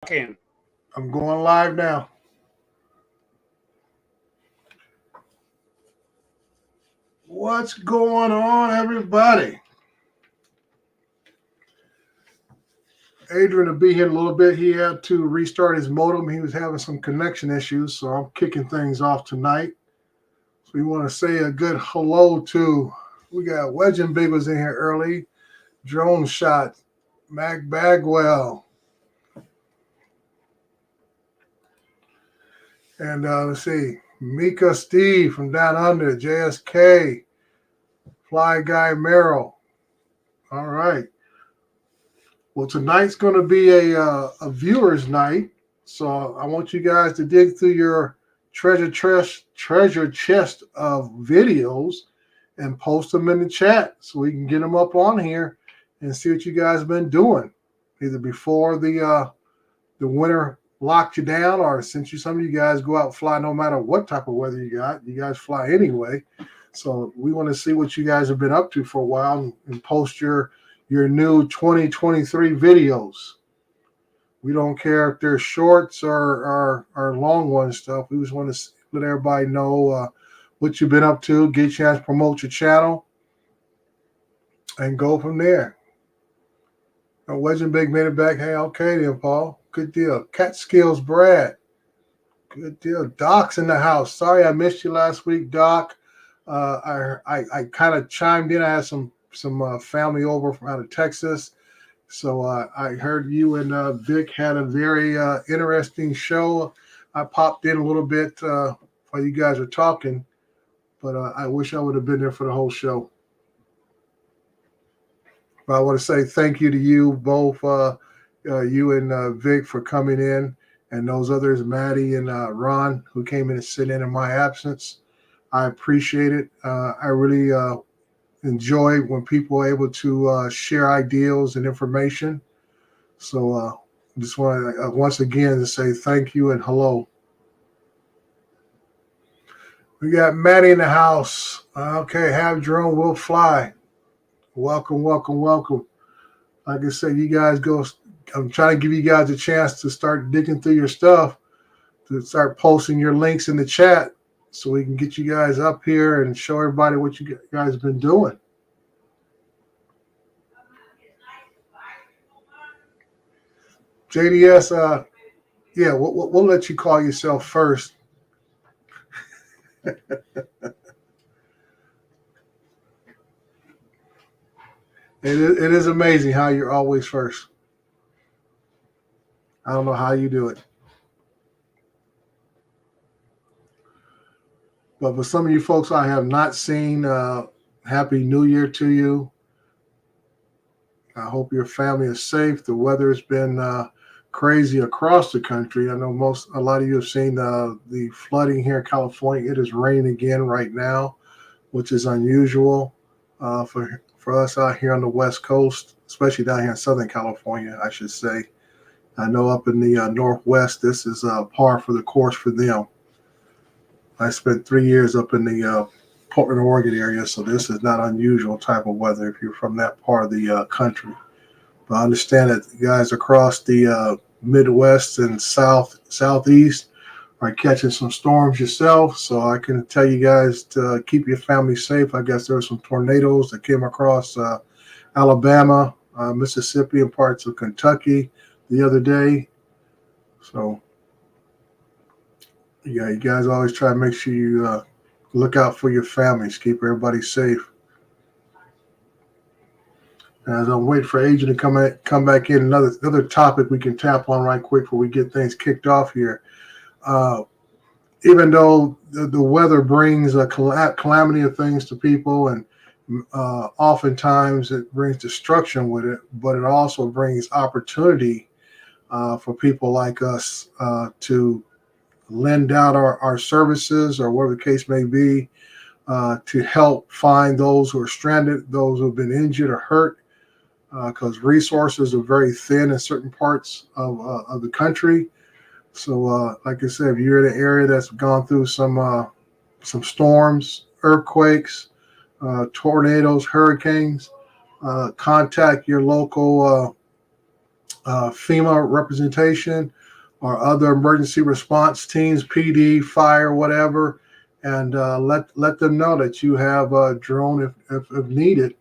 Can. I'm going live now. What's going on, everybody? Adrian will be here in a little bit. He had to restart his modem. He was having some connection issues, so I'm kicking things off tonight. So we want to say a good hello to, we got Wedge and Big was in here early, Drone Shot, Mac Bagwell, and let's see, Mika Steve from Down Under, JSK, Fly Guy Merrill. All right. Well, tonight's going to be a viewers' night, so I want you guys to dig through your treasure chest of videos and post them in the chat so we can get them up on here and see what you guys have been doing, either before the winter locked you down, or since some of you guys go out and fly no matter what type of weather you got, you guys fly anyway. So we want to see what you guys have been up to for a while and post your new 2023 videos. We don't care if they're shorts or long one stuff. We just want to let everybody know what you've been up to, get a chance to promote your channel, and go from there. Wedge and Big made it back. Hey, okay then, Paul. Good deal. Catskills Brad. Good deal. Doc's in the house. Sorry I missed you last week, Doc. I kind of chimed in. I had some family over from out of Texas. So I heard you and Vic had a very interesting show. I popped in a little bit while you guys were talking, but I wish I would have been there for the whole show. But I want to say thank you to you both, you and Vic, for coming in, and those others, Maddie and Ron, who came in and sit in my absence. I appreciate it. I really enjoy when people are able to share ideals and information. So just want to once again to say thank you and hello. We got Maddie in the house. Okay, have drone will fly. Welcome, welcome, welcome. Like I said, you guys go. I'm trying to give you guys a chance to start digging through your stuff, to start posting your links in the chat so we can get you guys up here and show everybody what you guys have been doing. JDS, yeah, we'll let you call yourself first. It is amazing how you're always first. I don't know how you do it. But for some of you folks I have not seen, Happy New Year to you. I hope your family is safe. The weather has been crazy across the country. I know a lot of you have seen the flooding here in California. It is raining again right now, which is unusual for us out here on the West Coast, especially down here in Southern California, I should say. I know up in the Northwest, this is par for the course for them. I spent 3 years up in the Portland, Oregon area, so this is not unusual type of weather if you're from that part of the country. But I understand that you guys across the Midwest and Southeast are catching some storms yourself, so I can tell you guys to keep your family safe. I guess there were some tornadoes that came across Alabama, Mississippi, and parts of Kentucky the other day. So, yeah, you guys always try to make sure you look out for your families, keep everybody safe. As I'm waiting for Adrian to come back in, another topic we can tap on right quick before we get things kicked off here. Even though the weather brings a calamity of things to people, and oftentimes it brings destruction with it, but it also brings opportunity for people like us to lend out our services or whatever the case may be, to help find those who are stranded, those who have been injured or hurt, because resources are very thin in certain parts of the country. So, like I said, if you're in an area that's gone through some storms, earthquakes, tornadoes, hurricanes, contact your local FEMA representation or other emergency response teams, PD, fire, whatever, and let them know that you have a drone if needed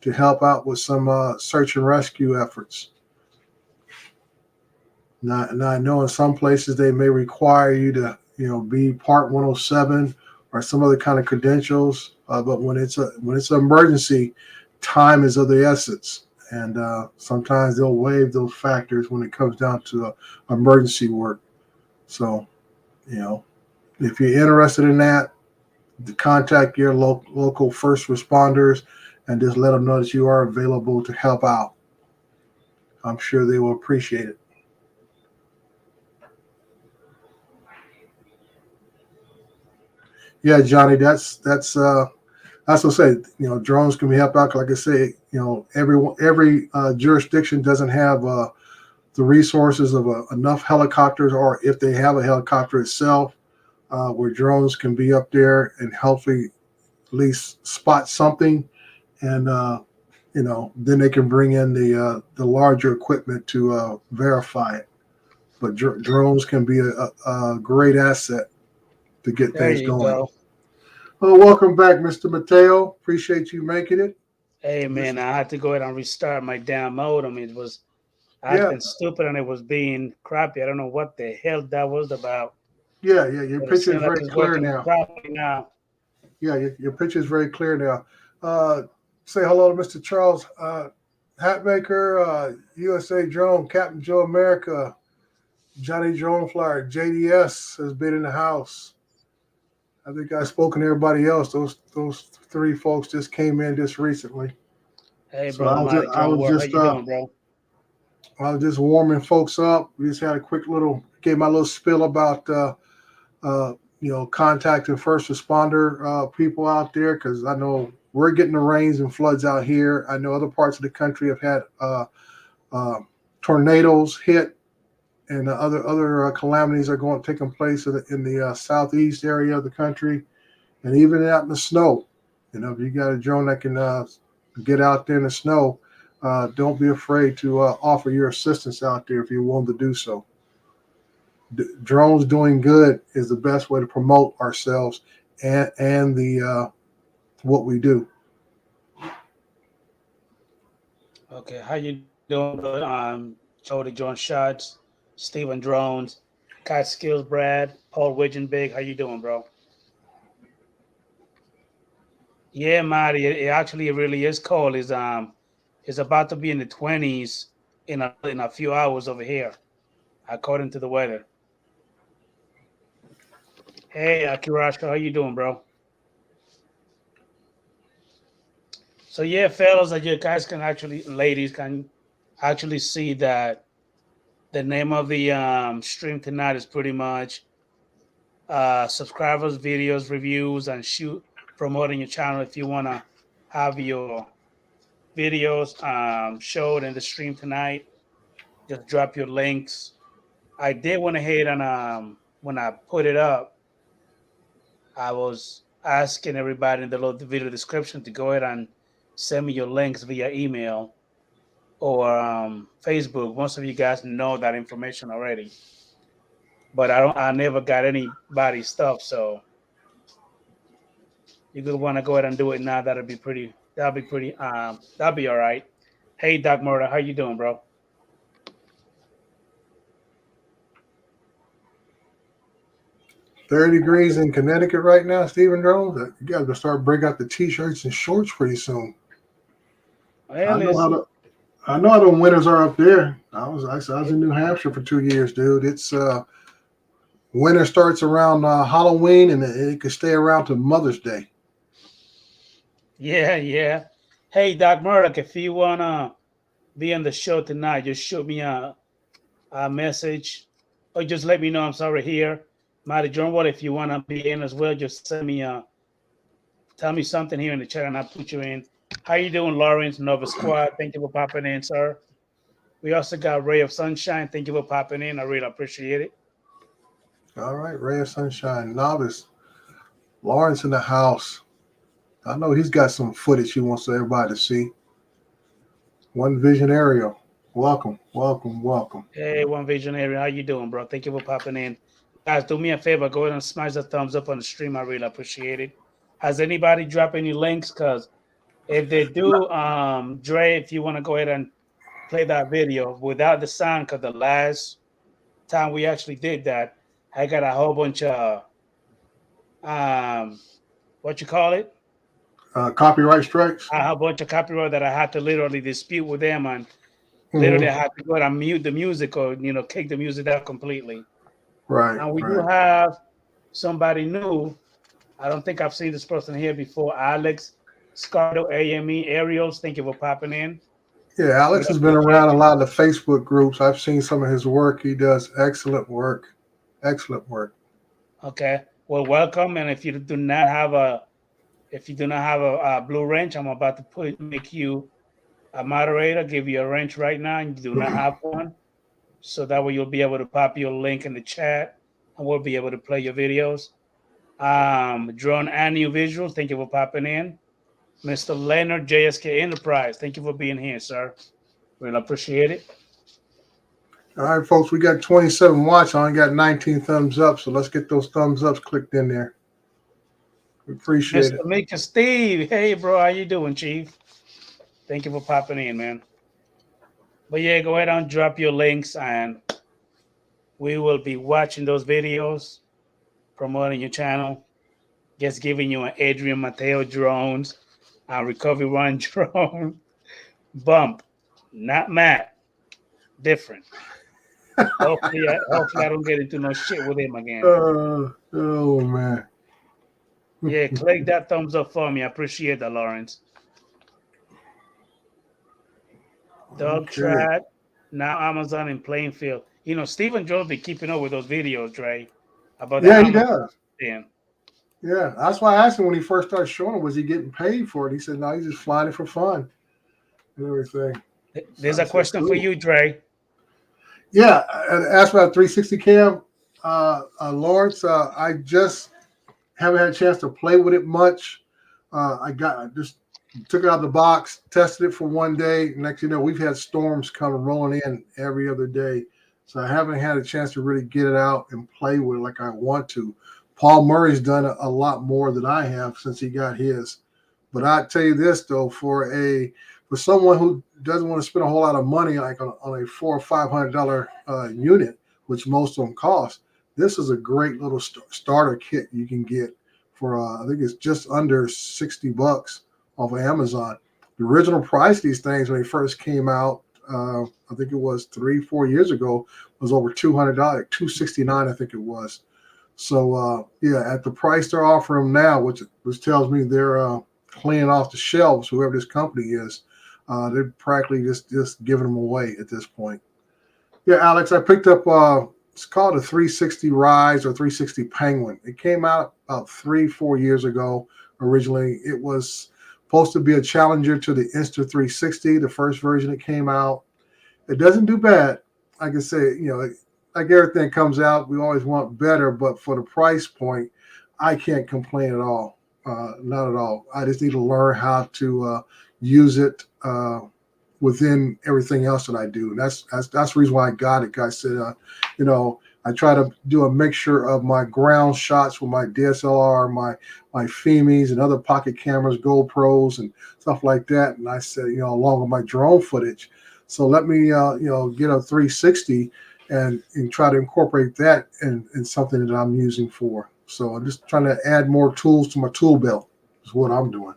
to help out with some search and rescue efforts. Now, I know in some places they may require you to, be Part 107 or some other kind of credentials. But when it's an emergency, time is of the essence, and sometimes they'll waive those factors when it comes down to emergency work. So, if you're interested in that, contact your local first responders and just let them know that you are available to help out. I'm sure they will appreciate it. Yeah, Johnny, that's what I say. Drones can be helped out. Like I say, every jurisdiction doesn't have the resources of enough helicopters, or if they have a helicopter itself, where drones can be up there and hopefully at least spot something, and then they can bring in the larger equipment to verify it. But drones can be a great asset to get There things you going. go. Well, welcome back, Mr. Mateo. Appreciate you making it. Hey This man, is I had to go ahead and restart my damn modem. It was yeah, acting stupid and it was being crappy. I don't know what the hell that was about, yeah. Your but it picture seems is like very it's clear working now. properly now. Yeah, your picture is very clear now. Say hello to Mr. Charles Hatmaker, USA Drone, Captain Joe America, Johnny Drone Flyer, JDS has been in the house. I think I've spoken to everybody else. Those three folks just came in just recently. Hey So brother Mighty I Drone was War, how just you doing, bro? I was just warming folks up. We just had a quick little gave my little spiel about contacting first responder people out there, because I know we're getting the rains and floods out here. I know other parts of the country have had uh, tornadoes hit, and other calamities are taking place in the southeast area of the country, and even out in the snow. If you got a drone that can get out there in the snow, don't be afraid to offer your assistance out there if you're willing to do so. Drones doing good is the best way to promote ourselves and the what we do. Okay, how you doing, brother? Jody John Shots, Steven Drones, Cat Skills Brad, Paul Widgeon Big. How you doing, bro? Yeah, Marty, it actually it really is cold. It's about to be in the 20s in a few hours over here, according to the weather. Hey, Akirashka, how you doing, bro? So yeah, fellas, that you guys can actually, ladies can actually see that the name of the stream tonight is pretty much subscribers, videos, reviews, and shoot promoting your channel. If you wanna have your videos showed in the stream tonight, just drop your links. I did went ahead and when I put it up, I was asking everybody in the video description to go ahead and send me your links via email or Facebook. Most of you guys know that information already, but I never got anybody's stuff. So you could want to go ahead and do it now. That'll be pretty. That'll be all right. Hey, Doc Murder, how you doing, bro? 30 degrees in Connecticut right now, Stephen Jones. You got to start breaking out the t-shirts and shorts pretty soon. Well, I know how listen. the I know how the winters are up there. I was in New Hampshire for 2 years, dude. It's winter starts around Halloween, and it could stay around to Mother's Day. Yeah, yeah. Hey, Doc Murdoch, if you wanna be on the show tonight, just shoot me a message or just let me know. I'm sorry here. Mighty John Wall, if you wanna be in as well, just send me tell me something here in the chat and I'll put you in. How you doing, Lawrence Nova Squad? Thank you for popping in, sir. We also got Ray of Sunshine. Thank you for popping in. I really appreciate it. All right, Ray of Sunshine, novice, Lawrence in the house. I know he's got some footage he wants everybody to see. One Vision Aerial. Welcome, welcome, welcome. Hey, One Visionary, how you doing, bro? Thank you for popping in. Guys, do me a favor, go ahead and smash the thumbs up on the stream. I really appreciate it. Has anybody dropped any links? Because if they do, Dre, if you want to go ahead and play that video without the sound, because the last time we actually did that, I got a whole bunch of um, what you call it? Copyright strikes. A whole bunch of copyright that I had to literally dispute with them, and literally Hmm. I had to go ahead and mute the music or kick the music down completely. Right, And we do right. have somebody new. I don't think I've seen this person here before. Alex Scardo AME Ariels. Thank you for popping in. Yeah, We Alex has been appreciate around a you. lot of the Facebook groups. I've seen some of his work. He does excellent work. Excellent work. Okay. Well, welcome. And if you do not have a blue wrench, I'm about to make you a moderator, give you a wrench right now, and you do not have one. So that way you'll be able to pop your link in the chat and we'll be able to play your videos. Drone Annual Visuals, thank you for popping in. Mr. Leonard JSK Enterprise, thank you for being here, sir. Really appreciate it. All right, folks, we got 27 watch. I only got 19 thumbs up, so let's get those thumbs ups clicked in there. We appreciate Mr. it. Mika Steve, hey bro, how you doing, Chief? Thank you for popping in, man. But yeah, go ahead and drop your links and we will be watching those videos, promoting your channel, just giving you an Adrian Mateo drones, a recovery run drone, bump, not Matt, different. Hopefully I don't get into no shit with him again. Oh man. Yeah, click that thumbs up for me. I appreciate that, Lawrence. Dog Okay. Trap, now Amazon in Plainfield. Stephen Jones be keeping up with those videos, Dre, about the Yeah, he Amazon does. thing. Yeah, that's why I asked him when he first started showing him, was he getting paid for it? He said, no, he's just flying it for fun and everything. So There's I a said, question for cool. you, Dre. Yeah, asked about 360 cam. Lawrence, I just haven't had a chance to play with it much. I just took it out of the box, tested it for one day. Next, we've had storms come rolling in every other day. So I haven't had a chance to really get it out and play with it like I want to. Paul Murray's done a lot more than I have since he got his. But I tell you this though, for someone who doesn't want to spend a whole lot of money, like on a $400 or $500 unit, which most of them cost, this is a great little starter kit you can get for I think it's just under $60 off of Amazon. The original price of these things when they first came out, I think it was 3-4 years ago, was over $200, $269 I think it was. So yeah, at the price they're offering them now, which tells me they're cleaning off the shelves, whoever this company is, they're practically just giving them away at this point. Yeah, Alex, I picked up it's called a 360 Rise or 360 Penguin. It came out about 3-4 years ago. Originally, it was supposed to be a challenger to the Insta 360, the first version that came out. It doesn't do bad. Like I say, like everything comes out, we always want better, but for the price point, I can't complain at all. Not at all. I just need to learn how to use it within everything else that I do. And that's the reason why I got it. I said, I try to do a mixture of my ground shots with my DSLR, my FEMIs and other pocket cameras, GoPros and stuff like that. And I said, along with my drone footage. So let me, get a 360 and try to incorporate that in something that I'm using for. So I'm just trying to add more tools to my tool belt is what I'm doing.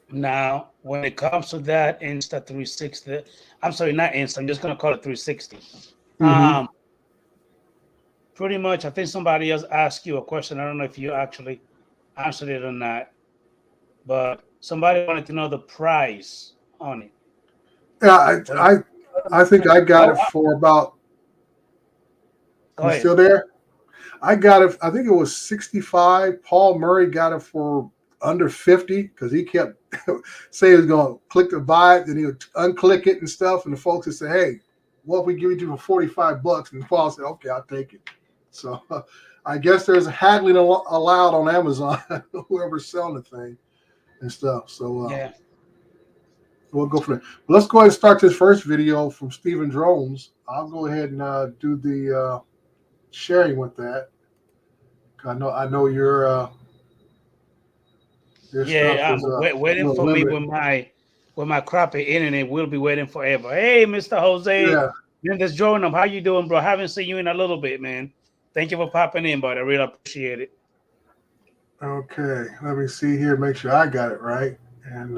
Now, when it comes to that Insta 360, I'm sorry, not Insta, I'm just going to call it 360. Mm-hmm. Pretty much, I think somebody else asked you a question. I don't know if you actually answered it or not, but somebody wanted to know the price on it. Yeah, I think I got it Oh, for about. go You ahead. still there? I got it. I think it was 65. Paul Murray got it for under 50 because he kept saying he was going to click to buy it, then he would unclick it and stuff. And the folks would say, "Hey, what if we give it to you for $45?" And Paul said, "Okay, I'll take it." So I guess there's haggling allowed on Amazon, whoever's selling the thing and stuff. So Yeah. we'll go for that. Let's go ahead and start this first video from Stephen Drones. I'll go ahead and do the sharing with that. I know your stuff Yeah, is a waiting little for me limited. with my crappy internet. We'll be waiting forever. Hey, Mr. Jose, Yeah. Mendes Jordan, how you doing, bro? Haven't seen you in a little bit, man. Thank you for popping in, bud. I really appreciate it. Okay. Let me see here. Make sure I got it right, and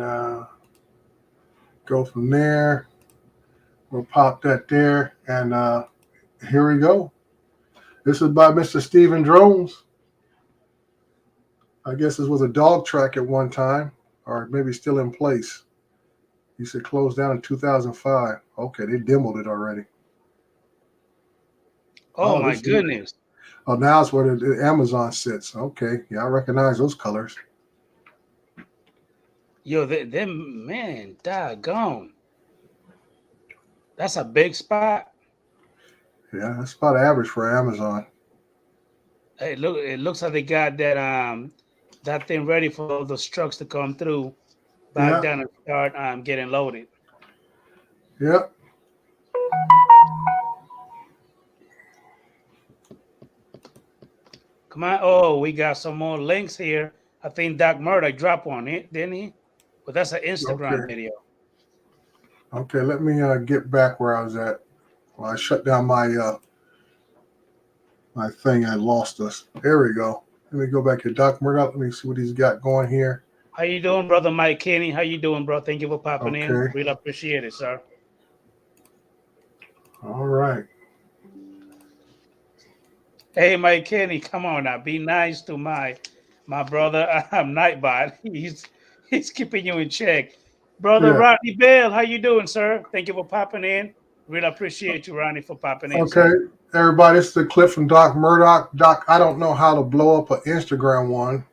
go from there. We'll pop that there, and here we go. This is by Mr. Stephen Drones. I guess this was a dog track at one time, or maybe still in place. He said closed down in 2005. Okay, they demoed it already. Oh Oh, my this is goodness. oh now it's where the Amazon sits. Okay, yeah, I recognize those colors. Yo, them man, doggone. That's a big spot. Yeah, that's about average for Amazon. It looks like they got that thing ready for all those trucks to come through back Yeah, down and start getting loaded. yeah. Come on. Oh, we got some more links here. I think Doc Murdoch dropped one, didn't he? But that's an Instagram Okay, video. okay. Let me get back where I was at. Well, I shut down my thing. I lost us. There we go. Let me go back to Doc Murdoch. Let me see what he's got going here. How you doing, brother Mike Kenny? How you doing, bro? Thank you for popping in. Okay. Really appreciate it, sir. All right. Hey, Mike Kenny, come on now. Be nice to my brother. I'm Nightbot. He's keeping you in check. Brother Yeah. Rodney Bell, how you doing, sir? Thank you for popping in. Really appreciate you, Ronnie, for popping in, Okay. sir. Everybody, this is the clip from Doc Murdoch. Doc, I don't know how to blow up an Instagram one.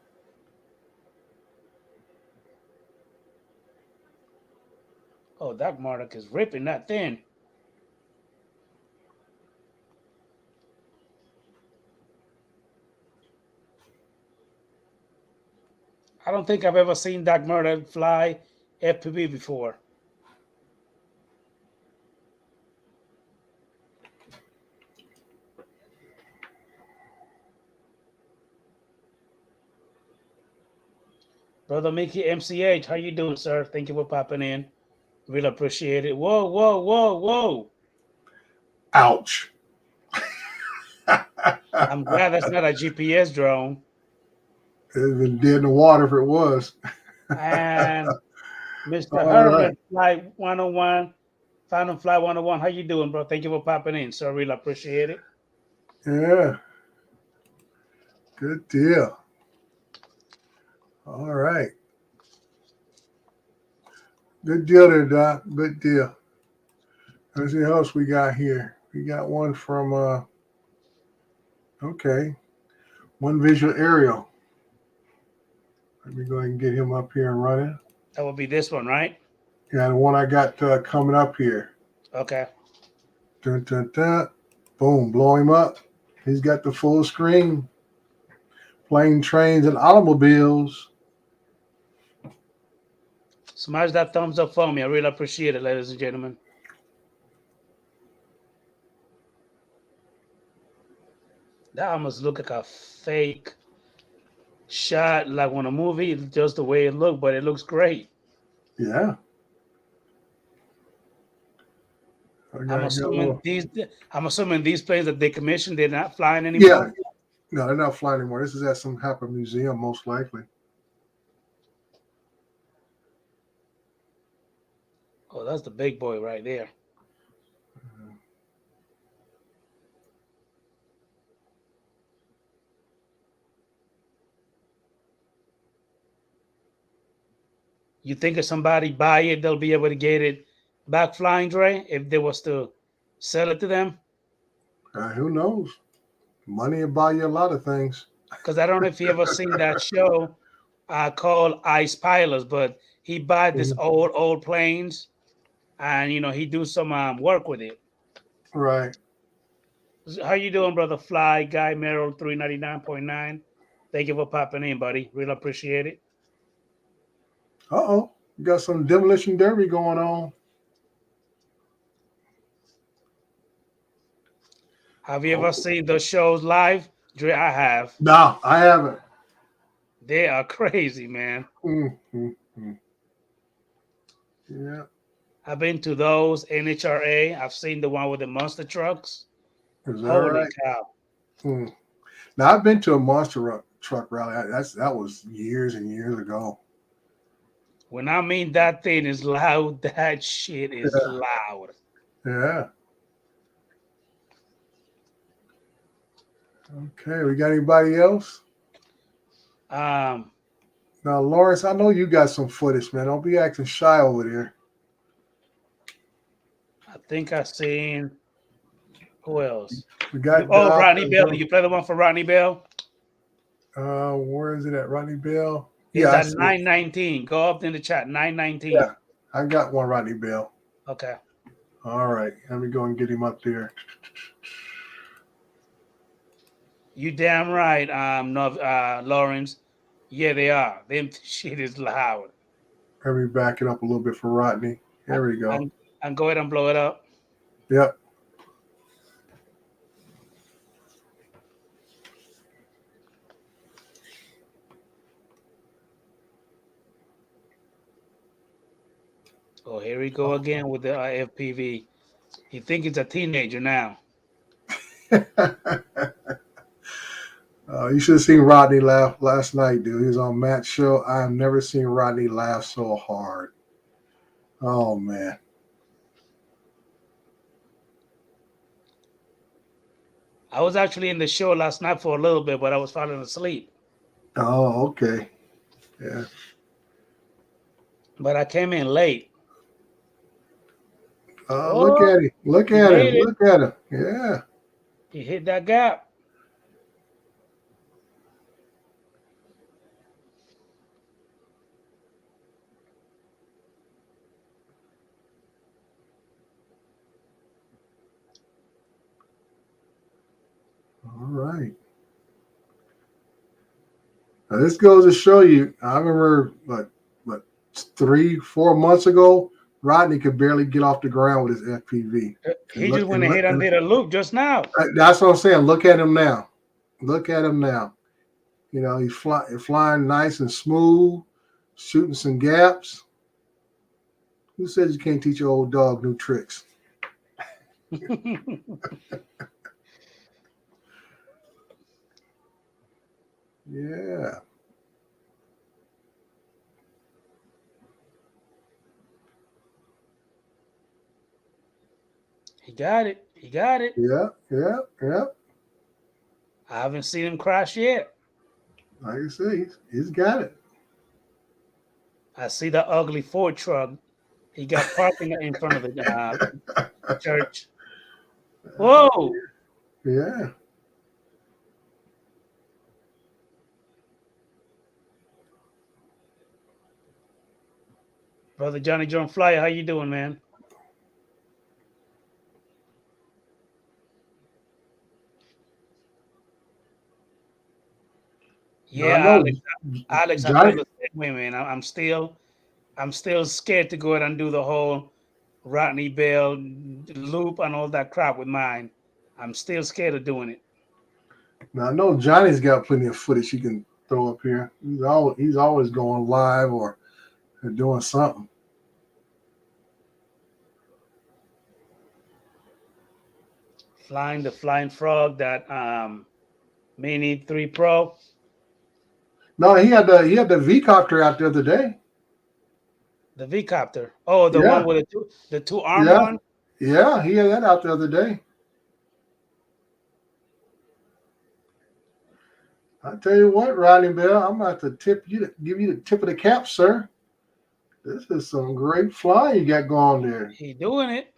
Oh, Doc Murdoch is ripping that thing. I don't think I've ever seen Doc Murdoch fly FPV before. Brother Mickey MCH, how you doing, sir? Thank you for popping in. Really appreciate it. Whoa, whoa, whoa, whoa. Ouch. I'm glad that's not a GPS drone. It'd been dead in the water if it was. And Mr. All right. Herbert, Flight 101, Final Flight 101, how you doing, bro? Thank you for popping in, sir. Really appreciate it. Yeah. Good deal. All right. Good deal there, Doc. Good deal. Let's see what else we got here. We got one from okay. One visual aerial. Let me go ahead and get him up here and running. That would be this one, right? Yeah, the one I got coming up here. Okay. Dun, dun, dun. Boom, blow him up. He's got the full screen. Plane, trains, and automobiles. Smash that thumbs up for me. I really appreciate it, ladies and gentlemen. That almost look like a fake shot, like on a movie, just the way it looked, but it looks great. Yeah. I'm I got a assuming little, these. I'm assuming these planes that they commissioned, they're not flying yeah. anymore. No, they're not flying anymore. This is at some type of museum, most likely. Oh, that's the big boy right there. You think if somebody buy it, they'll be able to get it back flying, Dre, if they was to sell it to them? Who knows? Money will buy you a lot of things. Because I don't know if you ever seen that show called Ice Pilots, but he buy this Mhm. old planes, and he do some work with it. Right. How you doing, brother? Fly Guy Merrill 399.9. Thank you for popping in, buddy. Really appreciate it. Uh-oh. We got some demolition derby going on. Have you ever Oh, seen those shows live? Dre, I have. no, I haven't. They are crazy, man. Mm. Yeah, I've been to those NHRA. I've seen the one with the monster trucks. is that Holy right? cow. Mm. Now I've been to a truck rally. That was years and years ago. When I mean that thing is loud, that shit is Yeah, loud. yeah. Okay, we got anybody else? Um, Now, Lawrence, I know you got some footage, man. Don't be acting shy over there. I think I seen who else? We got Oh, Doc. Rodney Bell. Did you play the one for Rodney Bell? Where is it at? Rodney Bell? Is Yeah, I that see it. 919? Go up in the chat. Yeah, 919. I got one Rodney Bell. Okay. All right, let me go and get him up there. You damn right, no, Lawrence. Yeah, they are. Them shit is loud. Let me back it up a little bit for Rodney. I, There we go. and go ahead and blow it up. Yep. Oh, here we go again with the FPV. He think he's a teenager now. You should have seen Rodney laugh last night, dude. He was on Matt's show. I have never seen Rodney laugh so hard. Oh man. I was actually in the show last night for a little bit, but I was falling asleep. Oh, okay. Yeah. But I came in late. Look Oh, at him. Look he at him. made it. Look at him. Yeah. He hit that gap. All right. Now this goes to show you. I remember, what 3, 4 months ago, Rodney could barely get off the ground with his FPV. And He just went ahead and did a loop just now. that's what I'm saying. Look at him now. Look at him now. You know, he's flying nice and smooth, shooting some gaps. Who says you can't teach your old dog new tricks? Yeah. He got it. He got it. Yeah. Yeah. Yeah. I haven't seen him crash yet. Like I say, he's got it. I see the ugly Ford truck. He got parking in front of the church. Whoa. Yeah. Brother Johnny John Flyer, how you doing, man? Now I Yeah, know Alex, I feel Johnny. the same way, man. I'm still scared to go ahead and do the whole Rodney Bell loop and all that crap with mine. I'm still scared of doing it. Now I know Johnny's got plenty of footage he can throw up here. He's always going live or doing something. Flying the flying frog, that Mini 3 Pro. No, he had the V copter out the other day. The V copter. Oh, the one Yeah, with the two arm yeah, one. yeah. He had that out the other day. I tell you what, Rodney Bell, I'm about to give you the tip of the cap, sir. This is some great flying you got going there. He doing it.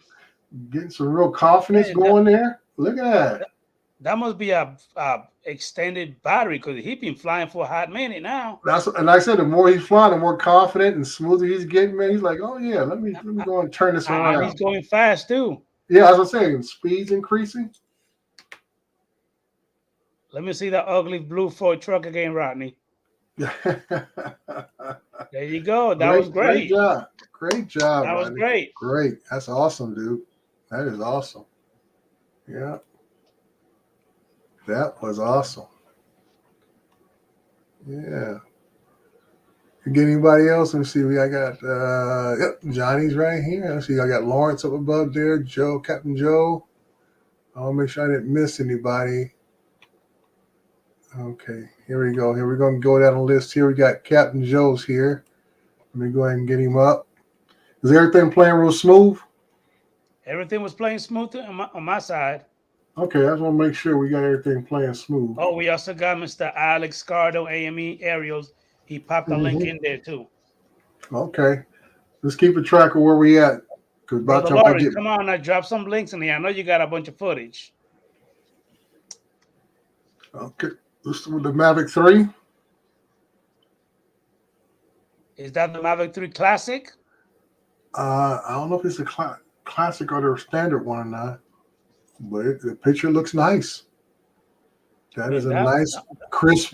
Getting some real confidence Man, that, going there. Look at that. that, that must be a extended battery because he been flying for a hot minute now. And like I said, the more he's flying, the more confident and smoother he's getting. Man, he's like, oh yeah, let me go and turn this And he's around. going fast too. Yeah, as I'm saying, speed's increasing. Let me see the ugly blue Ford truck again, Rodney. There you go. That was Great great. job. Great job, That was Rodney. great. Great. That's awesome, dude. That is awesome. Yeah, that was awesome. Yeah. You get anybody else? Let me see. I got yep, Johnny's right here. Let's see. I got Lawrence up above there. Joe, Captain Joe. I'll make sure I didn't miss anybody. Okay, here we go. Here we're gonna go down the list. Here we got Captain Joe's here. Let me go ahead and get him up. Is everything playing real smooth? Everything was playing smooth on my side. Okay, I just want to make sure we got everything playing smooth. Oh, we also got Mr. Alex Cardo, AME Aerials. He popped a link Hmm. in there too. Okay, let's keep a track of where we at. Because by the Brother time I Lawrence, get come on now, drop some links in here. I know you got a bunch of footage. okay, this with the Mavic 3. Is that the Mavic 3 Classic? I don't know if it's a classic or the standard one or not, but the picture looks nice. That is Man, a nice, that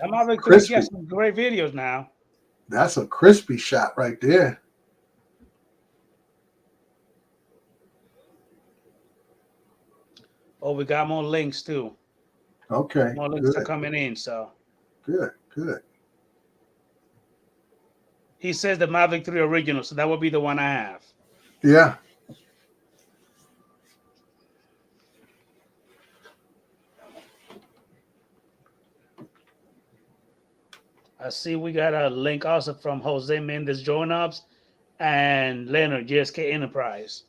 Mavic 3 crispy. gets some great videos now. That's a crispy shot right there. Oh, we got more links too. Okay, More links are good, coming in. So good. he says the Mavic 3 original, so that would be the one I have. Yeah. I see we got a link also from Jose Mendez Join Ups and Leonard JSK Enterprise.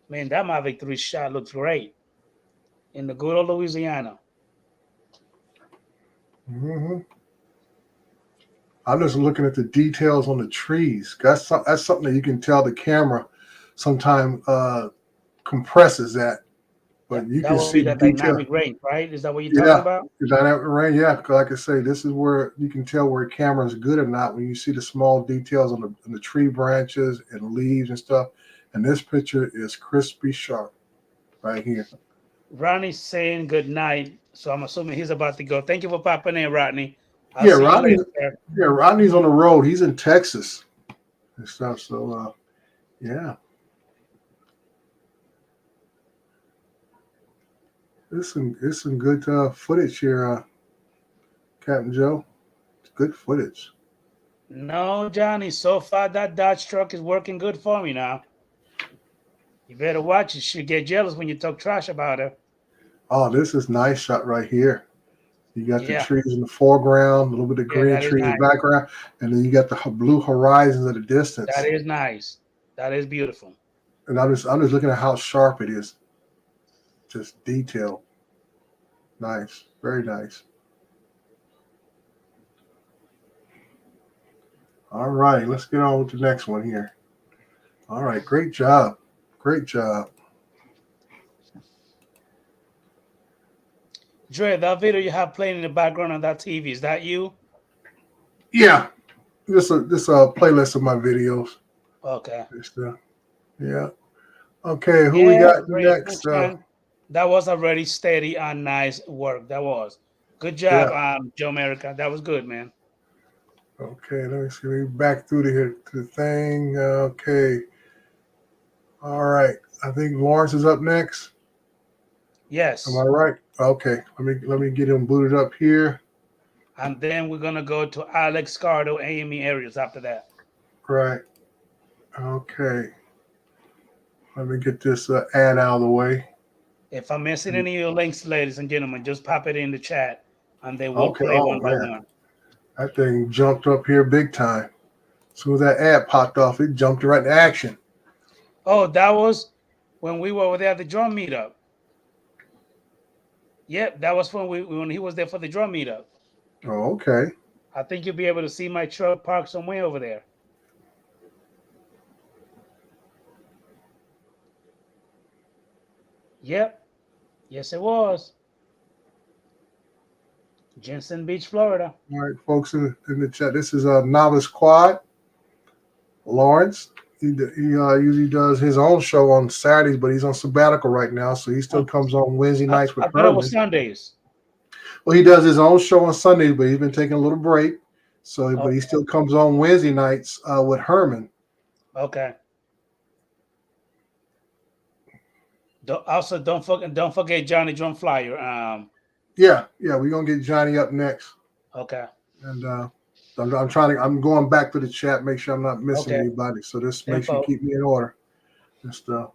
Man, that Mavic 3 shot looks great in the good old Louisiana. Hmm. I'm just looking at the details on the trees. That's something that you can tell the camera sometimes compresses that, but Yep, you that can would be see the the detail. dynamic range, right? Is that what you're talking Yeah, about? the dynamic range. Yeah, like I say, this is where you can tell where a camera is good or not when you see the small details on the tree branches and leaves and stuff. And this picture is crispy sharp right here. Ronnie's saying good night, so I'm assuming he's about to go. Thank you for popping in, Rodney. I'll Yeah, see you Rodney. later, sir. Yeah, Rodney's on the road. He's in Texas and stuff. So yeah, it's some good footage here, Captain Joe. It's good footage. No, Johnny, so far that Dodge truck is working good for me now. You better watch it. She'll get jealous when you talk trash about her. Oh, this is nice shot right here. You got the Yeah, trees in the foreground, a little bit of yeah, green that is tree in the nice. background, and then you got the blue horizons at a That distance. is nice. That is beautiful. And I'm just looking at how sharp it is. Just detailed. Nice. Very nice. All right, let's get on with the next one here. All right, great job. Great job. Dre, that video you have playing in the background on that TV, is that you? Yeah. This playlist of my videos. Okay. Just, yeah. Okay, who we Yeah, got great. next? Thanks, man. That was already steady and nice work. That was. Good job, Yeah. Joe America. That was good, man. Okay, let me see. Let me back through to here to the thing. Okay. All right. I think Lawrence is up next. Am I Yes. right? Okay. Let me get him booted up here. And then we're gonna go to Alex Cardo, AME areas after that. Right. Okay. Let me get this ad out of the way. If I'm missing any of your links, ladies and gentlemen, just pop it in the chat and they will Okay. play Oh one by man, one. that thing jumped up here big time. As soon as that ad popped off, it jumped right into action. Oh, that was when we were there at the drum meetup. Yep, that was when he was there for the drum meetup. Oh, okay. I think you'll be able to see my truck parked somewhere over there. Yep. Yes, it was. Jensen Beach, Florida. All right, folks in the chat. This is a novice quad. Lawrence. He usually does his own show on Saturdays, but he's on sabbatical right now, so he still I, comes on Wednesday nights with I thought it was Herman. Sundays. Well, he does his own show on Sundays, but he's been taking a little break. So, but he Okay. still comes on Wednesday nights with Herman. Okay. Also, don't forget Johnny Drum Flyer. Yeah, yeah, we're gonna get Johnny up next, Okay. and I'm trying to. I'm going back to the chat, make sure I'm not missing Okay. anybody. So just make sure you Info. keep me in order and stuff.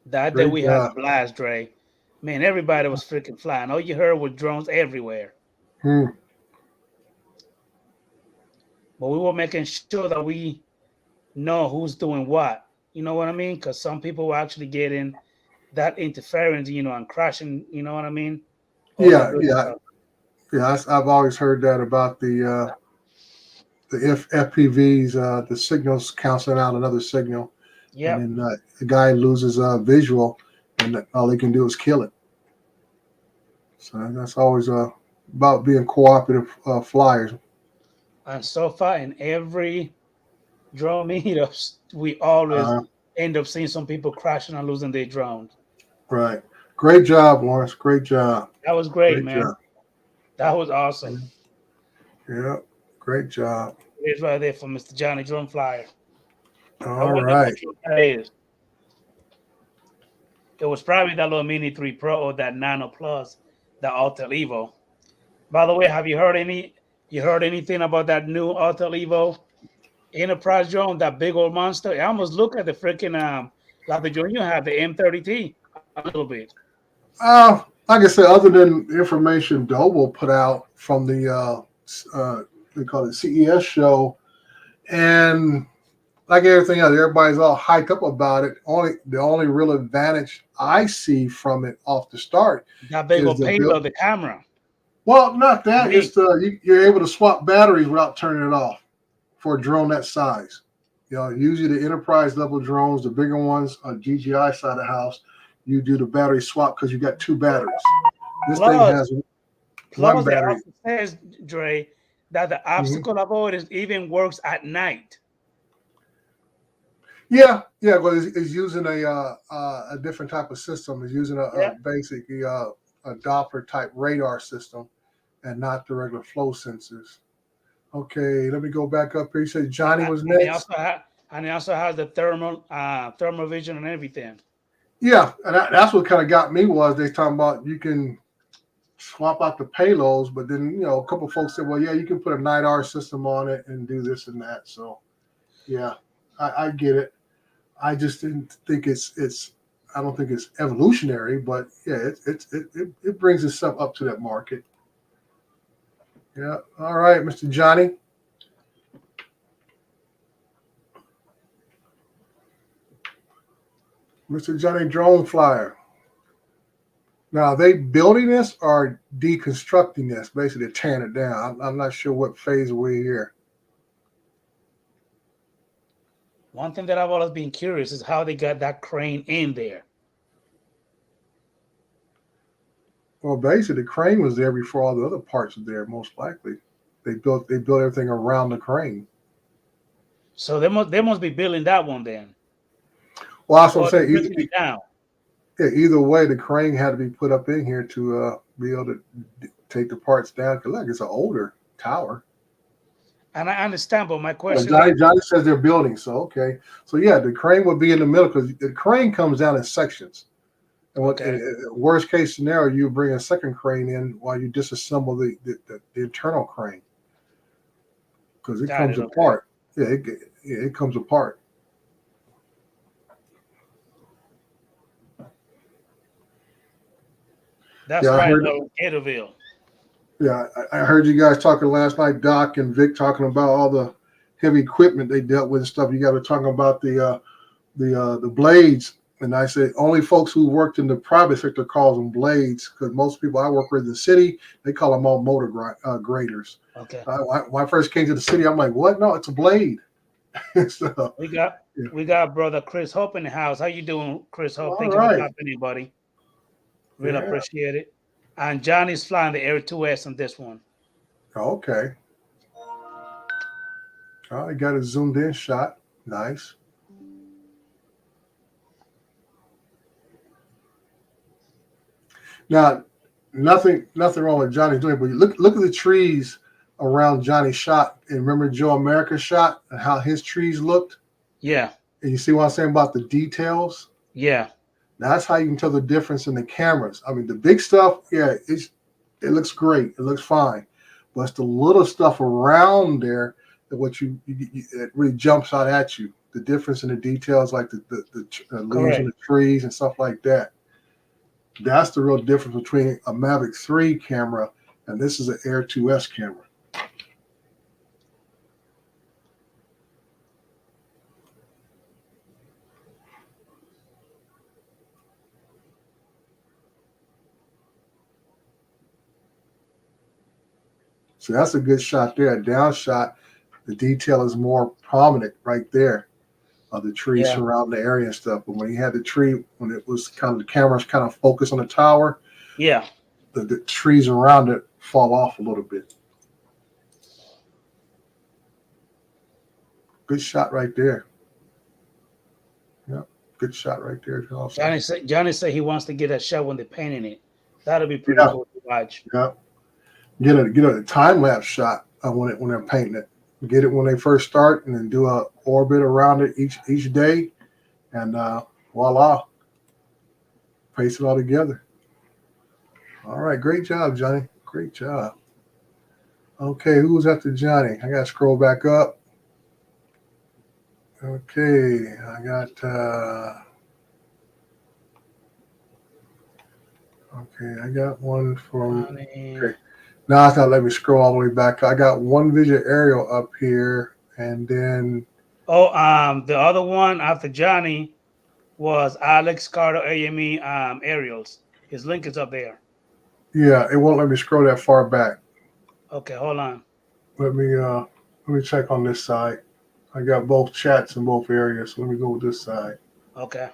That day Great we had a job. blast, Dre. Man, everybody was freaking flying. All you heard was drones everywhere. Hmm. But we were making sure that we know who's doing what. You know what I mean? Because some people were actually getting that interference, and crashing. You know what I mean? All that Yeah, good yeah, stuff. yeah. I've always heard that about the FPVs, the signals canceling out another signal, and Yep. then the guy loses visual, and all he can do is kill it. So that's always about being cooperative flyers. And so far, in every drone meetups, we always Uh, end up seeing some people crashing and losing their drones. right. Great job, Lawrence. Great job. That was great, Great man. job. That was awesome. Yeah. Great job. It's right there for Mr. Johnny Drum Flyer. I All wonder what right. drone that is. It was probably that little Mini 3 Pro or that Nano Plus, the Alta Evo. By the way, have you heard anything about that new Alta Evo Enterprise drone, that big old monster? I almost look at the freaking like the drone you have, the M30T, a little bit. Like I said, other than information Doble put out from the they call it CES show, and like everything else, everybody's all hyped up about it. The only real advantage I see from it off the start That big is old the build. payload, the camera. Well, not that. Me. It's you're able to swap batteries without turning it off for a drone that size. Usually the enterprise level drones, the bigger ones on GGI side of the house, you do the battery swap because you got two batteries. This thing Plus, has one plus, it battery. also says, Dre, that the Mhm. obstacle avoidance even works at night. Yeah, yeah. Well, it's using a different type of system. It's using Yeah. basically a Doppler type radar system, and not the regular flow sensors. Okay, let me go back up here. You said Johnny was And they next. also has the thermal vision and everything. Yeah, and that's what kind of got me was they talking about you can swap out the payloads, but then a couple of folks said, well, yeah, you can put a night R system on it and do this and that. So yeah, I get it. I just didn't think it's. I don't think it's evolutionary, but yeah, it brings itself up to that market. Yeah. All right, Mr. Johnny. Mr. Johnny Drone Flyer. Now, are they building this or deconstructing this? Basically, tearing it down. I'm not sure what phase we're here. One thing that I've always been curious is how they got that crane in there. Well, basically, the crane was there before all the other parts were there. Most likely, they built everything around the crane. So they must be building that one then, Well, that's what I'm or they're saying. breaking it down. Either way, the crane had to be put up in here to be able to take the parts down. Because look, it's an older tower. And I understand, but my Yeah, question is, Johnny says they're building. So okay, so yeah, the crane would be in the middle because the crane comes down in sections. And what okay, worst case scenario, you bring a second crane in while you disassemble the internal crane because it got comes it. Okay, apart. It comes apart. that's Yeah, I right, heard. Lord Gatorville. Yeah, I heard you guys talking last night, Doc and Vic, talking about all the heavy equipment they dealt with and stuff. You guys were talking about the blades, and I said only folks who worked in the private sector calls them blades because most people I work with in the city they call them all motor graders. Okay, When I first came to the city, I'm like, what? No, it's a blade. So, we got yeah. we got brother Chris Hope in the house. How you doing, Chris Hope? All Thank you for right. popping in, buddy. Really Yeah. appreciate it. And Johnny's flying the Air 2S on this one. Okay. I got a zoomed in shot. Nice. Now, nothing wrong with Johnny doing, but you look at the trees around Johnny's shot, and remember Joe America's shot and how his trees looked, Yeah. and you see what I'm saying about the details. Yeah. That's how you can tell the difference in the cameras. I mean, the big stuff, yeah, it looks great, it looks fine, but it's the little stuff around there that it really jumps out at you. The difference in the details, like the leaves on Correct. the trees and stuff like that. That's the real difference between a Mavic 3 camera and this is an Air 2S camera. So that's a good shot there. A down shot, the detail is more prominent right there of the trees Yeah. surrounding the area and stuff. But when you had the tree, when it was kind of the camera's kind of focused on the tower, Yeah. the trees around it fall off a little bit. Good shot right there. Yep, good shot right there. Also. Johnny said he wants to get a shot when they're painting it. That'll be pretty Yeah, cool to watch. yeah. Get a time lapse shot when they're painting it. Get it when they first start, and then do a orbit around it each day, and voila, paste it all together. All right, great job, Johnny. Great job. Okay, who's after Johnny? I gotta scroll back up. Okay, I got. Okay, I got one from. Okay, now it's not letting me scroll all the way back. I got one Vision Aerial up here, and then. Oh, the other one after Johnny was Alex Carter AME aerials. His link is up there. Yeah, it won't let me scroll that far back. Okay, hold on. Let me check on this side. I got both chats in both areas. So let me go with this side. Okay.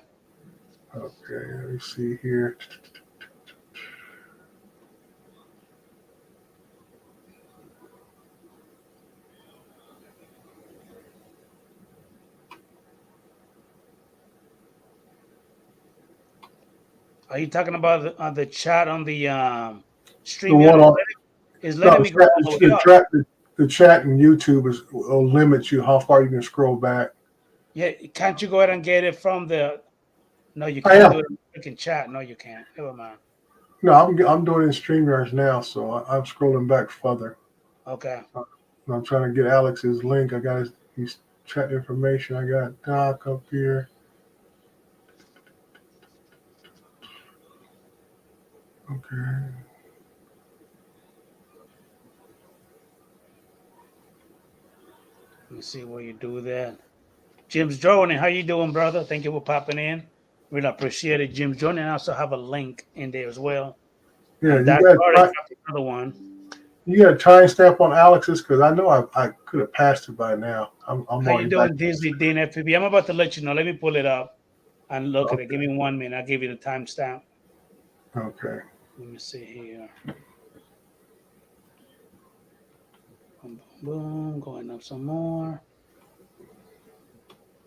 Okay, let me see here. Are you talking about the chat on the The StreamYard? one on Is no, letting me go all the way up. the chat in YouTube will limit you how far you can scroll back. Yeah, can't you go ahead and get it from the? No, you I can't am. do it in the freaking chat. No, you can't. Never mind. No, I'm doing it in StreamYards now, so I'm scrolling back further. Okay. I'm trying to get Alex's link. I got his chat information. I got Doc up here. Okay. Let me see where you do that. Jim's joining. How you doing, brother? Thank you for popping in. Really appreciate it. Jim's joining. I also have a link in there as well. Yeah, And that already dropped another one. you got a timestamp on Alex's because I know I could have passed it by now. I'm How you already back. doing, Disney Dean FPB? I'm about to let you know. Let me pull it up and look at it. Okay. Give me 1 minute. I'll give you the timestamp. Okay. Let me see here. Boom, boom, boom. Going up some more.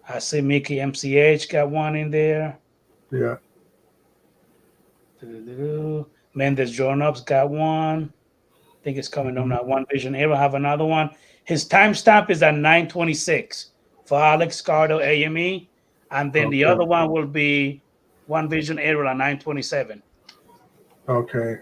I see Mickey MCH got one in there. Yeah. Mendes Drawn Ups got one. I think it's coming on that One Vision Aero. Have another one. His timestamp is at 9:26 for Alex Cardo AME. And then the other one will be One Vision Aero at 9:27. Okay.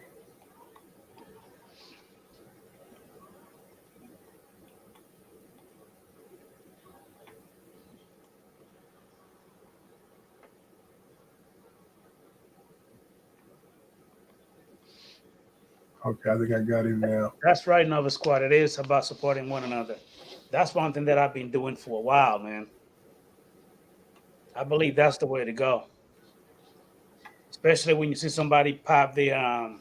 Okay, I think I got him now. That's right, Nova Squad. It is about supporting one another. That's one thing that I've been doing for a while, man. I believe that's the way to go. Especially when you see somebody pop the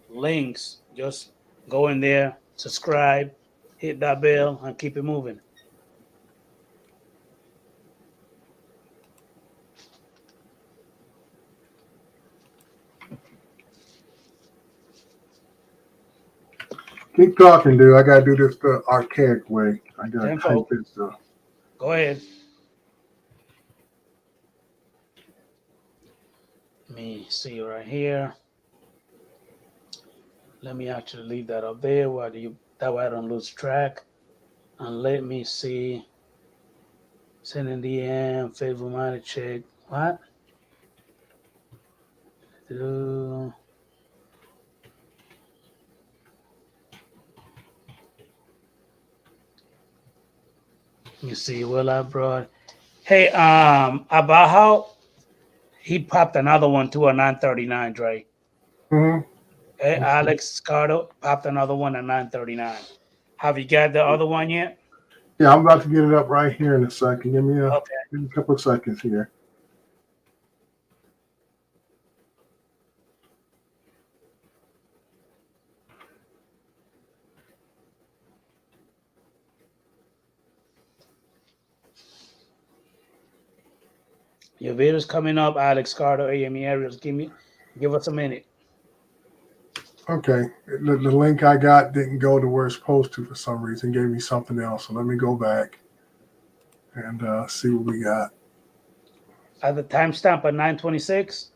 links, just go in there, subscribe, hit that bell, and keep it moving. Keep talking, dude. I gotta do this the archaic way. I gotta type this stuff. Go ahead. me see right here. Let me actually leave that up there. That way I don't lose track. And let me see. Send in DM, favorite minded check. What? Let me see. Will I brought. Hey, about how he popped another one to a 939, Dre. Mm-hmm. Hey, Alex Scardo popped another one at 939. Have you got the other one yet? Yeah, I'm about to get it up right here in a second. Okay. Give me a couple of seconds here. Your video's coming up, Alex Carter, AME Aerials. Give us a minute. Okay, the link I got didn't go to where it's supposed to for some reason. It gave me something else. So let me go back and see what we got. At the timestamp at 926.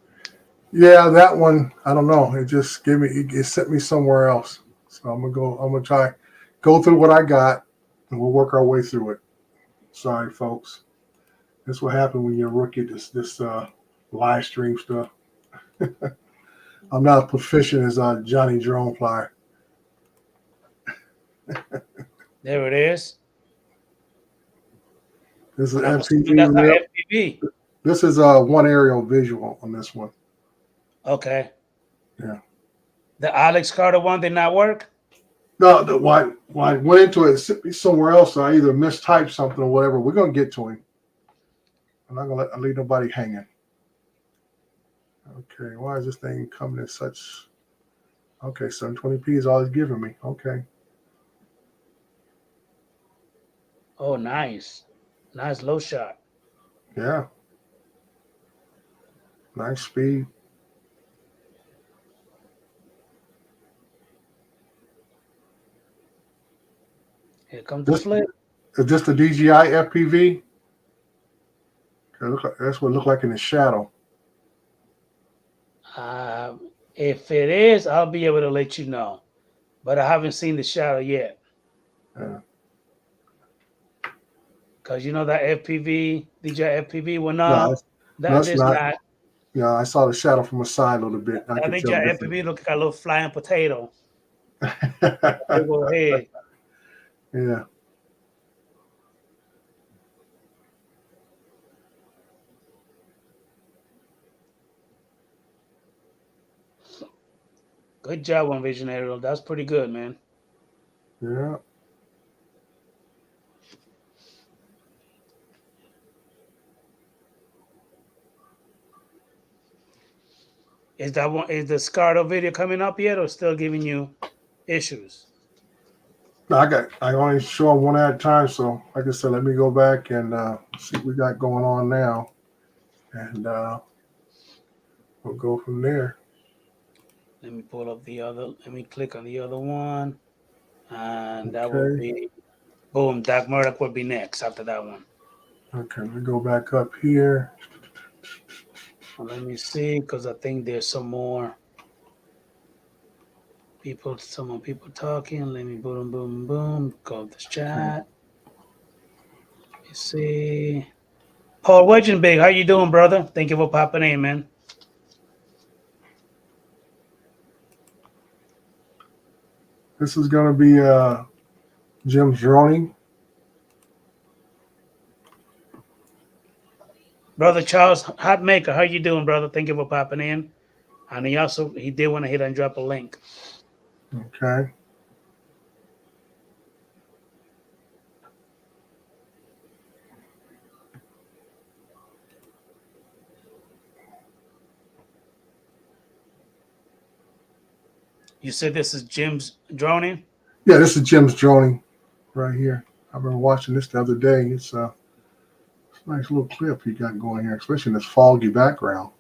Yeah, that one. I don't know. It just gave me. It sent me somewhere else. So I'm gonna go. I'm gonna try go through what I got, and we'll work our way through it. Sorry, folks. That's what happened when you're a rookie at this live stream stuff. I'm not proficient as Johnny Drone Flyer. There it is. This is And I'm assuming FPV that's not real. FPV. This is one aerial visual on this one. Okay. Yeah. The Alex Carter one did not work. No, why I went into it, sent me somewhere else. So I either mistyped something or whatever. We're gonna get to him. I'm not gonna leave nobody hanging. Okay, why is this thing coming in such? Okay, 720p is all it's giving me. Okay, Oh, nice. Nice low shot. yeah, nice speed. Here comes the This flip. is this the DJI FPV? That's what it looked like in the shadow. Uh, if it is, I'll be able to let you know. But I haven't seen the shadow yet. Yeah. Because you know that FPV, DJI FPV went No, up. no, That it's there's not. not. Yeah, I saw the shadow from the side a little bit. I That could tell DJI the difference. FPV look like a little flying potato. Big old head. Yeah, Good job on Visionary. That's pretty good, man. yeah. Is the Scardo video coming up yet or still giving you issues? No, I only show them one at a time. So, like I said, let me go back and see what we got going on now, and we'll go from there. Let me pull up the other. Let me click on the other one. And that will Okay. be boom. Doc Murdoch will be next after that one. Okay, let me go back up here. Well, let me see, because I think there's some more people, some more people talking. Let me boom, boom, boom. Go up this Okay. chat. Let me see. Paul Wedgenbig, how you doing, brother? Thank you for popping in, man. This is going to be Jim's droning. Brother Charles Hotmaker, how you doing, brother? Thank you for popping in. And he did want to hit and drop a link. Okay. You said this is Jim's droning? Yeah, this is Jim's droning right here. I've been watching this the other day. It's a nice little clip he got going here, especially in this foggy background.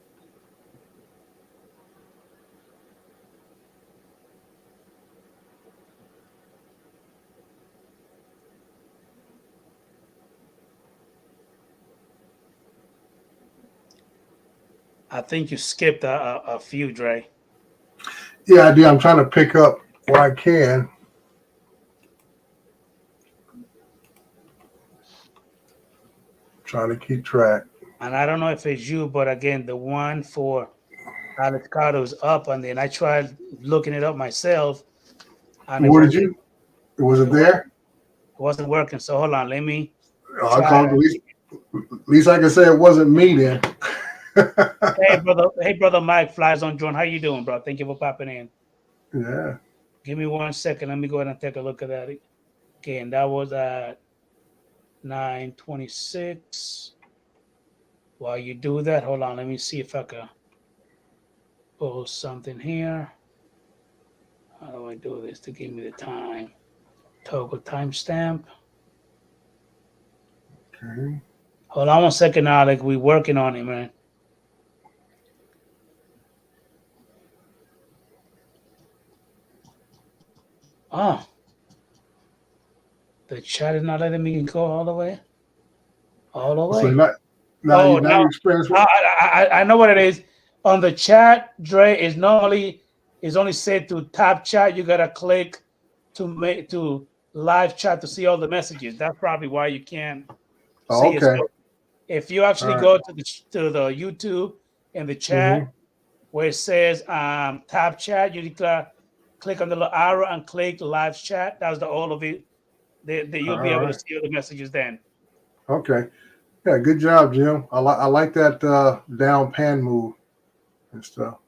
I think you skipped a few, Dre. Yeah, I do. I'm trying to pick up where I can. Trying to keep track. And I don't know if it's you, but again, the one for Alex Carter is up, and then I tried looking it up myself, and it Where did wasn't you? Was it it wasn't there? it wasn't working. So hold on, let me I try. called. At least I can say it wasn't me then. Hey brother Mike, flies on drone. How you doing, bro? Thank you for popping in. Yeah. Give me 1 second. Let me go ahead and take a look at that again. That was at 9:26. While you do that, hold on. Let me see if I can pull something here. How do I do this to give me the time? Toggle timestamp. Okay. Hold on 1 second, Alec. We working on it, man. Oh, the chat is not letting me go all the way. All the So way. now Now you experience what? I know what it is. On the chat, Dre is only set to tap chat. You gotta click to live chat to see all the messages. That's probably why you can't Oh, see it. okay. So if you All actually right. go to the YouTube in the chat Mm-hmm. where it says tap chat, you need to click on the little arrow and click live chat. That's the all of it. All You'll be able to right. see all the messages then. Okay. Yeah. Good job, Jim. I like that down pan move and stuff.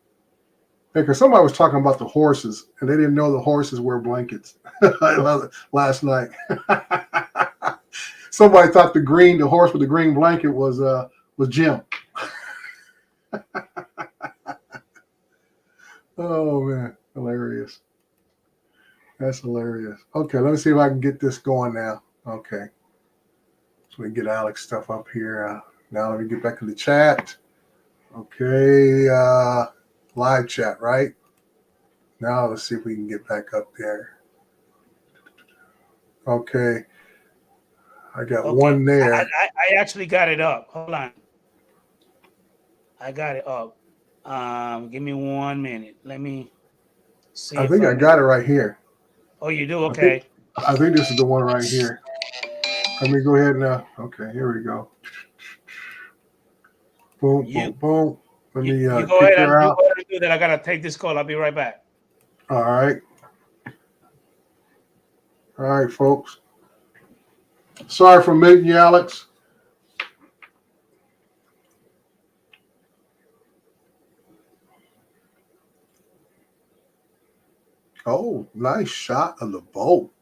Because somebody was talking about the horses, and they didn't know the horses wear blankets last night. Somebody thought the horse with the green blanket was Jim. Oh man, hilarious! That's hilarious. Okay, let me see if I can get this going now. Okay, so we get Alex stuff up here. Now let me get back to the chat. Okay, live chat, right? Now let's see if we can get back up there. Okay, I got Okay, one there. I actually got it up. Hold on, I got it up. Give me 1 minute. Let me see I if think I I can. got it right here. Oh, you do? I think Okay. I think this is the one right here. Let me go ahead now. Okay, here we go. Boom, You boom, boom. Let me you go kick ahead and her you out. go ahead and do that. I gotta take this call. I'll be right back. All right. All right, folks. Sorry for meeting you, Alex. Oh, nice shot of the boat.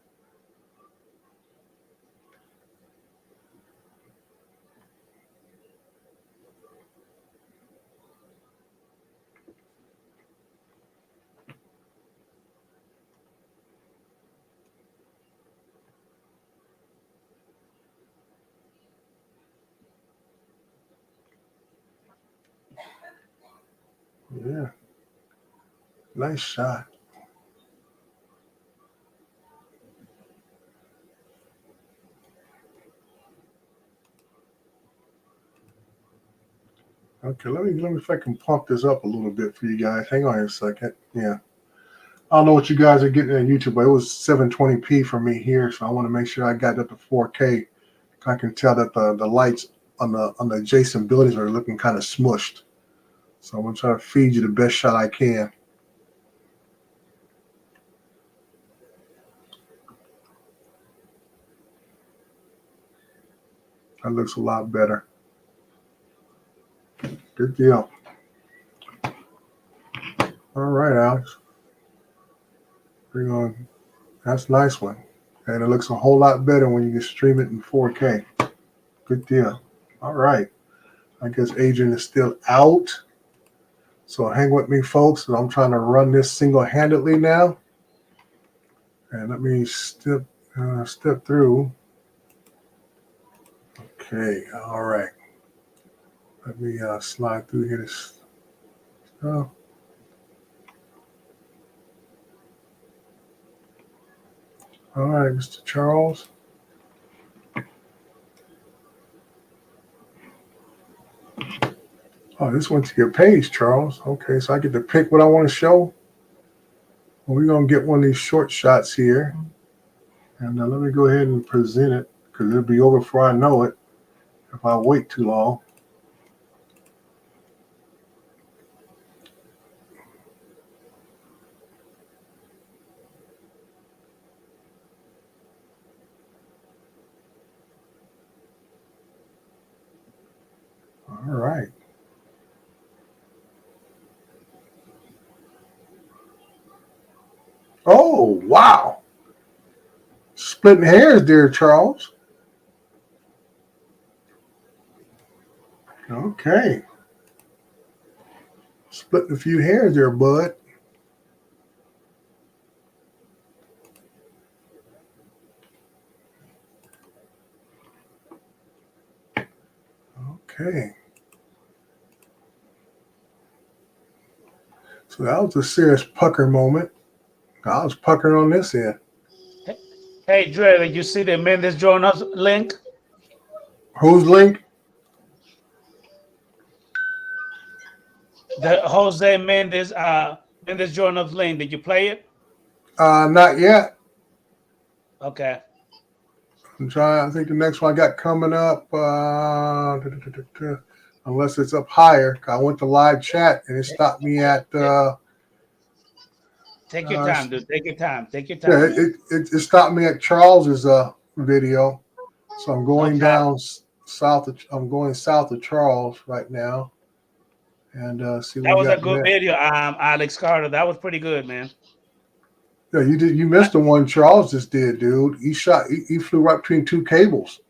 Yeah, nice shot. Okay, let me if I can pump this up a little bit for you guys. Hang on here a second. Yeah. I don't know what you guys are getting on YouTube, but it was 720p for me here, so I want to make sure I got it up to 4K. I can tell that the lights on the adjacent buildings are looking kind of smushed. So I'm gonna try to feed you the best shot I can. That looks a lot better. Good deal. All right, Alex. Bring on. That's a nice one. And it looks a whole lot better when you can stream it in 4K. Good deal. All right. I guess Adrian is still out. So hang with me, folks. I'm trying to run this single-handedly now. And let me step through. Okay. All right. Let me slide through here. Oh, all right, Mr. Charles. Oh, this went to your page, Charles. Okay, so I get to pick what I want to show. Well, we're gonna get one of these short shots here, and let me go ahead and present it because it'll be over before I know it if I wait too long. All right. Oh, wow. Splitting hairs there, Charles. Okay. Splitting a few hairs there, bud. Okay. So that was a serious pucker moment. I was puckering on this end. Hey, Dre, did you see the Mendes join us link? Whose link? The Jose Mendes join us link. Did you play it? Not yet. Okay. I'm trying. I think the next one I got coming up, unless it's up higher. I went to live chat and it stopped me at. Take your time, dude. Take your time. Take your Yeah, time, man. it stopped me at Charles's video. So I'm No going problem. down south. I'm going south of Charles right now, and see what That we was a got good next. video, Alex Carter. That was pretty good, man. Yeah, you did. You missed the one Charles just did, dude. He shot. He flew right between two cables,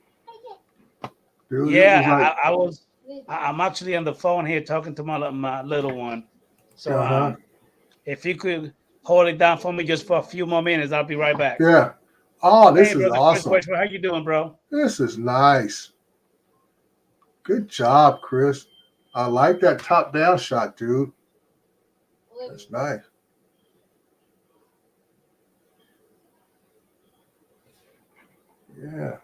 dude. It Yeah, was like, I was. I'm actually on the phone here talking to my little one. So huh. if you could hold it down for me just for a few more minutes, I'll be right back. Yeah. Oh, Hey, this is brother, Chris awesome. Westbrook, how you doing, bro? This is nice. Good job, Chris. I like that top down shot, dude. That's nice. Yeah.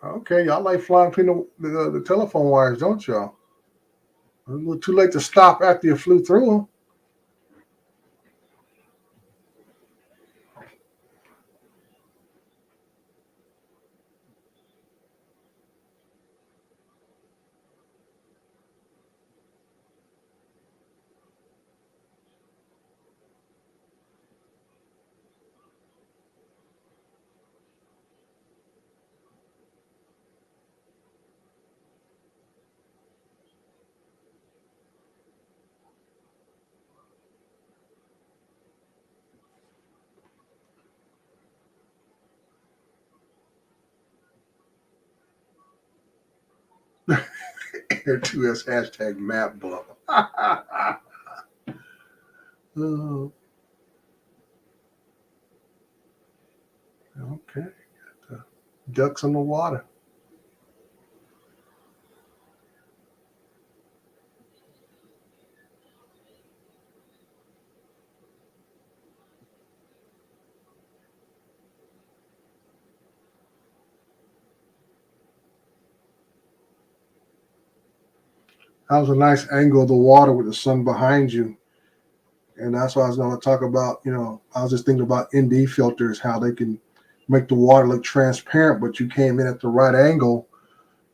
Okay, y'all like flying between the telephone wires, don't y'all? A little too late to stop after you flew through them. Air 2S hashtag map blow. Oh, okay. Ducks in the water. That was a nice angle of the water with the sun behind you. And that's what I was going to talk about. I was just thinking about ND filters, how they can make the water look transparent, but you came in at the right angle,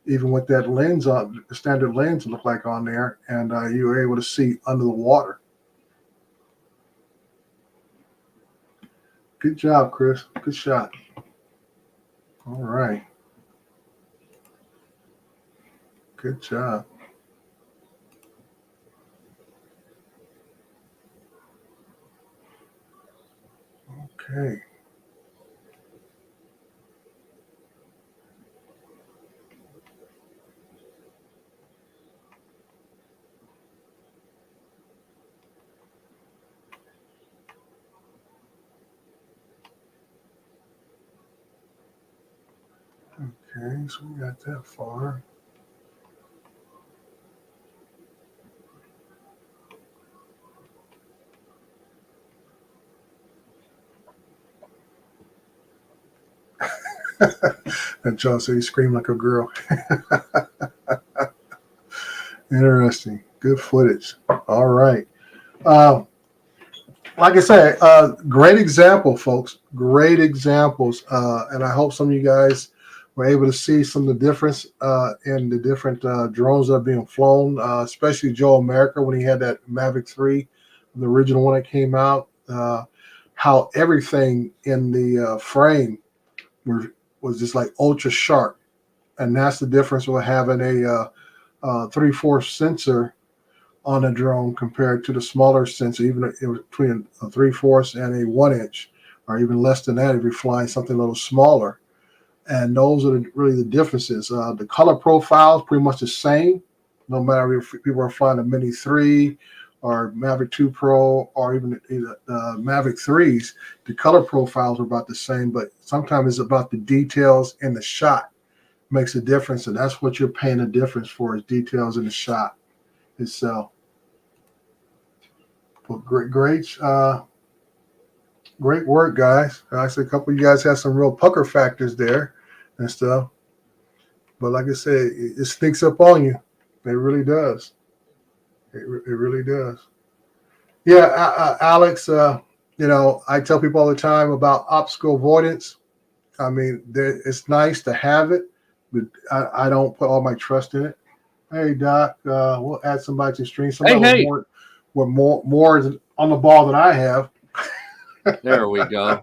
even with that lens on, the standard lens looked like on there, and you were able to see under the water. Good job, Chris. Good shot. All right. Good job. Okay. Okay, so we got that far. And Joe said he screamed like a girl. Interesting. Good footage. All right. Uh, like I said, great example, folks. Great examples. And I hope some of you guys were able to see some of the difference in the different drones that are being flown, especially Joe America when he had that Mavic 3, the original one that came out. How everything in the frame was just like ultra sharp. And that's the difference with having a 3/4 sensor on a drone compared to the smaller sensor, even it was between a 3/4 and a 1 inch, or even less than that if you're flying something a little smaller. And those are really the differences. The color profile is pretty much the same, no matter if people are flying a Mini 3 or Mavic 2 Pro or even the Mavic 3s. The color profiles are about the same, but sometimes it's about the details in the shot makes a difference, and that's what you're paying a difference for is details in the shot itself. Well, great work, guys. I see a couple of you guys have some real pucker factors there and stuff. But like I said, it sneaks up on you. It really does. It really does. Yeah, Alex, I tell people all the time about obstacle avoidance. I mean, it's nice to have it, but I don't put all my trust in it. Hey, Doc, we'll add somebody to the stream. Somebody with more on the ball than I have. There we go.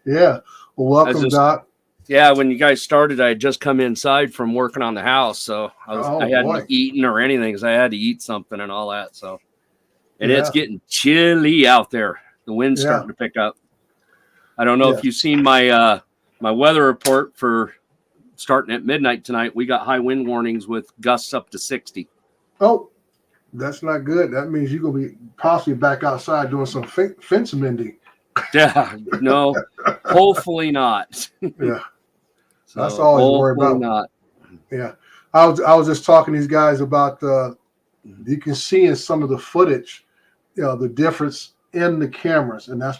Yeah. Well, welcome, Doc. Yeah, when you guys started, I had just come inside from working on the house, so I hadn't eaten or anything because I had to eat something and all that. So, and it's getting chilly out there. The wind's starting to pick up. I don't know if you've seen my my weather report for starting at midnight tonight. We got high wind warnings with gusts up to 60. Oh, that's not good. That means you're gonna be possibly back outside doing some fence mending. Yeah, no, hopefully not. Yeah, so that's always worried about. Not. Yeah, I was just talking to these guys about you can see in some of the footage, the difference in the cameras, and that's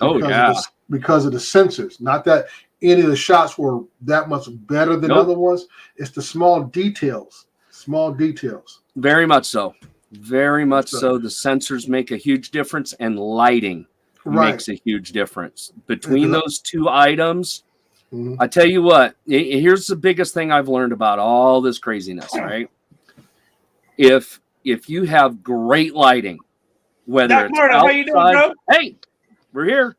because of the sensors. Not that any of the shots were that much better than other ones. It's the small details. Small details. Very much so. Very much so. The sensors make a huge difference, and lighting makes a huge difference. Between those two items, I tell you what, here's the biggest thing I've learned about all this craziness, right? If you have great lighting, whether it's outside, how you doing, bro? Hey, we're here.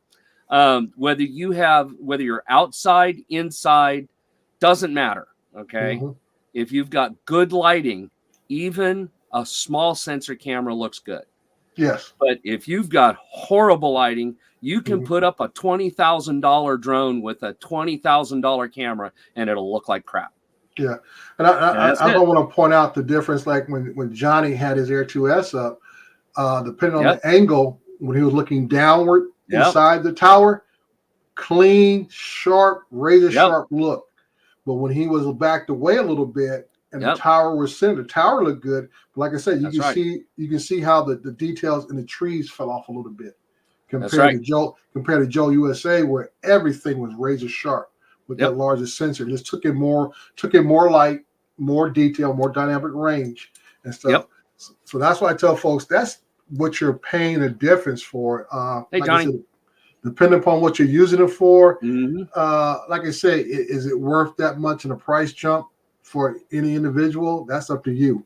Whether you're outside, inside, doesn't matter. Okay. If you've got good lighting, even a small sensor camera looks good. Yes. But if you've got horrible lighting, you can put up a $20,000 drone with a $20,000 camera and it'll look like crap. Yeah. And I don't want to point out the difference, like when Johnny had his Air 2S up, depending on the angle, when he was looking downward inside the tower, clean, sharp, razor sharp look. But when he was backed away a little bit and the tower was centered, the tower looked good. But like I said, you can see how the details in the trees fell off a little bit compared to Joe USA, where everything was razor sharp with that larger sensor. It just took in more light, more detail, more dynamic range and stuff. So that's why I tell folks that's what you're paying a difference for. Hey, like Johnny. I said, depending upon what you're using it for, like I say, is it worth that much in a price jump for any individual? That's up to you.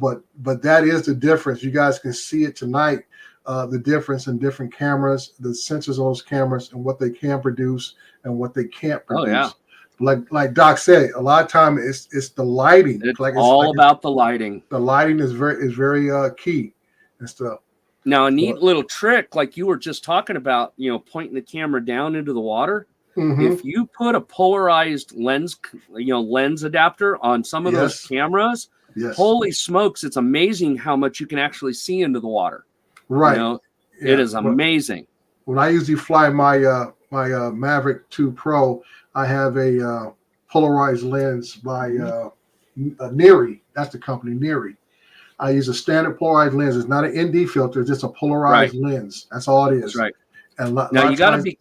But that is the difference. You guys can see it tonight. The difference in different cameras, the sensors on those cameras, and what they can produce and what they can't produce. Like Doc said, a lot of time it's the lighting. It's about the lighting. The lighting is very key and stuff. Now, a neat little trick, like you were just talking about, pointing the camera down into the water. If you put a polarized lens, lens adapter on some of those cameras, holy smokes, it's amazing how much you can actually see into the water. Right. It is amazing. When I usually fly my Mavic 2 Pro, I have a polarized lens by Neri. That's the company, Neri. I use a standard polarized lens. It's not an ND filter. It's just a polarized lens. That's all it is. That's right. And now you got to be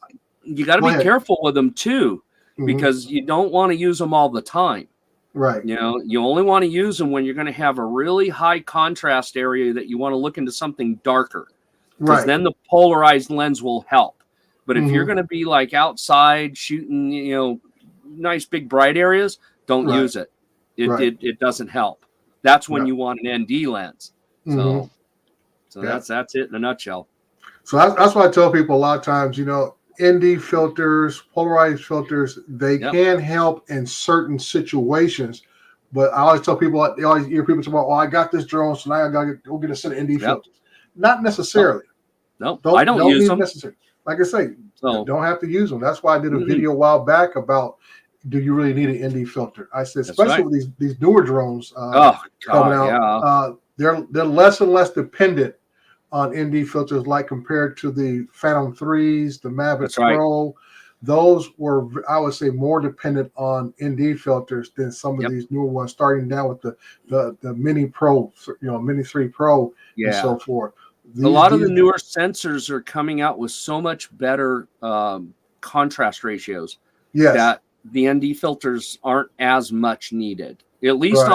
careful with them too, because you don't want to use them all the time. Right. You know, you only want to use them when you're going to have a really high contrast area that you want to look into something darker, because then the polarized lens will help. But if you're going to be like outside shooting, you know, nice big bright areas, don't use it. It doesn't help. That's when you want an ND lens. So that's it in a nutshell. So that's why I tell people a lot of times, you know, ND filters, polarized filters, they can help in certain situations. But I always tell people, I always hear people talk about, I got this drone, so now I got to go get a set of ND filters. Not necessarily. No, I don't use them. Necessary. Like I say, don't have to use them. That's why I did a video a while back about, do you really need an ND filter? I said, especially with these newer drones coming out, they're less and less dependent on ND filters, like compared to the Phantom 3s, the Mavic Pro. Those were, I would say, more dependent on ND filters than some of these newer ones, starting down with the Mini Pro, you know, Mini 3 Pro and so forth. A lot of the newer sensors are coming out with so much better contrast ratios that the ND filters aren't as much needed, at least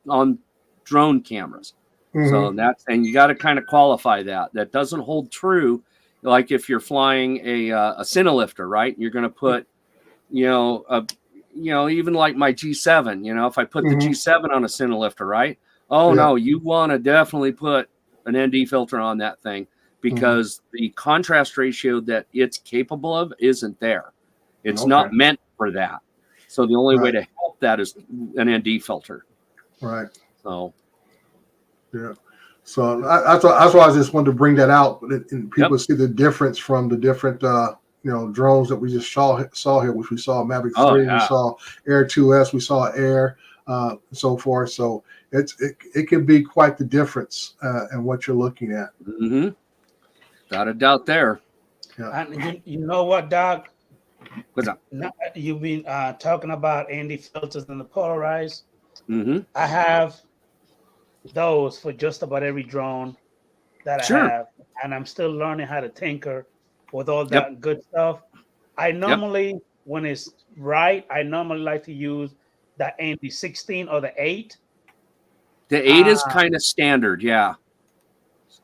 on drone cameras. So that's, and you got to kind of qualify that. That doesn't hold true. Like if you're flying a Cinelifter, right? You're going to put, even like my G7, you know, if I put the G7 on a Cinelifter, right? Oh no, you want to definitely put an ND filter on that thing, because the contrast ratio that it's capable of isn't there. It's not meant for that. So the only way to help that is an ND filter. Right. So. Yeah. So that's why I just wanted to bring that out, and people see the difference from the different drones that we just saw here, which we saw Mavic 3, we saw Air 2S, we saw Air, and so forth. So it can be quite the difference in what you're looking at. Not a doubt there. Yeah. And you know what, Doc? What's up? You've been talking about ND filters and the polarized. I have those for just about every drone that I have, and I'm still learning how to tinker with all that good stuff. I normally, when it's right, I normally like to use the ND 16 or the 8. The 8 is kind of standard,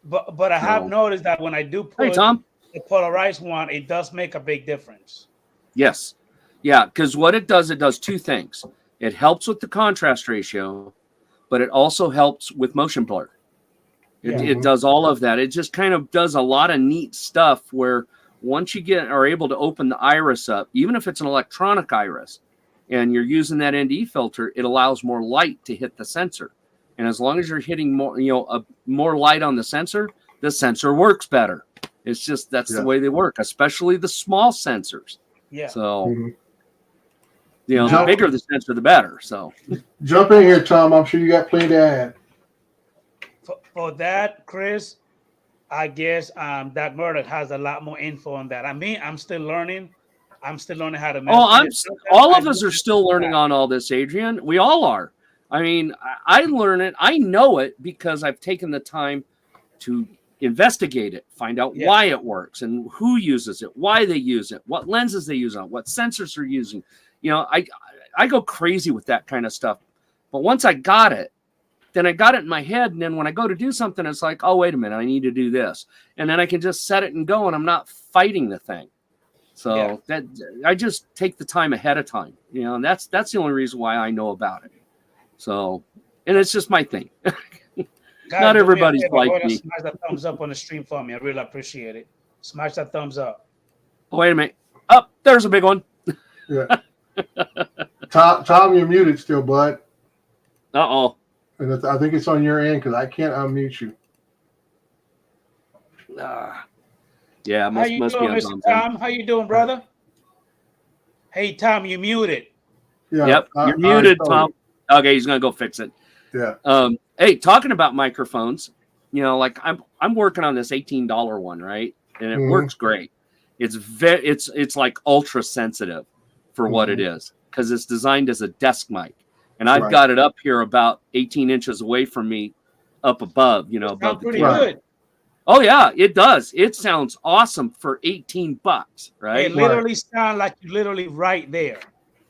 But I have noticed that when I do put the polarized one, it does make a big difference. Yes. Yeah, because what it does two things. It helps with the contrast ratio, but it also helps with motion blur. It does all of that. It just kind of does a lot of neat stuff where once you are able to open the iris up, even if it's an electronic iris, and you're using that ND filter, it allows more light to hit the sensor. And as long as you're hitting more, more light on the sensor works better. It's just, that's the way they work, especially the small sensors. Yeah. So, the bigger the sensor, the better. So, jump in here, Tom. I'm sure you got plenty to add. For that, Chris, I guess Doc Murdoch has a lot more info on that. I mean, I'm still learning. I'm still learning how to. All of us are still learning on all this, Adrian. We all are. I mean, I learn it. I know it because I've taken the time to investigate it, find out why it works and who uses it, why they use it, what lenses they use on it, what sensors they're using. I go crazy with that kind of stuff. But once I got it, then I got it in my head. And then when I go to do something, it's like, oh, wait a minute, I need to do this. And then I can just set it and go, and I'm not fighting the thing. So that I just take the time ahead of time, and that's the only reason why I know about it. So, and it's just my thing. Guys, not everybody's like me. Smash that thumbs up on the stream for me. I really appreciate it. Smash that thumbs up. Oh, wait a minute. Oh, there's a big one. Yeah. Tom, you're muted still, bud. Uh-oh. And I think it's on your end because I can't unmute you. Yeah, must be on Mr. Tom? How you doing, brother? Hey, Tom, you muted. Yeah. Yep, you're muted, Tom. Okay, he's gonna go fix it. Yeah. Hey, talking about microphones, like I'm working on this $18 one, right? And it works great. It's like ultra sensitive for what it is, because it's designed as a desk mic. And I've got it up here about 18 inches away from me, up above, above the pretty good. Oh yeah, it does. It sounds awesome for $18, right? It literally sounds like you're literally right there.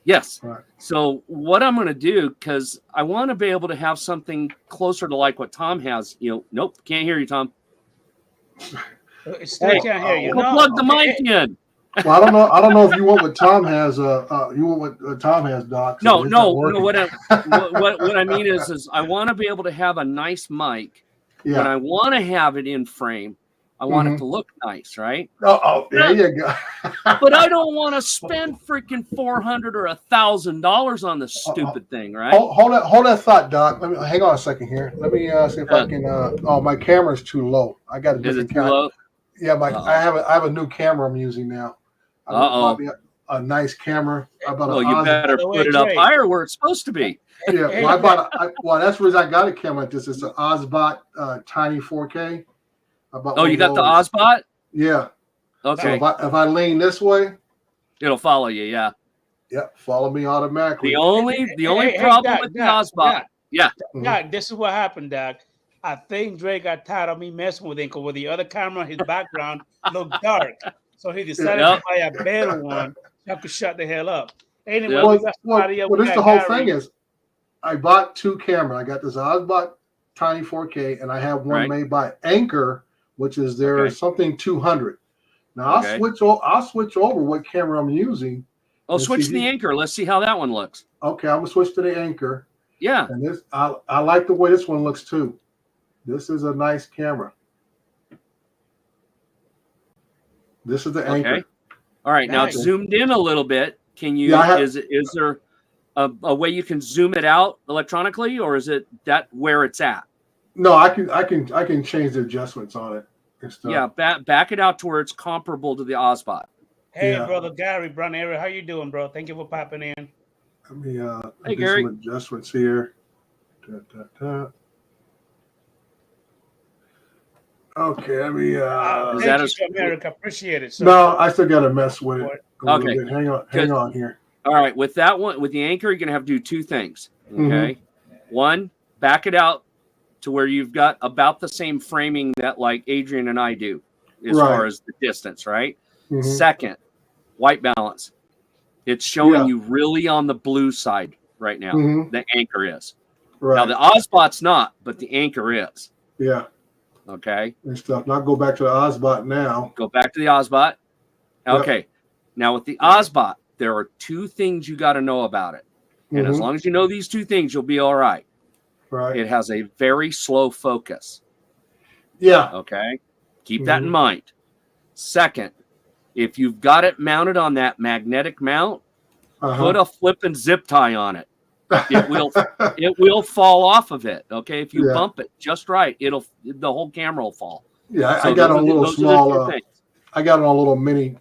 Yes. Right. So what I'm going to do, because I want to be able to have something closer to like what Tom has. Nope, can't hear you, Tom. Still can't hear you. Go No, plug the mic in. Well, I don't know. I don't know if you want what Tom has. You want what Tom has, Doc? No. It's not What I mean is I want to be able to have a nice mic. Yeah. When I want to have it in frame, I want it to look nice, right? Oh, there you go. But I don't want to spend freaking $400 or $1,000 on the stupid thing, right? Hold that thought, Doc. Let me hang on a second here. Let me see if I can. Oh, my camera's too low. I got a different Is it too low? Yeah, I have a new camera I'm using now. Bought me a nice camera. Well, you better put it up higher where it's supposed to be. Yeah, well, that's the reason I got a camera like this. It's an Ozbot Tiny 4K. You got the Ozbot? Yeah. Okay. So if I lean this way, it'll follow you. Yeah. Yep, follow me automatically. The only problem with the Ozbot. Yeah. Doc, this is what happened, Doc. I think Dre got tired of me messing with him because with the other camera, his background looked dark. So he decided to buy a better one so I could shut the hell up. Anyway, this the whole thing is, I bought two cameras. I got this Ozbot Tiny 4K, and I have one made by Anchor, which is their something 200. Now I'll switch over what camera I'm using. Oh, switch to the Anchor. Let's see how that one looks. Okay, I'm gonna switch to the Anchor. Yeah. And this, I like the way this one looks too. This is a nice camera. This is the Anchor. All right, now it's zoomed in a little bit. Can you? Is there a way you can zoom it out electronically, or is it that where it's at? No, I can change the adjustments on it and stuff. Yeah, back it out to where it's comparable to the Ozbot. Hey, brother Gary, Brown area, how you doing, bro? Thank you for popping in. Let me hey, do Gary. some adjustments here. Okay, let me. Thank you, America. Appreciate it. Sir. No, I still got to mess with it. Okay, hang on here. All right, with that one, with the Anchor, you're gonna have to do two things. Okay, one, back it out to where you've got about the same framing that like Adrian and I do, as far as the distance, right? Second, white balance. It's showing you really on the blue side right now. The Anchor is. Right. Now the Ozbot's not, but the Anchor is. Yeah. Okay. And stuff. Now go back to the Ozbot now. Go back to the Ozbot. Okay. Yep. Now with the Ozbot, there are two things you got to know about it. And as long as you know these two things, you'll be all right. Right. It has a very slow focus. Yeah. Okay. Keep that in mind. Second, if you've got it mounted on that magnetic mount, put a flipping zip tie on it. It will fall off of it. Okay. If you bump it just right, the whole camera will fall. Yeah. I got a little small, I got a little mini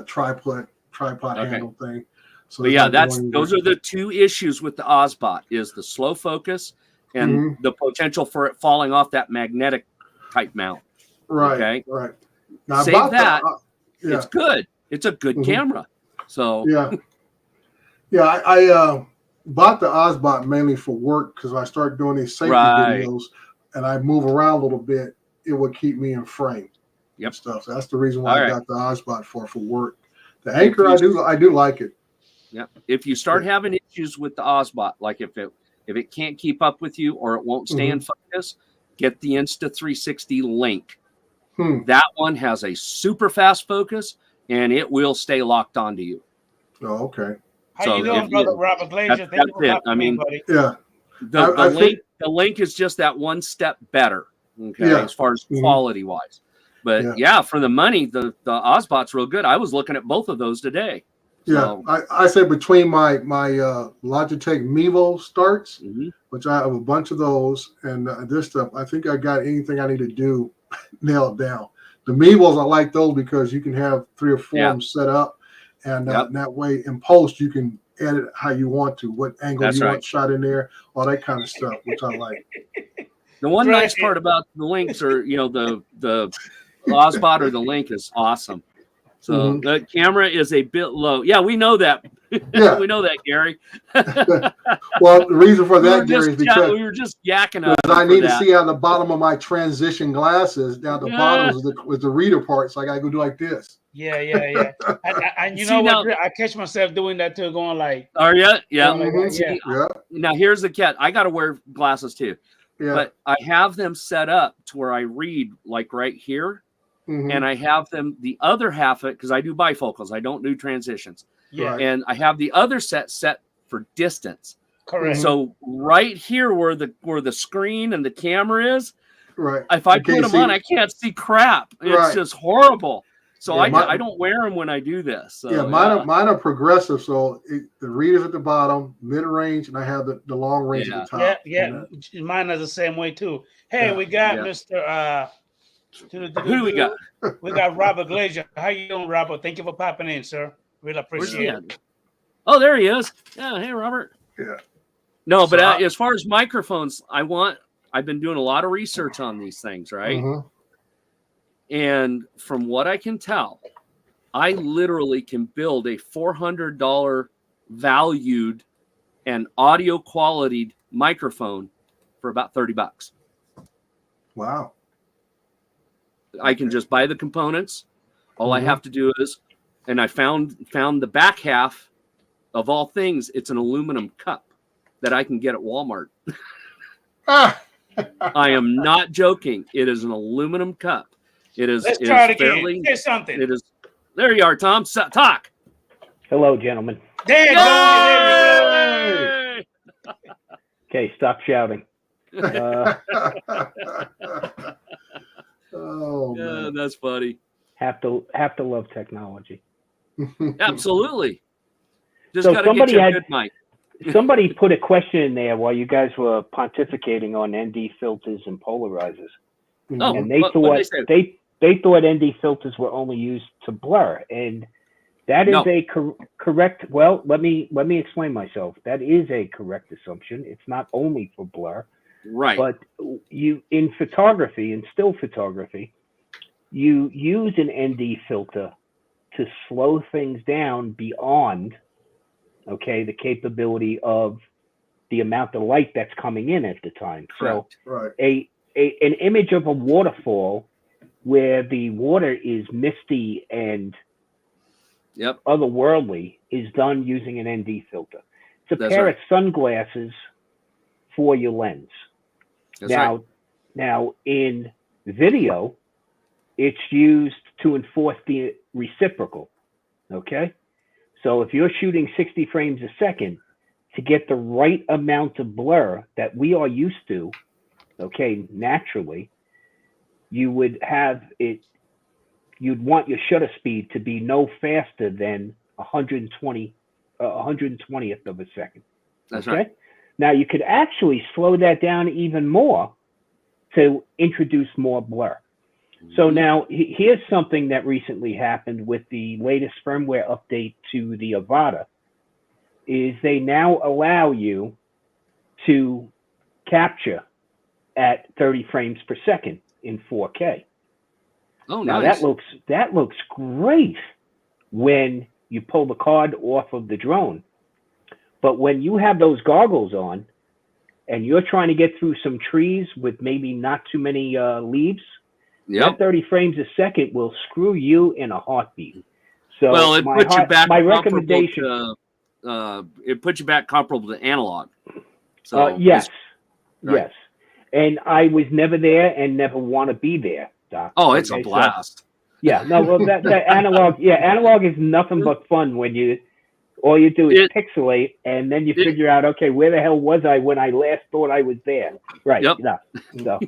tripod handle thing. So those are the two issues with the Ozbot is the slow focus and the potential for it falling off that magnetic type mount. Right. Okay. Right. Now, save that. It's good. It's a good camera. So I bought the Ozbot mainly for work because I started doing these safety videos and I move around a little bit. It would keep me in frame. Yep. Stuff. So that's the reason why I got the Ozbot for work. The Anchor, I do like it. Yeah. If you start having issues with the Ozbot, like if it can't keep up with you or it won't stay in focus, get the Insta360 Link. That one has a super fast focus and it will stay locked onto you. Oh, okay. How you doing, brother Robert Glazier? That's it. I mean, the Link is just that one step better. Okay, as far as quality wise. But for the money, the Ozbot's real good. I was looking at both of those today. So. Yeah, I say between my Logitech Mevo starts, which I have a bunch of those, and this stuff, I think I got anything I need to do nailed down. The Mevos, I like those because you can have 3 or 4 of them set up, and that way in post you can edit how you want to, what angle you want shot in there, all that kind of stuff, which I like. The one nice part about the Links are, the Ozbot or the Link is awesome. So the camera is a bit low. Yeah, we know that. Yeah. We know that, Gary. Well, the reason for that, Gary, is because we were just yakking on I for need to that. see how the bottom of my transition glasses. Down the bottom was the reader part, so I got to go do like this. Yeah. And you See, know what? now, I catch myself doing that too, going like. are you? Yeah. Going like that, See, Yeah. now here's the catch. I got to wear glasses too, Yeah. but I have them set up to where I read like right here, and I have them the other half of it because I do bifocals. I don't do transitions. Yeah. Right. And I have the other set for distance. Correct. So right here where the screen and the camera is, Right. if I put them on, I can't see crap. It's just horrible. So Yeah, I don't wear them when I do this. So, yeah, mine are progressive. So the reader's at the bottom, mid range, and I have the long range at the top. Yeah. Mine is the same way too. Hey, we got Mr. Who do we got? We got Robert Glazier. How you doing, Robert? Thank you for popping in, sir. Really appreciate it. Oh, there he is. Yeah, hey, Robert. Yeah. No, but as far as microphones, I've been doing a lot of research on these things, right? And from what I can tell, I literally can build a $400 valued and audio quality microphone for about $30. Wow. I can just buy the components. All I have to do is, and I found the back half of all things, it's an aluminum cup that I can get at Walmart. I am not joking. It is an aluminum cup. It is. Let's try it again. Say something. It is. There you are, Tom. Talk. Hello, gentlemen. There you go. Okay, stop shouting. Oh, man. That's funny. Have to love technology. Absolutely. Just So got to get you a good mic. Somebody put a question in there while you guys were pontificating on ND filters and polarizers. Oh, and they thought ND filters were only used to blur, and that is a correct. Well, let me explain myself. That is a correct assumption. It's not only for blur, right? But you in photography and still photography, you use an ND filter to slow things down beyond, the capability of the amount of light that's coming in at the time. Correct. So an image of a waterfall where the water is misty and otherworldly is done using an ND filter. It's a pair of sunglasses for your lens. Now in video, it's used to enforce the reciprocal. Okay. So if you're shooting 60 frames a second, to get the right amount of blur that we are used to, naturally, you would have it, you'd want your shutter speed to be no faster than 120th of a second. That's right. Now you could actually slow that down even more to introduce more blur. So now here's something that recently happened with the latest firmware update to the Avata, is they now allow you to capture at 30 frames per second in 4K. Oh, now nice. that looks great when you pull the card off of the drone. But when you have those goggles on and you're trying to get through some trees with maybe not too many leaves, that 30 frames a second will screw you in a heartbeat. So it puts you back. My recommendation. It puts you back comparable to analog. So yes. And I was never there and never want to be there, Doc. Oh, it's a blast. So, that analog. Yeah, analog is nothing but fun when all you do is pixelate, and then you figure out, okay, where the hell was I when I last thought I was there? Right. Yep. So,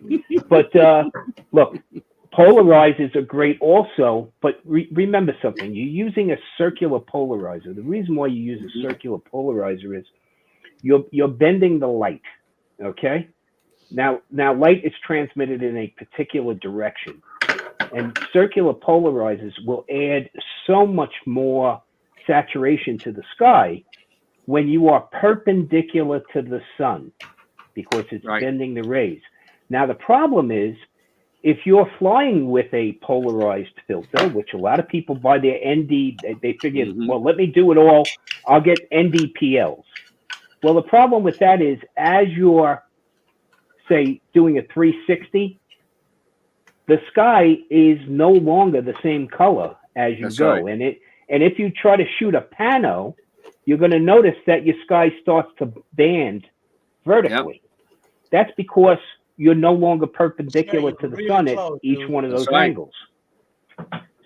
but look, polarizers are great also, but remember something. You're using a circular polarizer. The reason why you use a circular polarizer is you're bending the light. Okay. Now light is transmitted in a particular direction, and circular polarizers will add so much more saturation to the sky when you are perpendicular to the sun, because it's bending the rays. Now the problem is if you're flying with a polarized filter, which a lot of people buy their ND, they figure, well, let me do it all. I'll get NDPLs. Well, the problem with that is as you're, say, doing a 360, the sky is no longer the same color as you go. Right. And if you try to shoot a pano, you're going to notice that your sky starts to band vertically. Yep. That's because you're no longer perpendicular to the sun at each one of those angles.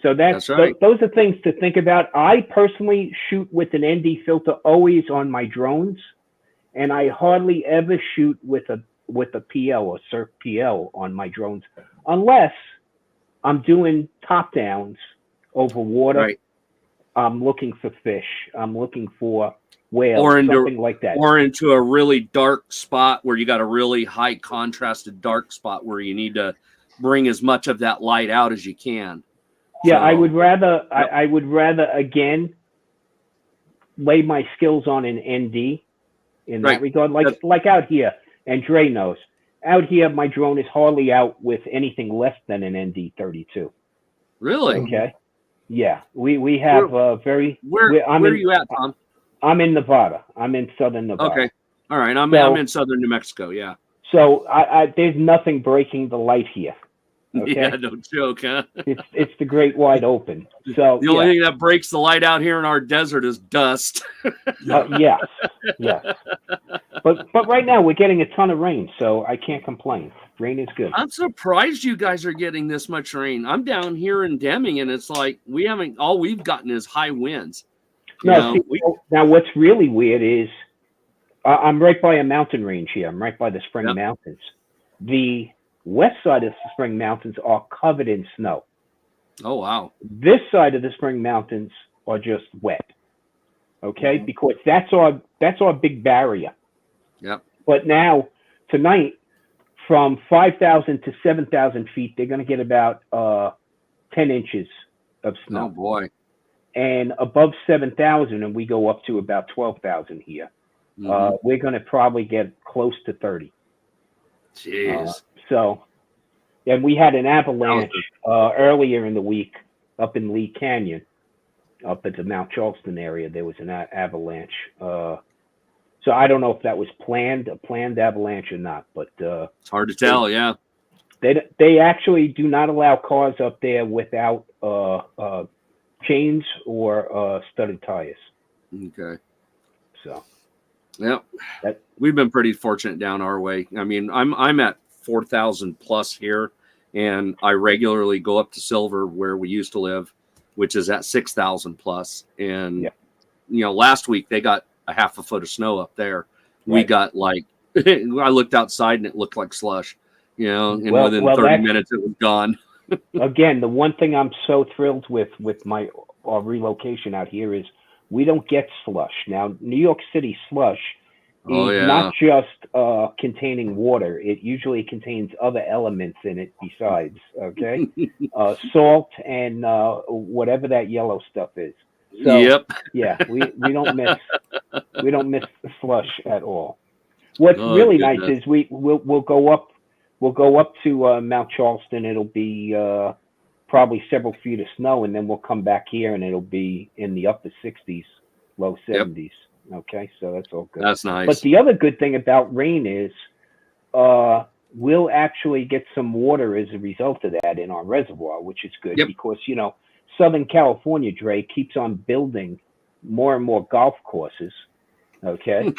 So that's right. Those are things to think about. I personally shoot with an ND filter always on my drones, and I hardly ever shoot with a PL or Circ PL on my drones, unless I'm doing top downs over water. Right. I'm looking for fish. I'm looking for whales, or something like that. Or into a really dark spot where you got a really high contrasted dark spot where you need to bring as much of that light out as you can. Yeah, so, I would rather I would rather again lay my skills on an ND in that regard. Like out here, and Dre knows. Out here, my drone is hardly out with anything less than an ND32. Really? Okay. Yeah, we have very. Where are you at, Tom? I'm in Nevada. I'm in southern Nevada. Okay. All right. I'm in southern New Mexico. Yeah. So there's nothing breaking the light here. Okay? Yeah, no joke, huh? It's the great wide open. So the only thing that breaks the light out here in our desert is dust. Yes. But right now we're getting a ton of rain, so I can't complain. Rain is good. I'm surprised you guys are getting this much rain. I'm down here in Deming, and it's like all we've gotten is high winds. Now what's really weird is I'm right by a mountain range here. I'm right by the Spring Mountains. The west side of the Spring Mountains are covered in snow. Oh, wow. This side of the Spring Mountains are just wet. Okay? Mm-hmm. Because that's our big barrier. Yep. But now, tonight, from 5,000 to 7,000 feet, they're going to get about 10 inches of snow. Oh, boy. And above 7,000, and we go up to about 12,000 here, we're going to probably get close to 30. Jeez. And we had an avalanche earlier in the week up in Lee Canyon, up at the Mount Charleston area. There was an avalanche. So I don't know if that was a planned avalanche or not, but it's hard to tell. Yeah. They actually do not allow cars up there without chains or studded tires. Okay. So. Yeah, we've been pretty fortunate down our way. I mean, I'm at 4,000 plus here, and I regularly go up to Silver where we used to live, which is at 6,000 plus. And last week they got a half a foot of snow up there. Right. We got I looked outside and it looked like slush. And within 30 minutes it was gone. Again, the one thing I'm so thrilled with our relocation out here is we don't get slush. Now, New York City slush is not just containing water. It usually contains other elements in it besides, okay? Salt and whatever that yellow stuff is. So, yeah, we don't miss the slush at all. What's really nice is we'll go up to Mount Charleston. It'll be probably several feet of snow, and then we'll come back here and it'll be in the upper 60s, low 70s. Yep. Okay, so that's all good. That's nice. But the other good thing about rain is we'll actually get some water as a result of that in our reservoir, which is good because, Southern California, Dre, keeps on building more and more golf courses. Okay.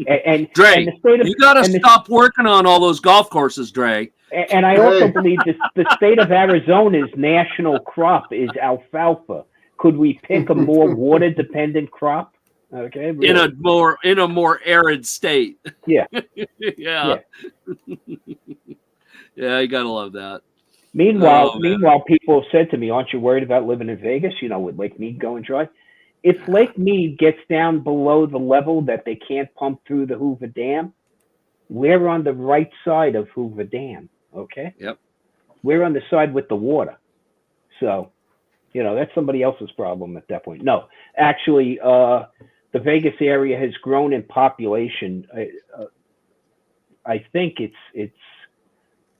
And Dre, you got to stop working on all those golf courses, Dre. And I also believe the state of Arizona's national crop is alfalfa. Could we pick a more water dependent crop? Okay. Really. In a more arid state. Yeah. Yeah, you gotta love that. Meanwhile, people have said to me, "Aren't you worried about living in Vegas? With Lake Mead going dry?" If Lake Mead gets down below the level that they can't pump through the Hoover Dam, we're on the right side of Hoover Dam. Okay. Yep. We're on the side with the water. So, that's somebody else's problem at that point. No, actually, the Vegas area has grown in population. I think it's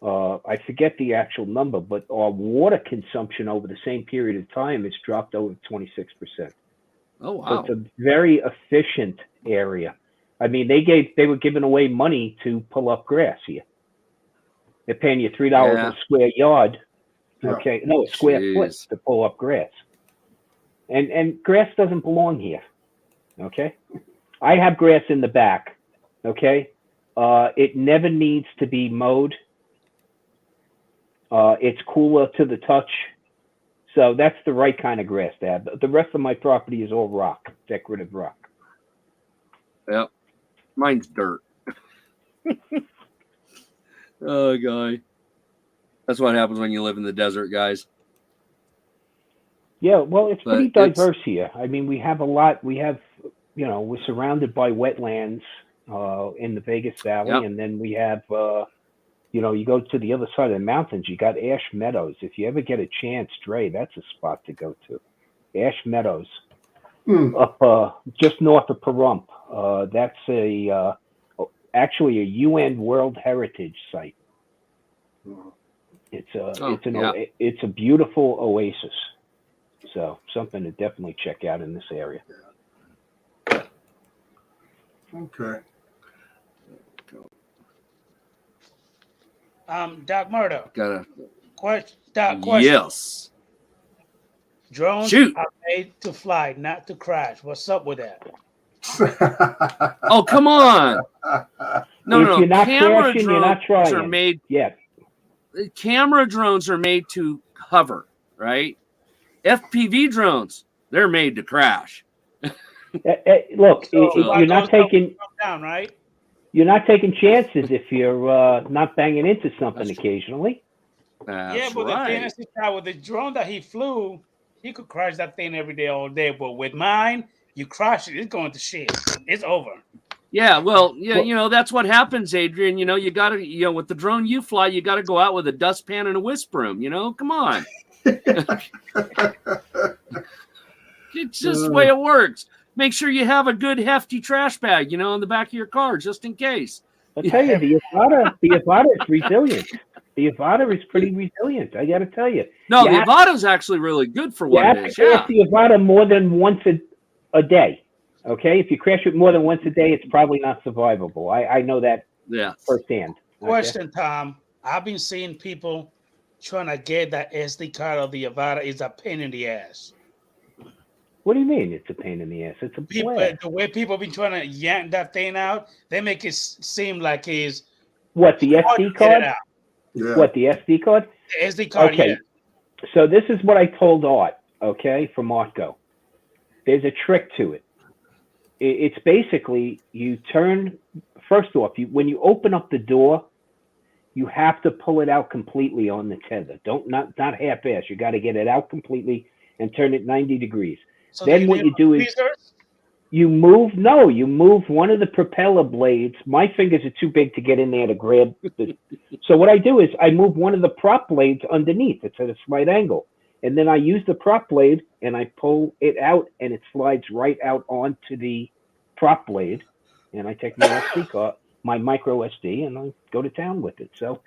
I forget the actual number, but our water consumption over the same period of time has dropped over 26%. Oh wow! So it's a very efficient area. I mean, they were giving away money to pull up grass here. They're paying you $3 Yeah. a square yard. Yeah. Okay, no, a square foot Jeez. to pull up grass. And grass doesn't belong here. Okay, I have grass in the back. Okay, it never needs to be mowed. It's cooler to the touch. So that's the right kind of grass to have. The rest of my property is all rock, decorative rock. Yep. Mine's dirt. Oh, guy. That's what happens when you live in the desert, guys. Yeah, well, it's But pretty it's- diverse here. I mean, we have a lot. We have, we're surrounded by wetlands in the Vegas Valley, Yep. and then we have, you go to the other side of the mountains, you got Ash Meadows. If you ever get a chance, Dre, that's a spot to go to. Ash Meadows, up just north of Pahrump. That's actually a UN World Heritage Site. It's a beautiful oasis. So something to definitely check out in this area. Okay. Doc Murdo. Gotta. Question. Yes. Drones Shoot. are made to fly, not to crash. What's up with that? Oh, come on. No, If no, you're not camera crashing, you're not drones are trying. made. Yeah. Camera drones are made to hover, right? FPV drones, they're made to crash. Look, So you're not taking down, right? you're not taking chances if you're not banging into something That's occasionally. Yeah, but the thing is, with the drone that he flew, he could crash that thing every day, all day. But with mine, you crash it, it's going to shit. It's over. Yeah, well, that's what happens, Adrian. You got to, with the drone you fly, you got to go out with a dustpan and a whisk broom. Come on. It's just the way it works. Make sure you have a good hefty trash bag, in the back of your car, just in case. I'll tell you, the Avata is resilient. The Avata is pretty resilient. I got to tell you. No, the Avata is actually really good for what it is. You have Yeah. to crash the Avata more than once a day. Okay, if you crash it more than once a day, it's probably not survivable. I know that firsthand. Question, Tom. I've been seeing people trying to get that SD card of the Avata is a pain in the ass. What do you mean it's a pain in the ass? It's a blast. The way people have been trying to yank that thing out, they make it seem like it's what, the SD card? Yeah. What, the SD card? The SD card, okay. Yeah. So this is what I told Art, okay, from Artco. There's a trick to it. It's basically you turn, first off, when you open up the door, you have to pull it out completely on the tether. Not half-ass. You got to get it out completely and turn it 90 degrees. So then what you do is you move one of the propeller blades. My fingers are too big to get in there to grab. So what I do is I move one of the prop blades underneath. It's at a slight angle. And then I use the prop blade and I pull it out and it slides right out onto the prop blade. And I take my SD card, my micro SD, and I go to town with it. So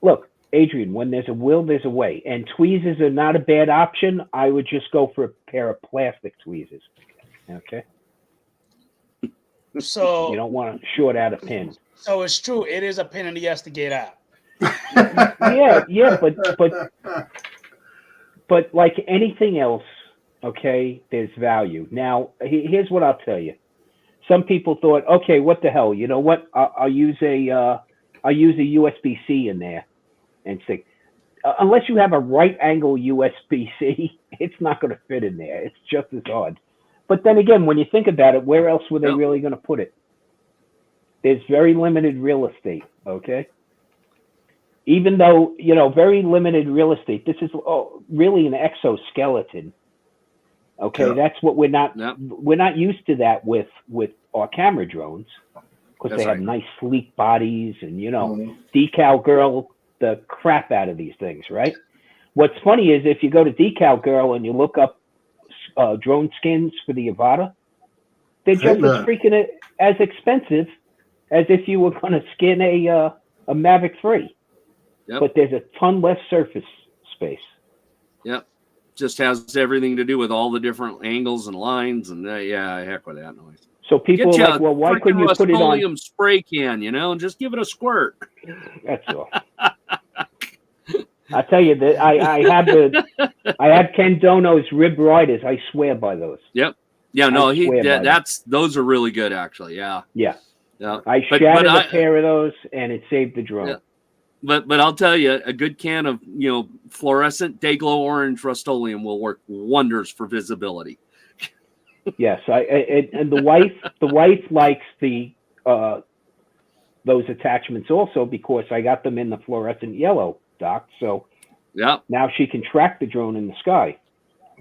look, Adrian, when there's a will, there's a way. And tweezers are not a bad option. I would just go for a pair of plastic tweezers. Okay. So you don't want to short out a pin. So it's true. It is a pain in the ass to get out. yeah, but like anything else, okay, there's value. Now, here's what I'll tell you. Some people thought, okay, what the hell? You know what? I'll use a USB-C in there and stick. Unless you have a right angle USB-C, it's not going to fit in there. It's just as hard. But then again, when you think about it, where else were they really going to put it? There's very limited real estate, okay? Even though, very limited real estate, this is really an exoskeleton. Okay, that's what we're not used to that with our camera drones, because they have nice sleek bodies and, Decal Girl the crap out of these things, right? What's funny is if you go to Decal Girl and you look up drone skins for the Avata, they're just as freaking as expensive as if you were going to skin a Mavic 3. Yep. but there's a ton less surface space. Yep. Just has everything to do with all the different angles and lines, and yeah, heck with that noise. So people Get are you like, well, why freaking couldn't you put it on? Rust-Oleum spray can, and just give it a squirt. That's all. I tell you that I have Ken Dono's rib riders. I swear by those. Yep. Yeah. No, by those are really good, actually. Yeah. Yeah. Yeah. I shattered a pair of those, and it saved the drone. Yeah. But I'll tell you, a good can of fluorescent day glow orange Rust-Oleum will work wonders for visibility. Yes, and the wife likes those attachments also because I got them in the fluorescent yellow, Doc. So yeah, now she can track the drone in the sky.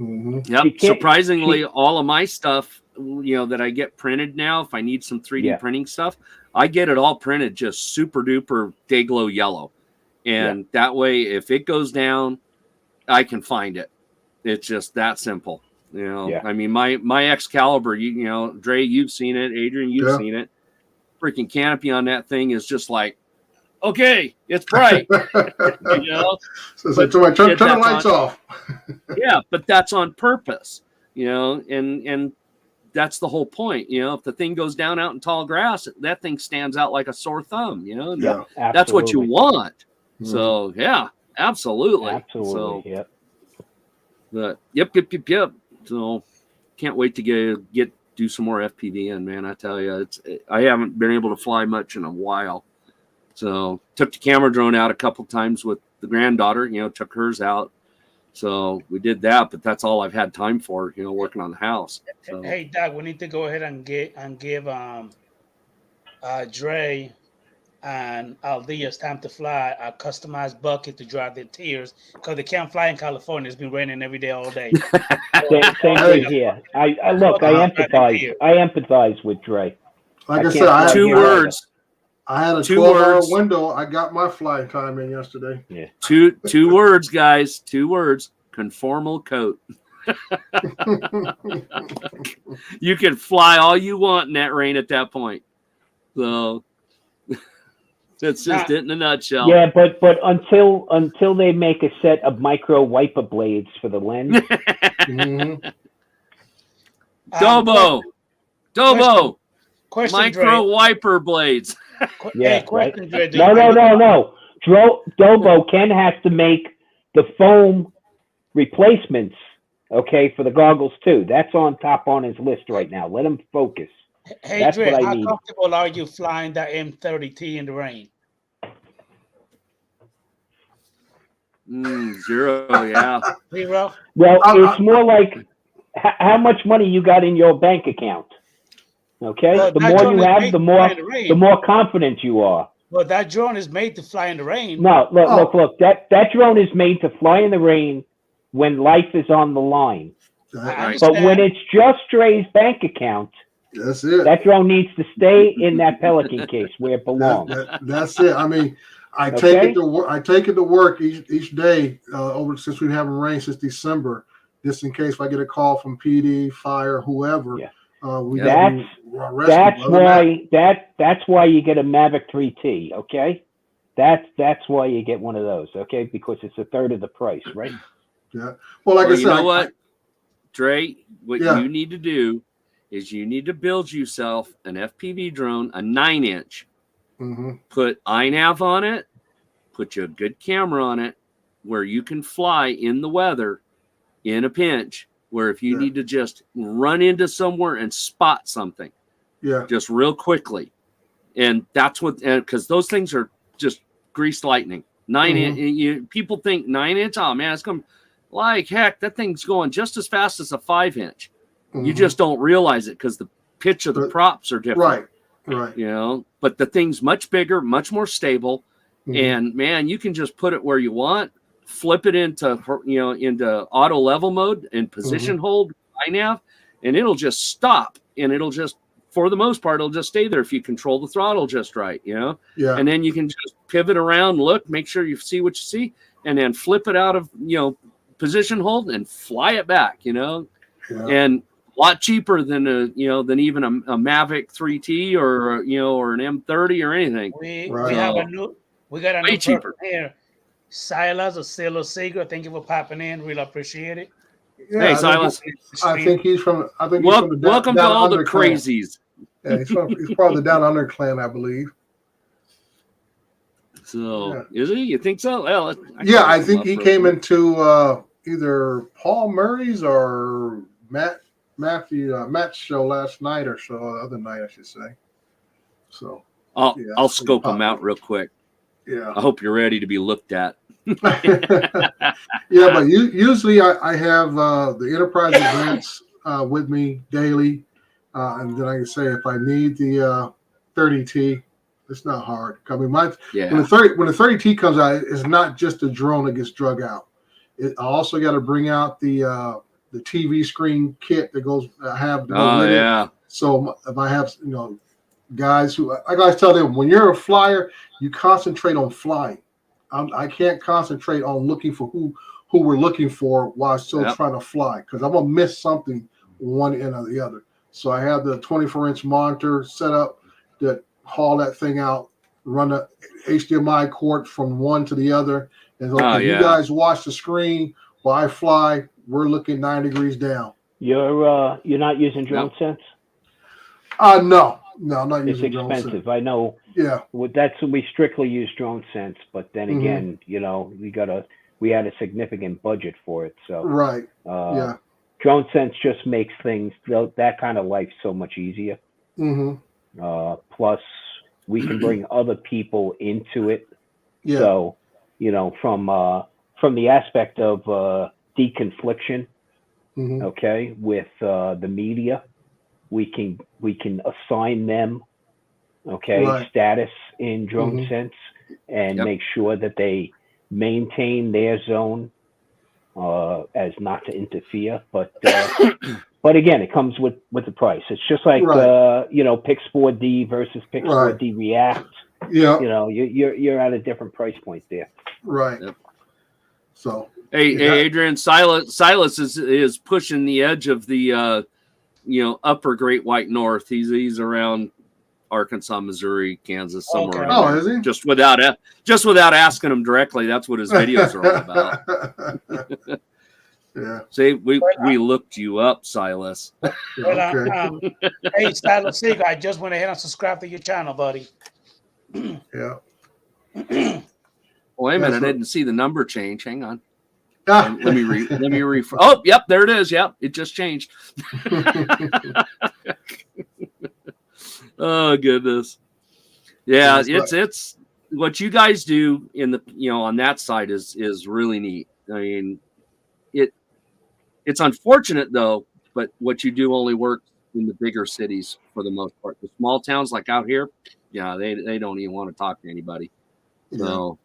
Mm-hmm. Yep. Surprisingly, all of my stuff, that I get printed now, if I need some 3D printing stuff, I get it all printed just super duper day glow yellow. And that way, if it goes down, I can find it. It's just that simple. I mean, my Excalibur, Dre, you've seen it. Adrian, you've seen it. Freaking canopy on that thing is just like, okay, it's bright. So turn the lights off. Yeah, but that's on purpose, and that's the whole point. If the thing goes down out in tall grass, that thing stands out like a sore thumb, that's what you want. Mm-hmm. So yeah, absolutely. So, yep. But yep. So can't wait to do some more FPV in, man. I tell you, I haven't been able to fly much in a while. So took the camera drone out a couple times with the granddaughter, took hers out. So we did that, but that's all I've had time for, working on the house. So. Hey, Doc, we need to go ahead and give Dre and Aldia's time to fly a customized bucket to dry their tears because they can't fly in California. It's been raining every day, all day. Same thing here. I empathize with Dre. Like I said, I had 2 words. I had a 12-hour window. I got my flying time in yesterday. Yeah. Two words, guys. 2 words. Conformal coat. You can fly all you want in that rain at that point. So that's just it in a nutshell. Yeah, but until they make a set of micro wiper blades for the lens. Mm-hmm. Dobo. Question, micro Dre. Wiper blades. Yeah, question, right? Dre. No. Dobo Ken has to make the foam replacements, for the goggles too. That's on top on his list right now. Let him focus. Hey, That's Dre, what I how need. comfortable are you flying that M30T in the rain? 0, yeah. 0? Well, it's more like how much money you got in your bank account. Okay, well, the more you have, the more confident you are. Well, that drone is made to fly in the rain. No, look. That drone is made to fly in the rain when life is on the line. But when it's just Dre's bank account, that's it. That drone needs to stay in that Pelican case where it belongs. That's it. I mean, I take it to work each day since we haven't rained since December, just in case if I get a call from PD, fire, whoever. Yeah. That's why you get a Mavic 3T. Okay, that's why you get one of those. Okay, because it's a third of the price, right? Yeah. Well, I said, you know what, Dre? What you need to do is you need to build yourself an FPV drone, a 9-inch. Mm-hmm. Put iNav on it. Put you a good camera on it, where you can fly in the weather, in a pinch. Where if you need to just run into somewhere and spot something, just real quickly, and that's what, because those things are just greased lightning. 9-inch. People think 9-inch. Oh man, it's going like heck. That thing's going just as fast as a 5-inch. You just don't realize it because the pitch of the props are different. Right. But the thing's much bigger, much more stable, and man, you can just put it where you want. Flip it into auto level mode and position hold iNav, and it'll just stop, and it'll just, for the most part, it'll just stay there if you control the throttle just right, and then you can just pivot around, look, make sure you see what you see, and then flip it out of position hold and fly it back, and a lot cheaper than than even a Mavic 3T or an M30 or anything. We got a new person here. Silas or Silas Seeger, thank you for popping in. Really appreciate it. Hey, Yeah, Silas. I think he's from. I think he's from the Welcome to down all the under clan. crazies. Yeah, he's part of the Down Under clan, I believe. So is he? You think so? Well, I think he came into either Paul Murray's or Matt's show last night or so, the other night, I should say. So I'll scope him out real quick. Yeah. I hope you're ready to be looked at. Yeah, but usually I have the Enterprise events with me daily, and then I can say if I need the 30T, it's not hard. I mean, when the 30T comes out, it's not just a drone that gets drug out. I also got to bring out the TV screen kit that goes. I have to go with it. So if I have guys who I guys tell them when you're a flyer, you concentrate on flying. I can't concentrate on looking for who we're looking for while still trying to fly because I'm gonna miss something one end or the other. So I have the 24-inch monitor set up that haul that thing out, run a HDMI cord from one to the other, and you guys watch the screen while I fly. We're looking 9 degrees down. You're not using drone sense? No, I'm not using drone sense. It's expensive. DroneSense. I know. Yeah. We strictly use drone sense, but then again, we had a significant budget for it. So right. Drone sense just makes things that kind of life so much easier. Plus, we can bring other people into it. Yeah. So, from the aspect of deconfliction, with the media, we can assign them, status in drone sense and make sure that they maintain their zone as not to interfere. But again, it comes with the price. It's just like Pix 4D versus Pix 4D React. Yeah, you're at a different price point there. Right. Yep. So hey, Adrian, Silas is pushing the edge of the upper Great White North. He's around Arkansas, Missouri, Kansas, somewhere. Oh, is he? Just without asking him directly. That's what his videos are all about. Yeah. See, we looked you up, Silas. Hey, Silas Seeger, I just went ahead and subscribed to your channel, buddy. Yeah. Wait a minute, I didn't see the number change. Hang on. Let me refresh. Oh, yep, there it is. Yep, it just changed. Oh goodness. Yeah, it's what you guys do in the on that side is really neat. I mean, it's unfortunate though, but what you do only works in the bigger cities for the most part. The small towns like out here, they don't even want to talk to anybody. So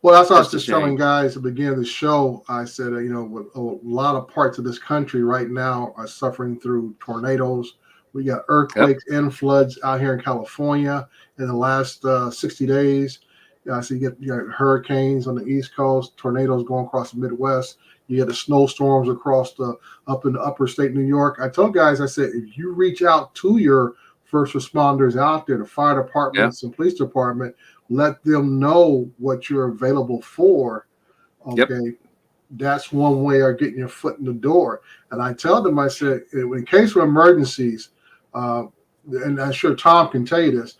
well, that's what I was just telling guys at the beginning of the show. I said, a lot of parts of this country right now are suffering through tornadoes. We got earthquakes and floods out here in California in the last 60 days. So you got hurricanes on the East Coast, tornadoes going across the Midwest. You get the snowstorms across up in the upper state New York. I told guys, I said, if you reach out to your first responders out there, the fire departments and police department, let them know what you're available for. Okay. That's one way of getting your foot in the door. And I tell them, I said, in case of emergencies, and I'm sure Tom can tell you this,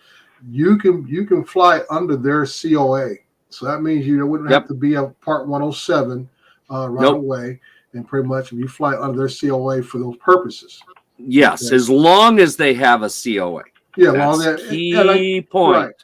you can fly under their COA. So that means you wouldn't have to be a Part 107 away. And pretty much if you fly under their COA for those purposes. Yes, as long as they have a COA. Yeah, that's key point.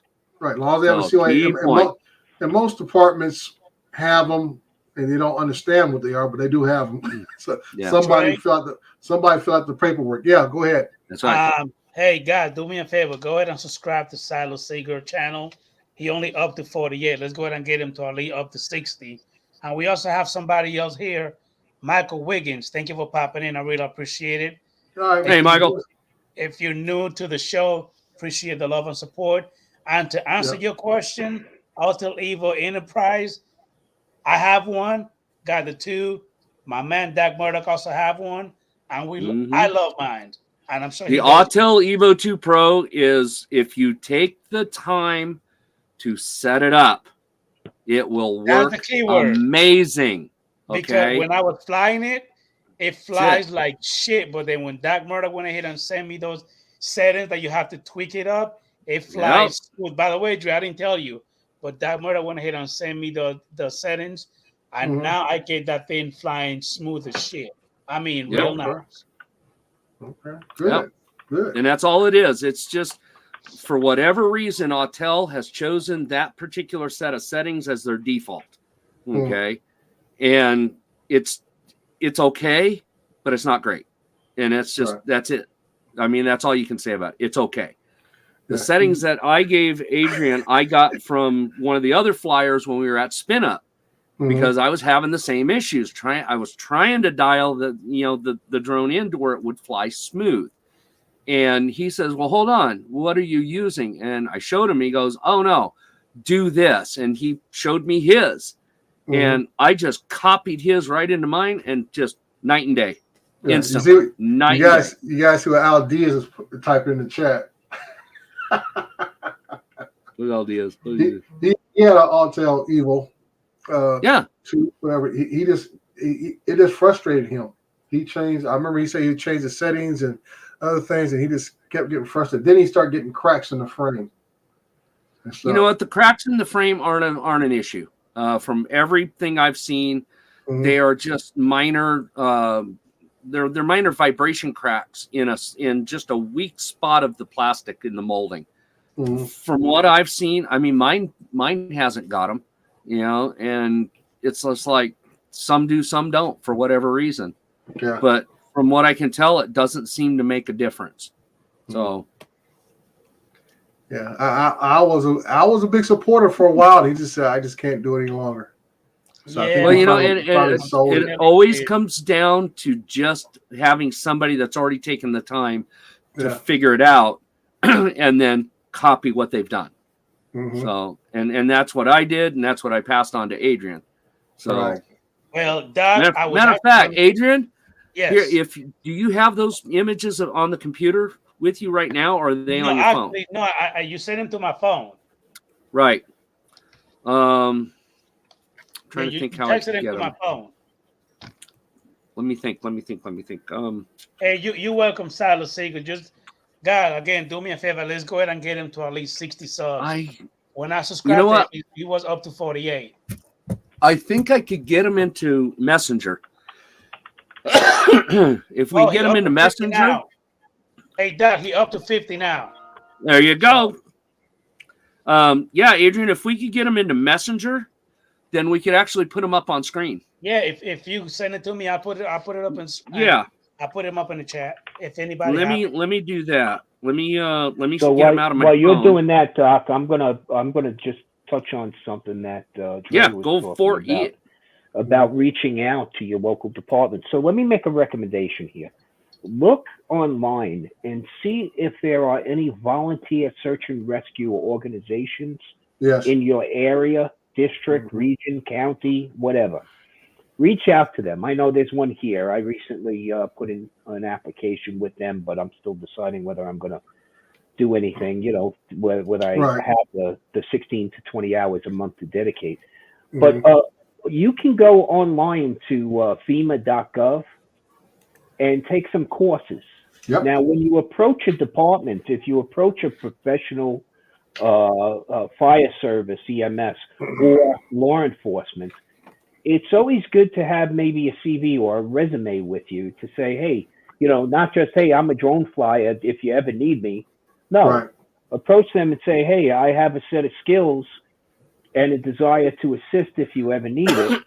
Right, as long as they have a COA. And most departments have them, and they don't understand what they are, but they do have them. So somebody fill out the paperwork. Yeah, go ahead. That's right. Hey guys, do me a favor. Go ahead and subscribe to Silas Seeger channel. He only up to 48. Let's go ahead and get him to at least up to 60. And we also have somebody else here, Michael Wiggins. Thank you for popping in. I really appreciate it. Hey, Michael. If you're new to the show, appreciate the love and support. And to answer your question, Alter Evo Enterprise, I have one. Got the two. My man Dak Murdoch also have one, and I love mine. And I'm sure the Autel Evo 2 Pro is, if you take the time to set it up, it will That's work the key word. amazing. Because Okay. when I was flying it, it flies like shit. But then when Doc Murdoch went ahead and sent me those settings that you have to tweak it up, it flies smooth. By the way, Drew, I didn't tell you, but Doc Murdoch went ahead and sent me the settings, and now I get that thing flying smooth as shit. I mean, real nice. Okay, good, good. And that's all it is. It's just, for whatever reason, Autel has chosen that particular set of settings as their default. Okay. And it's okay, but it's not great. And it's just, that's it. I mean, that's all you can say about it. It's okay. The settings that I gave Adrian, I got from one of the other flyers when we were at Spin Up, because I was having the same issues. I was trying to dial the drone in to where it would fly smooth. And he says, well, hold on, what are you using? And I showed him. He goes, oh no, do this. And he showed me his. And I just copied his right into mine, and just night and day. Instantly. You guys who are Al Diaz type in the chat. Look at Al Diaz. He had an Autel Evil. Whatever. It just frustrated him. He changed. I remember he said he changed the settings and other things, and he just kept getting frustrated. Then he started getting cracks in the frame. So, you know what? The cracks in the frame aren't an issue. From everything I've seen, they are just minor. They're minor vibration cracks in just a weak spot of the plastic in the molding. From what I've seen, I mean, mine hasn't got them, and it's just like some do, some don't for whatever reason. Yeah. But from what I can tell, it doesn't seem to make a difference. So. Yeah, I was a big supporter for a while. And he just said, I just can't do it any longer. So yeah. Well, it always comes down to just having somebody that's already taken the time to figure it out and then copy what they've done. So, and that's what I did, and that's what I passed on to Adrian. So, well, Doc, matter of fact, Adrian, yes. Here, do you have those images on the computer with you right now, or are they on your phone? No, you sent them to my phone. Right. Trying to think how I can get them. My phone. Let me think. Hey, you're welcome, Silas Seeger. Just, God, again, do me a favor. Let's go ahead and get him to at least 60 subs. When I subscribed, he was up to 48. I think I could get him into Messenger. If we get him into Messenger. Now. Hey, Doc, he up to 50 now. There you go. Yeah, Adrian, if we could get him into Messenger, then we could actually put him up on screen. Yeah, if you send it to me, I'll put it up in. Yeah, I'll put him up in the chat. If anybody, let me do that. Let me so get him out of my while phone. You're doing that, Doc, I'm gonna just touch on something that go for it about reaching out to your local department. So let me make a recommendation here. Look online and see if there are any volunteer search and rescue organizations in your area, district, region, county, whatever. Reach out to them. I know there's one here. I recently put in an application with them, but I'm still deciding whether I'm going to do anything, whether I have the 16 to 20 hours a month to dedicate. But you can go online to FEMA.gov and take some courses. Yep. Now, when you approach a department, if you approach a professional fire service, EMS, or law enforcement, it's always good to have maybe a CV or a resume with you to say, hey, not just, hey, I'm a drone flyer if you ever need me. No, approach them and say, hey, I have a set of skills and a desire to assist if you ever need it,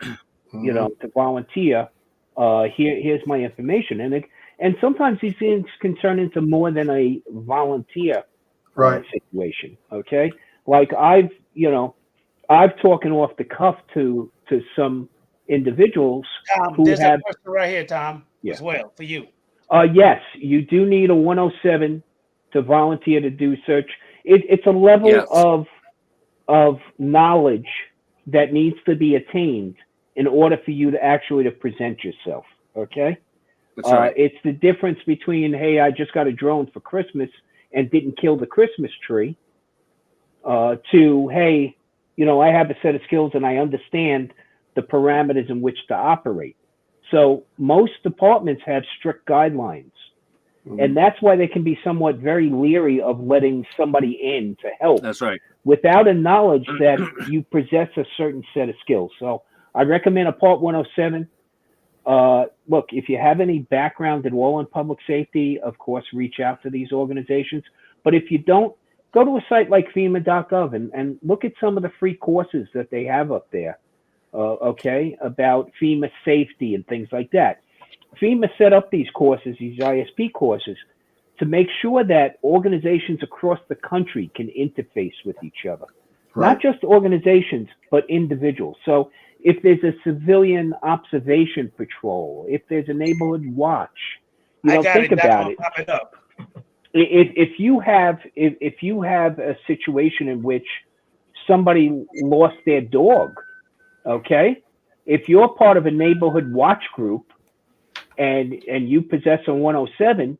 to volunteer. Here's my information. And sometimes these things can turn into more than a volunteer situation. Okay. Like I've talking off the cuff to some individuals who there's have a question right here, Tom, as well for you. Yes, you do need a 107 to volunteer to do search. It's a level of knowledge that needs to be attained in order for you to actually present yourself. Okay. That's right. It's the difference between, hey, I just got a drone for Christmas and didn't kill the Christmas tree, to, hey, I have a set of skills and I understand the parameters in which to operate. So most departments have strict guidelines. And that's why they can be somewhat very leery of letting somebody in to help. That's right. Without a knowledge that you possess a certain set of skills. So I recommend a Part 107. Look, if you have any background at all in public safety, of course, reach out to these organizations. But if you don't, go to a site like FEMA.gov and look at some of the free courses that they have up there, about FEMA safety and things like that. FEMA set up these courses, these ISP courses, to make sure that organizations across the country can interface with each other. Right. Not just organizations, but individuals. So if there's a civilian observation patrol, if there's a neighborhood watch, think about it. If you have a situation in which somebody lost their dog, okay, if you're part of a neighborhood watch group and you possess a 107,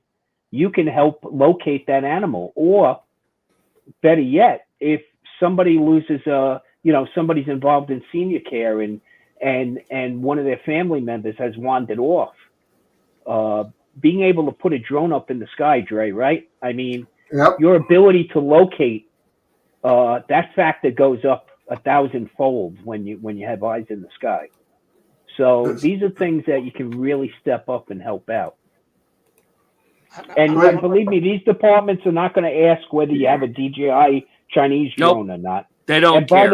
you can help locate that animal. Or better yet, if somebody loses somebody's involved in senior care and one of their family members has wandered off, being able to put a drone up in the sky, Dre, right? I mean, your ability to locate, that factor goes up 1,000-fold when you have eyes in the sky. So these are things that you can really step up and help out. And believe me, these departments are not going to ask whether you have a DJI Chinese drone or not. They don't and care.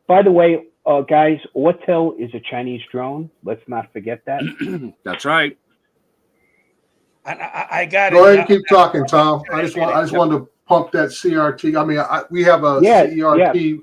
By the way, guys, Autel is a Chinese drone. Let's not forget that. That's right. I got it. Go ahead and keep talking, Tom. I just wanted to pump that CRT. I mean, we have a CRT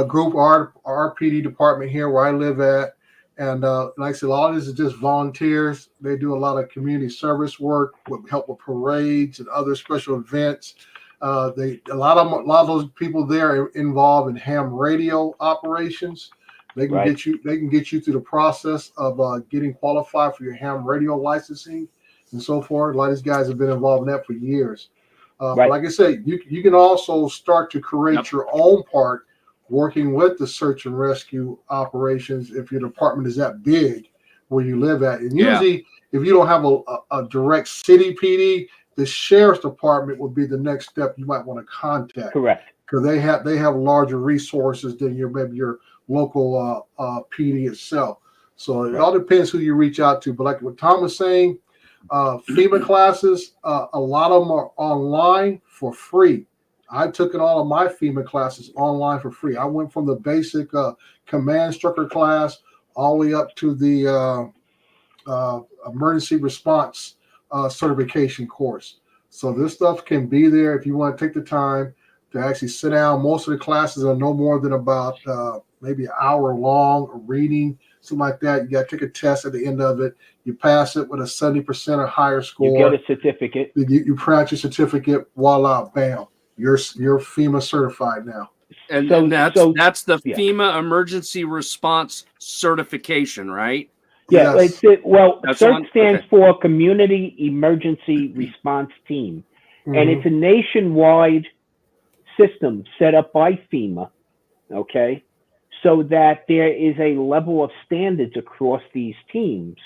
group, our PD department here where I live at. And like I said, a lot of this is just volunteers. They do a lot of community service work, help with parades and other special events. A lot of those people there are involved in ham radio operations. They can get you through the process of getting qualified for your ham radio licensing and so forth. A lot of these guys have been involved in that for years. But like I said, you can also start to create your own part working with the search and rescue operations if your department is that big where you live at. And usually, if you don't have a direct city PD, the sheriff's department would be the next step you might want to contact. Correct. Because they have larger resources than maybe your local PD itself. So it all depends who you reach out to. But like what Tom was saying, FEMA classes, a lot of them are online for free. I've taken all of my FEMA classes online for free. I went from the basic command instructor class all the way up to the emergency response certification course. So this stuff can be there if you want to take the time to actually sit down. Most of the classes are no more than about maybe an hour long, reading, something like that. You got to take a test at the end of it. You pass it with a 70% or higher score. You get a certificate. You print your certificate, voila, bam. You're FEMA certified now. And that's the FEMA emergency response certification, right? Yeah, yes. CERT stands for Community Emergency Response Team. Mm-hmm. And it's a nationwide system set up by FEMA, okay, so that there is a level of standards across these teams.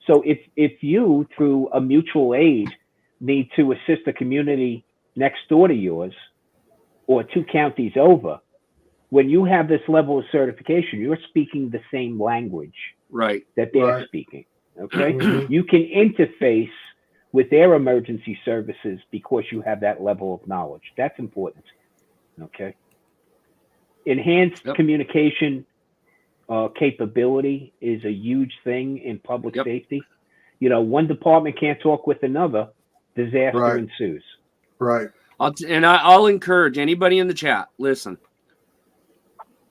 So if you, through a mutual aid, need to assist a community next door to yours or 2 counties over, when you have this level of certification, you're speaking the same language that they're speaking, okay? Mm-hmm. You can interface with their emergency services because you have that level of knowledge. That's important, okay? Enhanced communication capability is a huge thing in public safety. One department can't talk with another, disaster ensues. Right. I'll encourage anybody in the chat, listen,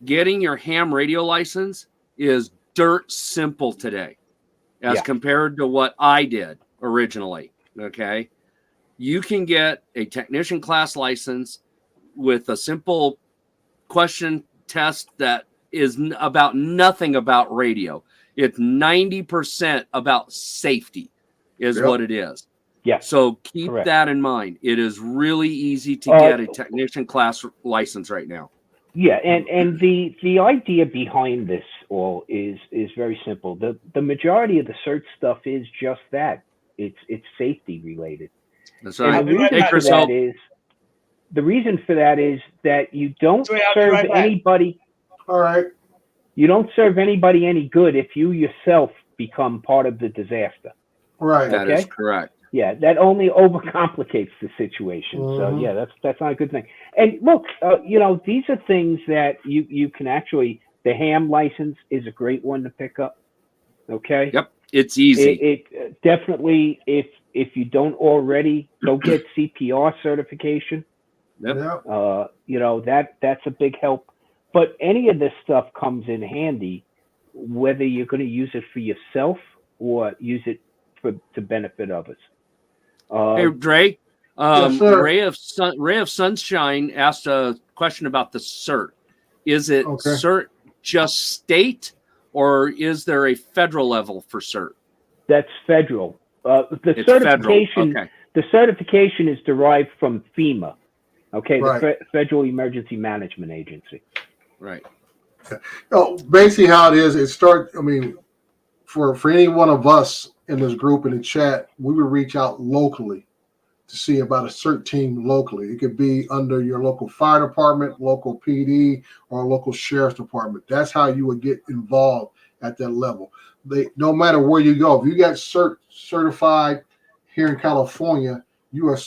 getting your ham radio license is dirt simple today as compared to what I did originally, okay? You can get a technician class license with a simple question test that is about nothing about radio. It's 90% about safety is what it is. Yeah. So keep that in mind. It is really easy to get a technician class license right now. Yeah, and the idea behind this all is very simple. The majority of the search stuff is just that. It's safety related. That's And right. the reason Hey, for Chris, that you don't I'll be serve right back. anybody. All right. You don't serve anybody any good if you yourself become part of the disaster. Right. that is Okay. correct. Yeah, that only overcomplicates the situation. So Mhm. yeah, that's not a good thing. And look, these are things that you can actually. The ham license is a great one to pick up. Okay. Yep, it's easy. It definitely, if you don't already, go get CPR certification. Yep. Yeah. That's a big help. But any of this stuff comes in handy, whether you're going to use it for yourself or use it to benefit others. Hey, Dre, Yes, sir. Ray of Sunshine asked a question about the CERT. Is it Okay. CERT just state, or is there a federal level for CERT? That's federal. The It's certification. federal. Okay. The certification is derived from FEMA. Okay, Right. the Federal Emergency Management Agency. Right. Oh, basically how it is, for any one of us in this group in the chat, we would reach out locally to see about a CERT team locally. It could be under your local fire department, local PD, or local sheriff's department. That's how you would get involved at that level. No matter where you go, if you got certified here in California, you are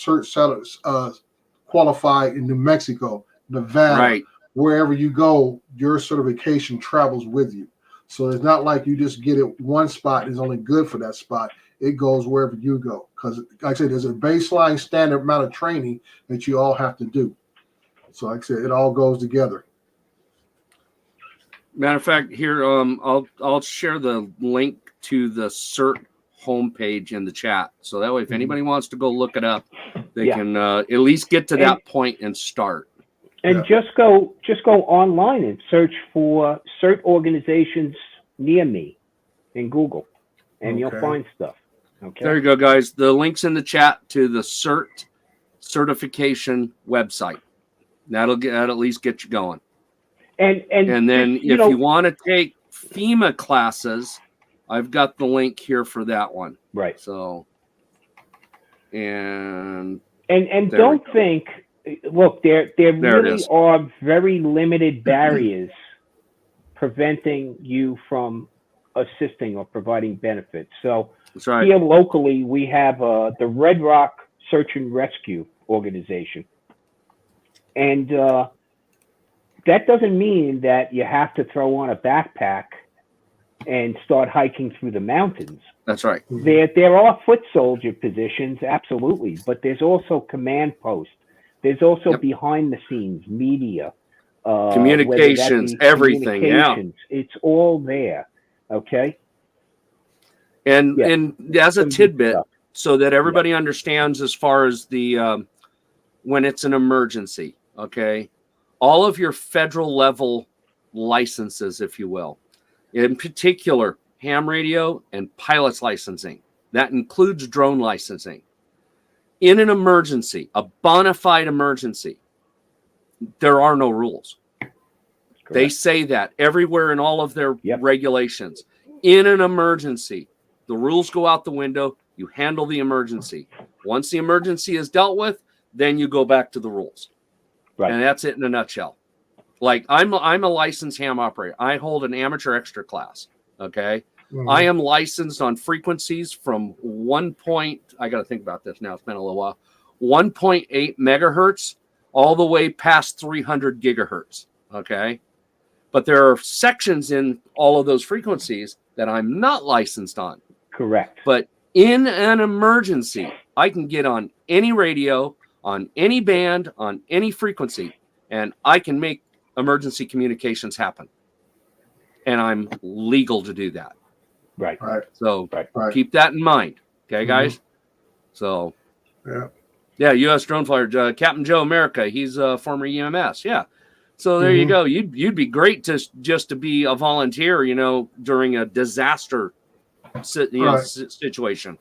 qualified in New Mexico, Nevada, Right. wherever you go, your certification travels with you. So it's not like you just get it one spot is only good for that spot. It goes wherever you go. Because, like I said, there's a baseline standard amount of training that you all have to do. So, like I said, it all goes together. Matter of fact, here I'll share the link to the CERT homepage in the chat, so that way if anybody wants to go look it up, they can at least get to that point and start. And just go online and search for CERT organizations near me in Google, and you'll find stuff. Okay. There you go, guys. The link's in the chat to the CERT certification website. That'll at least get you going. And then if you want to take FEMA classes, I've got the link here for that one. Right. So, and don't think. Look, there really are very limited barriers preventing you from assisting or providing benefits. So that's right. Here locally, we have the Red Rock Search and Rescue Organization. And that doesn't mean that you have to throw on a backpack and start hiking through the mountains. That's right. There are foot soldier positions, absolutely, but there's also command posts. There's also behind the scenes media, communications, everything. Communications. It's all there. Okay. And as a tidbit, so that everybody understands, as far as the when it's an emergency, okay, all of your federal level licenses, if you will, in particular, ham radio and pilot's licensing, that includes drone licensing. In an emergency, a bona fide emergency, there are no rules. Correct. They say that everywhere in all of their regulations. In an emergency, the rules go out the window. You handle the emergency. Once the emergency is dealt with, then you go back to the rules. Right. And that's it in a nutshell. Like I'm a licensed ham operator. I hold an amateur extra class. Okay. Mm-hmm. I am licensed on frequencies from I got to think about this now. It's been a little while. 1.8 megahertz all the way past 300 gigahertz. Okay. But there are sections in all of those frequencies that I'm not licensed on. Correct. But in an emergency, I can get on any radio, on any band, on any frequency, and I can make emergency communications happen. And I'm legal to do that. Right. So keep that in mind. Okay, guys? Mm-hmm. So, yeah, U.S. Drone Flyer, Captain Joe America, he's a former EMS. Yeah. So there you go. You'd be great just to be a volunteer, during a disaster situation.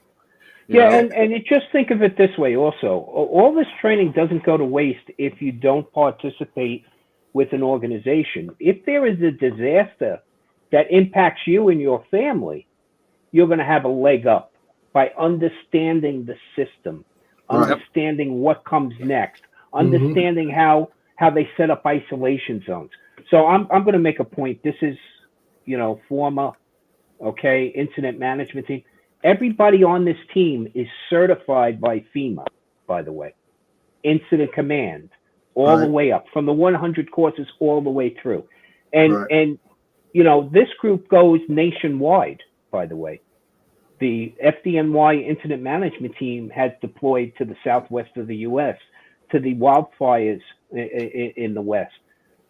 And you just think of it this way also. All this training doesn't go to waste if you don't participate with an organization. If there is a disaster that impacts you and your family, you're going to have a leg up by understanding the system, understanding what comes next, understanding how they set up isolation zones. So I'm going to make a point. This is, former, incident management team. Everybody on this team is certified by FEMA, by the way, incident command, all the way up from the 100 courses all the way through. And this group goes nationwide, by the way. The FDNY incident management team has deployed to the southwest of the U.S., to the wildfires in the west,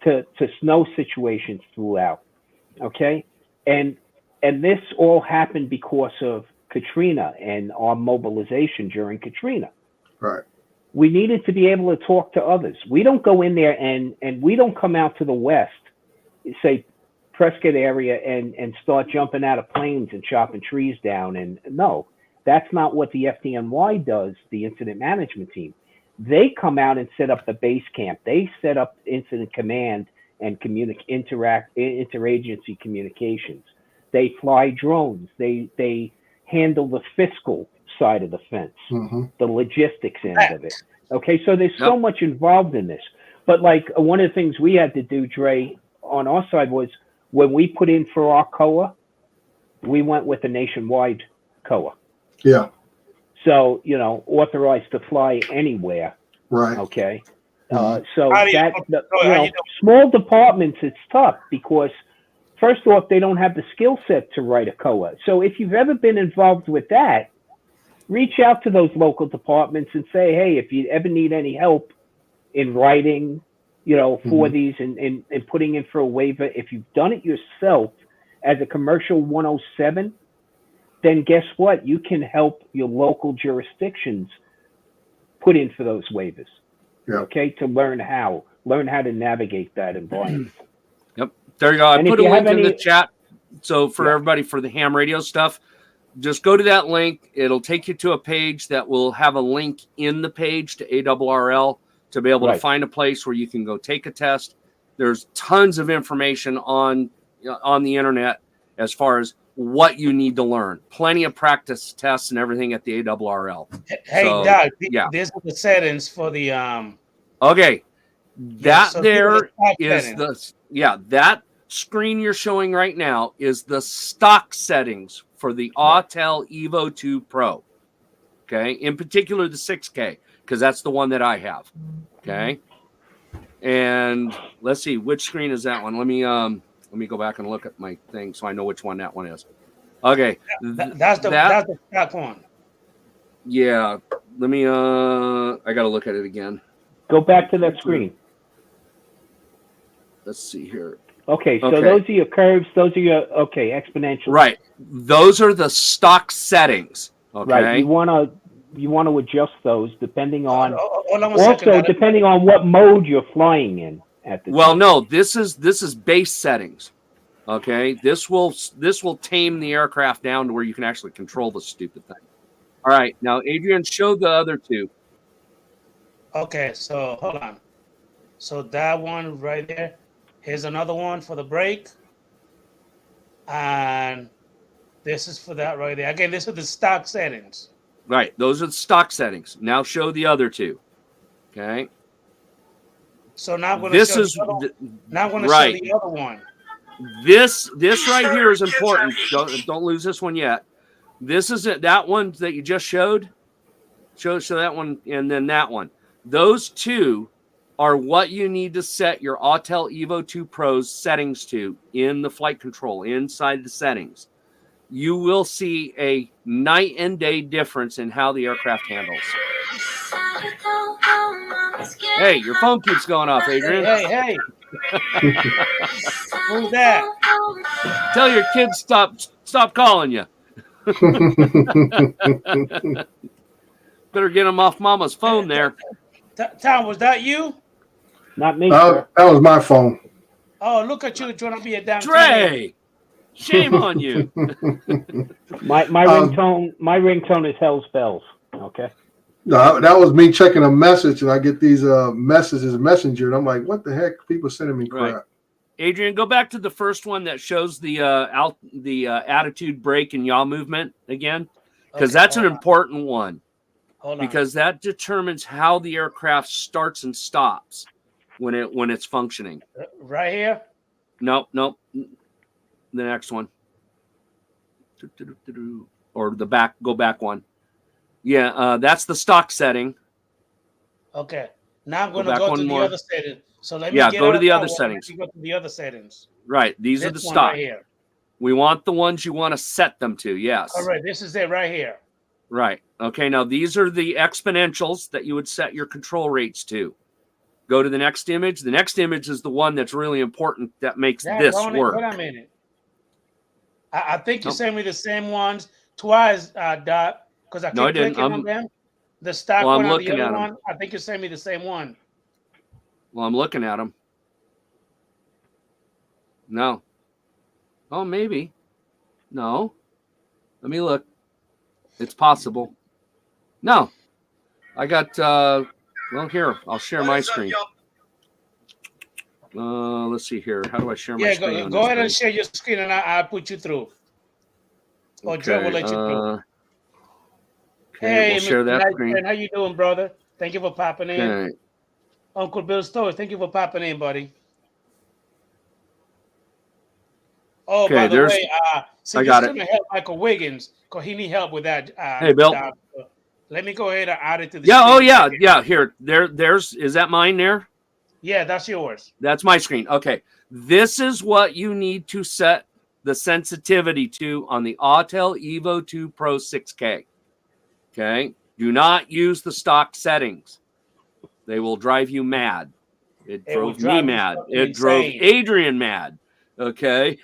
to snow situations throughout. Okay. And this all happened because of Katrina and our mobilization during Katrina. Right. We needed to be able to talk to others. We don't go in there and we don't come out to the west, say Prescott area, and start jumping out of planes and chopping trees down. And no, that's not what the FDNY does, the incident management team. They come out and set up the base camp. They set up incident command and interagency communications. They fly drones. They handle the fiscal side of the fence, the logistics end of it. Okay, so there's so much involved in this. But like one of the things we had to do, Dre, on our side was when we put in for our COA, we went with a nationwide COA. Yeah. So, authorized to fly anywhere. Right. Okay. So small departments, it's tough because first off, they don't have the skill set to write a COA. So if you've ever been involved with that, reach out to those local departments and say, hey, if you ever need any help in writing, for these and putting in for a waiver, if you've done it yourself as a commercial 107, then guess what? You can help your local jurisdictions put in for those waivers. Yeah. Okay, to learn how to navigate that environment. Yep. There you go. I put a link in the chat. So for everybody, for the ham radio stuff, just go to that link. It'll take you to a page that will have a link in the page to ARRL to be able to find a place where you can go take a test. There's tons of information on the internet as far as what you need to learn. Plenty of practice tests and everything at the ARRL. Hey, so, Doug, these are the settings for the okay. That that screen you're showing right now is the stock settings for the Autel Evo 2 Pro. Okay, in particular the 6K, because that's the one that I have. Okay, and let's see, which screen is that one? Let me go back and look at my thing so I know which one that one is. Okay, that's the stock one. Yeah, let me. I got to look at it again. Go back to that screen. Let's see here. Okay, so those are your curves. Those are your exponential. Right, those are the stock settings. Okay, right. You want to adjust those depending on depending on what mode you're flying in at the time. No, this is base settings. Okay, this will tame the aircraft down to where you can actually control the stupid thing. All right, now Adrian, show the other two. Okay, so hold on. So that one right there. Here's another one for the brake. And this is for that right there. Again, this is the stock settings. Right, those are the stock settings. Now show the other two. Okay. So now I'm going to show show the other one. This right here is important. Don't lose this one yet. This is it. That one that you just showed. Show that one and then that one. Those two are what you need to set your Autel Evo 2 Pro's settings to in the flight control, inside the settings. You will see a night and day difference in how the aircraft handles. Hey, your phone keeps going off, Adrian. Hey. Who's that? Tell your kids stop calling you. Better get them off Mama's phone there. Tom, was that you? Not me. That was my phone. Oh, look at you trying to be a damn Dre. Shame on you. My ringtone is Hell's Bells. Okay. No, that was me checking a message, and I get these messages messenger, and I'm like, what the heck? People sending me crap. Right. Adrian, go back to the first one that shows the attitude, brake, and yaw movement again, because that's an important one. Hold on. Because that determines how the aircraft starts and stops when it's functioning. Right here? Nope. The next one. Or the back, go back one. Yeah, that's the stock setting. Okay. Now I'm going to go to the other settings. So let me go to the other settings. Let me go to the other settings. Right. These are the stock. Right here. We want the ones you want to set them to. Yes. All right. This is it right here. Right. Okay. Now these are the exponentials that you would set your control rates to. Go to the next image. The next image is the one that's really important that makes this work. Wait a minute. I think you sent me the same ones twice, Dot, because I keep clicking on them. The stock one and the other one. I think you sent me the same one. Well, I'm looking at them. No. Oh, maybe. No. Let me look. It's possible. No. I got, well, here. I'll share my screen. Let's see here. How do I share my screen? Go ahead and share your screen, and I'll put you through. Or Joe will let you through. Okay, we'll share that screen. How you doing, brother? Thank you for popping in. Okay. Uncle Bill Stowe, thank you for popping in, buddy. Oh, by the way, I got it. Help Michael Wiggins because he need help with that. Hey, Bill. Let me go ahead and add it to the. Yeah. Oh, yeah. Yeah. Here. There's. Is that mine there? Yeah, that's yours. That's my screen. Okay. This is what you need to set the sensitivity to on the Autel Evo 2 Pro 6K. Okay. Do not use the stock settings. They will drive you mad. It drove me mad. It drove Adrian mad. Okay.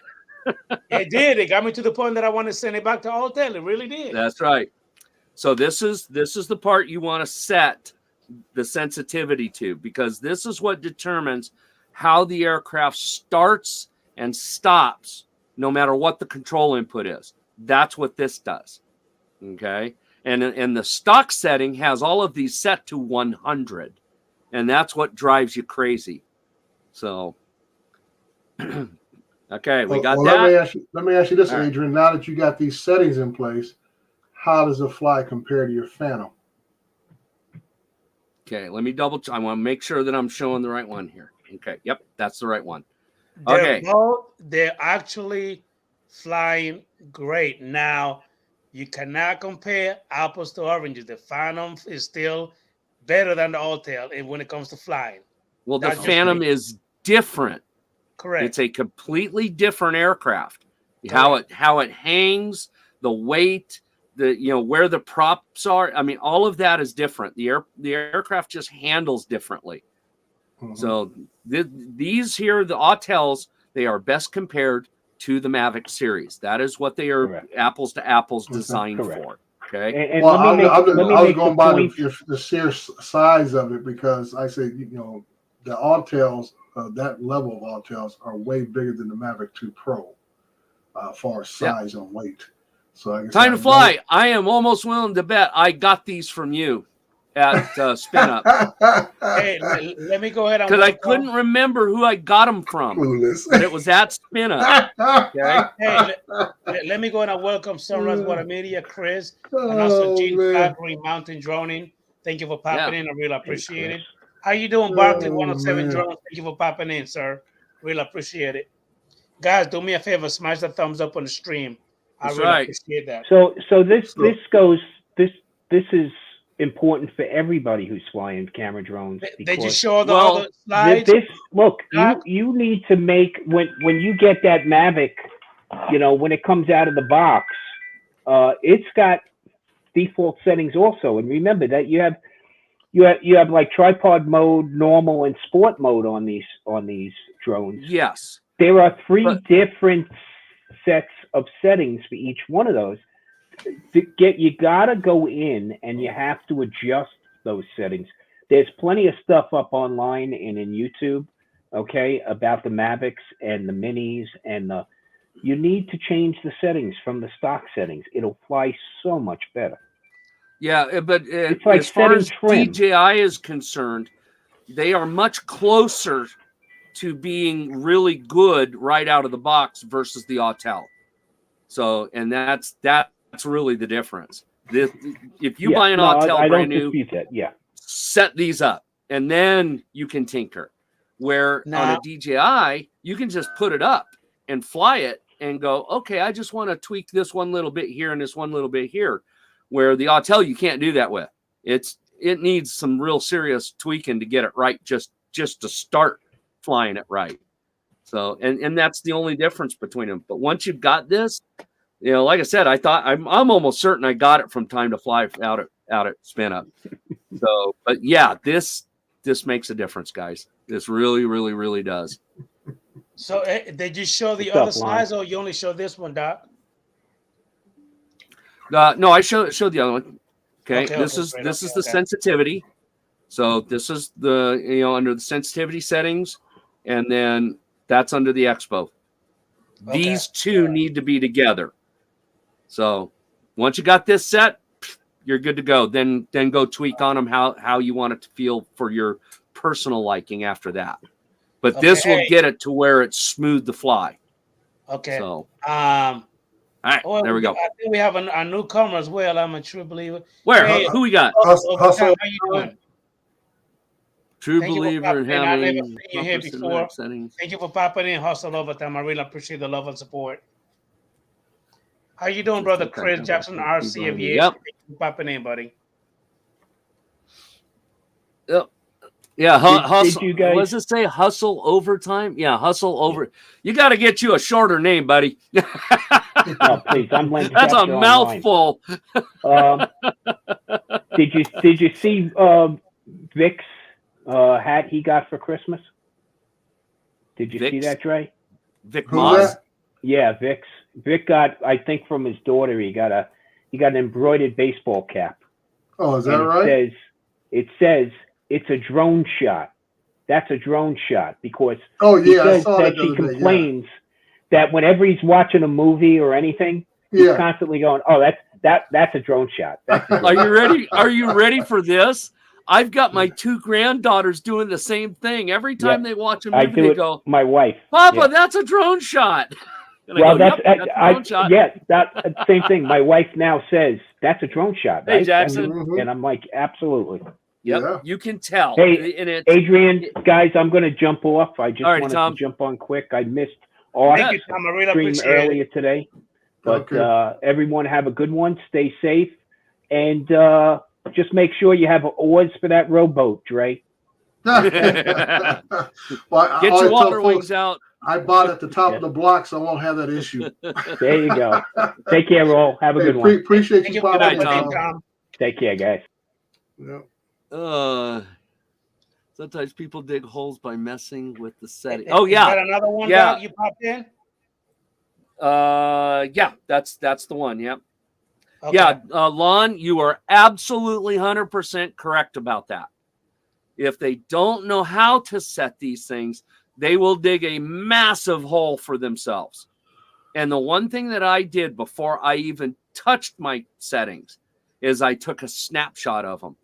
It did. It got me to the point that I want to send it back to Autel. It really did. That's right. So this is the part you want to set the sensitivity to, because this is what determines how the aircraft starts and stops no matter what the control input is. That's what this does. Okay. And the stock setting has all of these set to 100. And that's what drives you crazy. So, okay, we got that. Let me ask you this, Adrian. Now that you got these settings in place, how does it fly compared to your Phantom? Okay, let me double check. I want to make sure that I'm showing the right one here. Okay, yep, that's the right one. Okay. They're actually flying great. Now, you cannot compare apples to oranges. The Phantom is still better than the Autel when it comes to flying. Well, the Phantom is different. Correct. It's a completely different aircraft. How it hangs, the weight, where the props are. I mean, all of that is different. The aircraft just handles differently. Mm-hmm. So these here, the Autels, they are best compared to the Mavic series. That is what they are apples to apples designed for. Okay. And well, I was going by the sheer size of it, because I say, the Autels, that level of Autels are way bigger than the Mavic 2 Pro, as far as size and weight. So I guess time to fly. I am almost willing to bet I got these from you at Spin Up. Hey, let me go ahead. Because I couldn't remember who I got them from. But it was at Spin Up. Okay. Hey, let me go ahead and welcome Sunrise Water Media, Chris, and also Gene Green Mountain Droning. Thank you for popping in. I really appreciate it. How you doing, Barkley 107 Drones? Thank you for popping in, sir. Really appreciate it. Guys, do me a favor, smash the thumbs up on the stream. I really appreciate that. So this is important for everybody who's flying camera drones. Did you show the other slides? Look, you need to make when you get that Mavic, when it comes out of the box, it's got default settings also. And remember that you have like tripod mode, normal, and sport mode on these drones. Yes. There are three different sets of settings for each one of those. You gotta go in and you have to adjust those settings. There's plenty of stuff up online and in YouTube, okay, about the Mavics and the Minis, and you need to change the settings from the stock settings. It'll fly so much better. Yeah, but It's like as far setting as trim. DJI is concerned, they are much closer to being really good right out of the box versus the Autel. So, and that's really the difference. If you buy an Autel I brand don't new, dispute that. Yeah. set these up, and then you can tinker. Where on a DJI, you can just put it up and fly it and go, okay, I just want to tweak this one little bit here and this one little bit here. Where the Autel, you can't do that with. It needs some real serious tweaking to get it right, just to start flying it right. So, and that's the only difference between them. But once you've got this, like I said, I'm almost certain I got it from Time to Fly out at Spin Up. So, but yeah, this makes a difference, guys. This really, really, really does. So did you show the What's other up, Lon? size, or you only show this one, Doc? No, I showed the other one. Okay, this is great. the sensitivity. So this is the under the sensitivity settings, and then that's under the Expo. These two need to be together. So once you got this set, you're good to go. Then go tweak on them how you want it to feel for your personal liking after that. But this will get it to where it's smooth to fly. Okay. So all right, there we go. I think we have a newcomer as well. I'm a true believer. Where? Hey, who we got? Hustle. How you doing? True Thank believer in I've never having seen you here before. Thank you for popping in. Hustle Overtime. I really appreciate the love and support. How you doing, brother Chris Jackson, RC Aviation? Yep. Thank you for popping in, buddy. Yep. Yeah, hustle. Did you guys... What does it say? Hustle overtime? Yeah, hustle over. You got to get you a shorter name, buddy. Oh, please, I'm Len. That's a mouthful. Did you see Vic's hat he got for Christmas? Did you see that, Dre? Vic Moss? Yeah, Vic got, I think from his daughter, he got an embroidered baseball cap. Oh, is that right? It says it's a drone shot. That's a drone shot because he says that she complains that whenever he's watching a movie or anything, he's constantly going, "Oh, that's a drone shot." Are you ready? Are you ready for this? I've got my two granddaughters doing the same thing. Every time they watch a movie, they go, "My wife, Papa, that's a drone shot." And well, that's a drone shot. Yes, that same thing. My wife now says that's a drone shot. Hey, right? Jackson, and I'm like, absolutely. Yep, you can tell. Hey, Adrian, guys, I'm going to jump off. I just wanted to jump on quick. I missed our stream earlier today. But everyone have a good one. Stay safe. And just make sure you have awards for that rowboat, Dre. Well, get your water wings out. I bought at the top of the block, so I won't have that issue. There you go. Take care, all. Have a good one. Appreciate you, Tom. Take care, guys. Yep. Sometimes people dig holes by messing with the setting. Is that another one that you popped in? Yeah, that's the one. Yep. Okay. Yeah, Lon, you are absolutely 100% correct about that. If they don't know how to set these things, they will dig a massive hole for themselves. And the one thing that I did before I even touched my settings is I took a snapshot of them.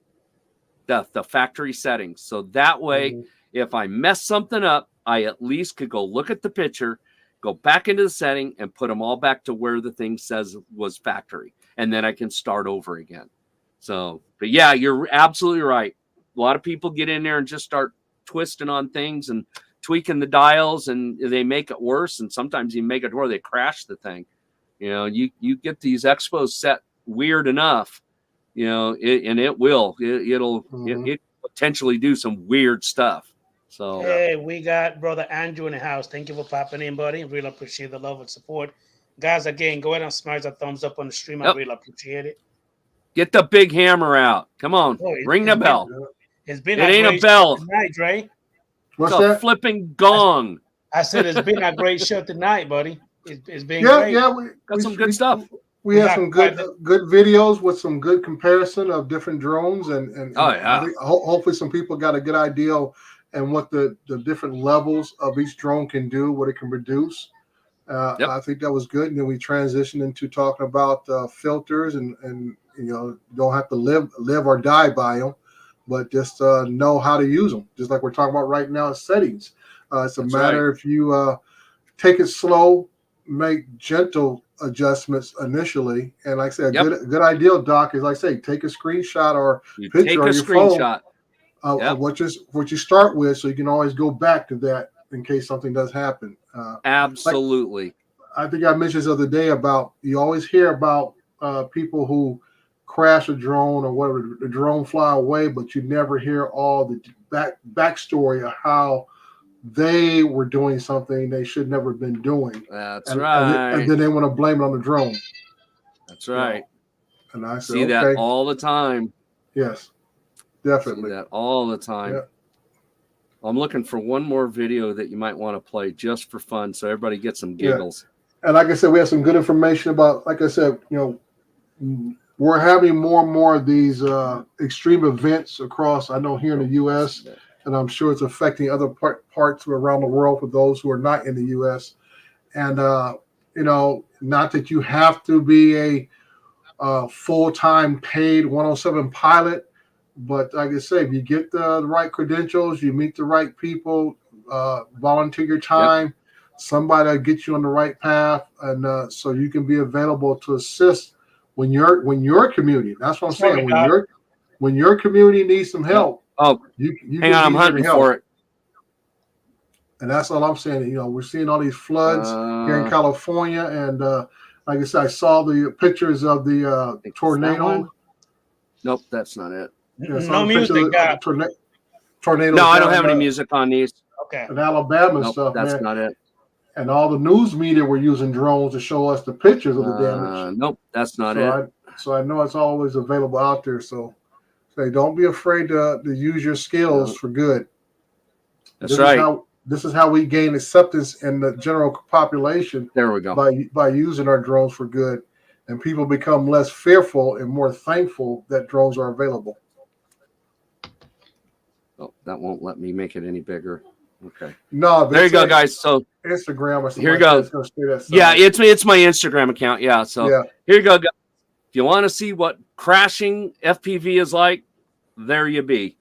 The factory settings. So that way, if I mess something up, I at least could go look at the picture, go back into the setting and put them all back to where the thing says was factory. And then I can start over again. So, but yeah, you're absolutely right. A lot of people get in there and just start twisting on things and tweaking the dials, and they make it worse. And sometimes you make it where they crash the thing. You get these expos set weird enough, and it will. It'll potentially do some weird stuff. So hey, we got brother Andrew in the house. Thank you for popping in, buddy. Really appreciate the love and support, guys. Again, go ahead and smash that thumbs up on the stream. I really appreciate it. Get the big hammer out. Come on, ring the bell. It ain't a bell tonight, Dre. What's it's a flipping gong. I said it's been a great show tonight, buddy. It's been great. Yeah, we got some good stuff. We have some good videos with some good comparison of different drones, and I think hopefully some people got a good idea and what the different levels of each drone can do, what it can produce. I think that was good. And then we transitioned into talking about filters and don't have to live or die by them, but just know how to use them. Just like we're talking about right now, settings. It's a matter if you take it slow, make gentle adjustments initially, and like I said, a good idea, Doc, is like I say, take a screenshot or picture on your phone of what you start with, so you can always go back to that in case something does happen. Absolutely. I think I mentioned this the other day about, you always hear about people who crash a drone or whatever, the drone fly away, but you never hear all the backstory of how they were doing something they should never have been doing. That's right. And then they want to blame it on the drone. That's right. And I said, see that all the time. Yes, definitely. See that all the time. Yeah. I'm looking for one more video that you might want to play just for fun, so everybody gets some giggles. Yeah. And like I said, we have some good information about, like I said, we're having more and more of these extreme events across, I know here in the U.S., and I'm sure it's affecting other parts around the world for those who are not in the U.S. And, not that you have to be a full-time paid 107 pilot, but like I say, if you get the right credentials, you meet the right people, volunteer your time, somebody will get you on the right path, and so you can be available to assist when your community. That's what I'm saying. When your community needs some help. Oh, you hang on, I'm hunting for it. And that's all I'm saying. We're seeing all these floods here in California, and like I said, I saw the pictures of the tornado. Nope, that's not it. No music. Tornado. No, I don't have any music on these. Okay. In Alabama and stuff. That's not it. And all the news media were using drones to show us the pictures of the damage. Nope, that's not it. So I know it's always available out there. So don't be afraid to use your skills for good. That's right. This is how we gain acceptance in the general population. There we go. By using our drones for good, and people become less fearful and more thankful that drones are available. Oh, that won't let me make it any bigger. Okay. No, there you go, guys. So Instagram or something. Here you go. Yeah, it's my Instagram account. Yeah. So here you go, guys. If you want to see what crashing FPV is like, there you be.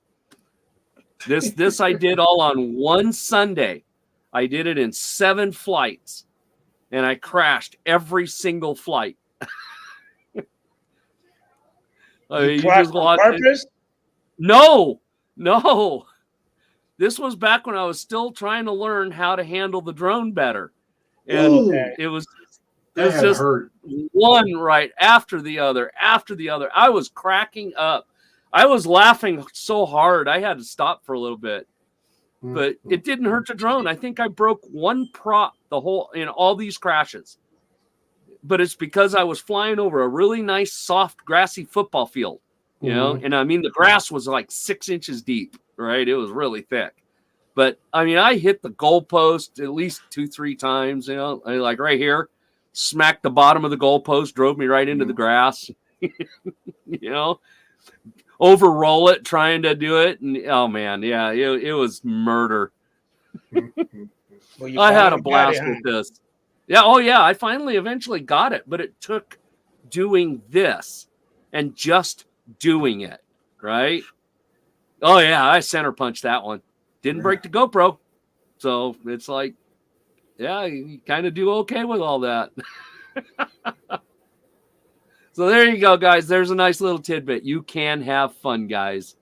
This I did all on one Sunday. I did it in 7 flights, and I crashed every single flight. You just on purpose? No. This was back when I was still trying to learn how to handle the drone better, and it was just one right after the other. I was cracking up. I was laughing so hard I had to stop for a little bit, but it didn't hurt the drone. I think I broke one prop in all these crashes, but it's because I was flying over a really nice, soft, grassy football field, and I mean, the grass was like 6 inches deep, right? It was really thick, but I mean, I hit the goalpost at least 2-3 times, like right here, smacked the bottom of the goalpost, drove me right into the grass, overroll it, trying to do it, and oh man, yeah, it was murder. I had a blast with this. Yeah, I finally eventually got it, but it took doing this and just doing it, right? Oh yeah, I center punched that one. Didn't break the GoPro, so it's like, yeah, you kind of do okay with all that. So there you go, guys. There's a nice little tidbit. You can have fun, guys.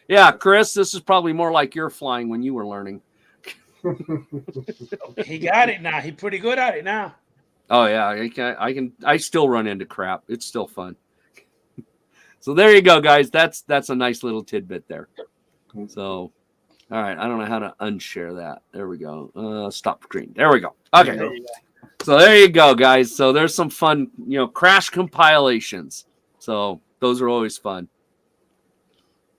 Yeah, Chris, this is probably more like your flying when you were learning. He got it now. He's pretty good at it now. Oh yeah, I still run into crap. It's still fun. So there you go, guys. That's a nice little tidbit there. So, all right. I don't know how to unshare that. There we go. Stop screen. There we go. Okay. So there you go, guys. So there's some fun, crash compilations. So those are always fun.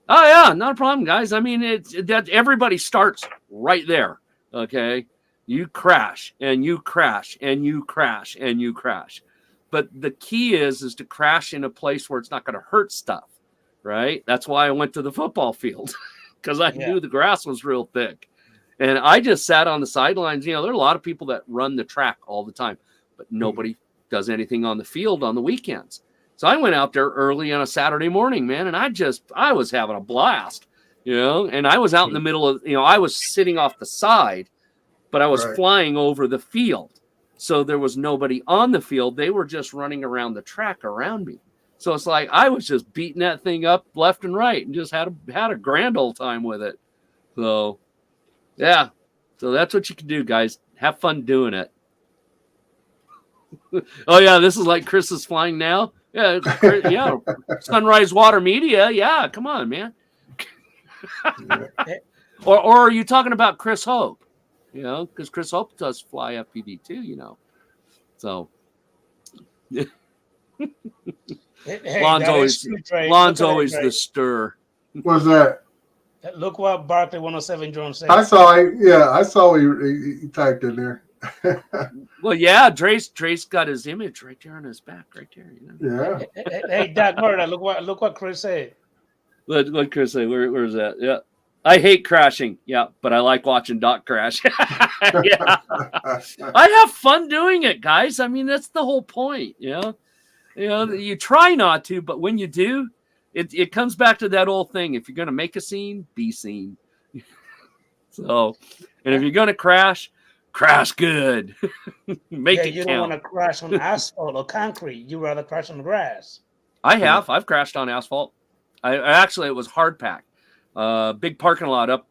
Oh yeah, not a problem, guys. I mean, that everybody starts right there. Okay, you crash and you crash and you crash and you crash, but the key is to crash in a place where it's not going to hurt stuff, right? That's why I went to the football field because I knew the grass was real thick. And I just sat on the sidelines. There are a lot of people that run the track all the time, but nobody does anything on the field on the weekends. So I went out there early on a Saturday morning, man, and I was having a blast, and I was out in the middle of, I was sitting off the side, but I was flying over the field. So there was nobody on the field. They were just running around the track around me. So it's like I was just beating that thing up left and right and just had a grand old time with it. So, yeah. So that's what you can do, guys. Have fun doing it. Oh, yeah. This is like Chris is flying now. Yeah. Yeah. Sunrise Water Media. Yeah. Come on, man. Or are you talking about Chris Hope? Because Chris Hope does fly FPV too, So. Hey, Lon's always the stir. What's that? Look what Barkley 107 drone said. I saw he typed in there. Well, yeah, Dre's got his image right there on his back, right there. Yeah. Hey, Doc Murder, look what Chris said. What Chris say? Where's that? Yeah. I hate crashing. Yeah, but I like watching Doc crash. Yeah. I have fun doing it, guys. I mean, that's the whole point, You try not to, but when you do, it comes back to that old thing. If you're going to make a scene, be seen. So, and if you're going to crash good. Make it you count. don't want to crash on asphalt or concrete. You rather crash on the grass. I've crashed on asphalt. Actually, it was hard pack. Big parking lot up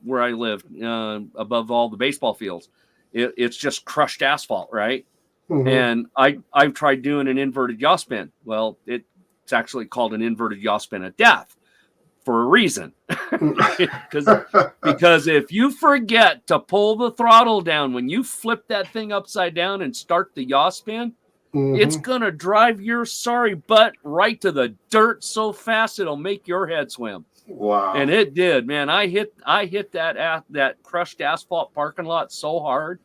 where I lived, above all the baseball fields. It's just crushed asphalt, right? Mm-hmm. And I've tried doing an inverted yaw spin. Well, it's actually called an inverted yaw spin of death for a reason. because if you forget to pull the throttle down when you flip that thing upside down and start the yaw spin, it's gonna drive your sorry butt right to the dirt so fast it'll make your head swim. Wow! And it did, man. I hit that crushed asphalt parking lot so hard.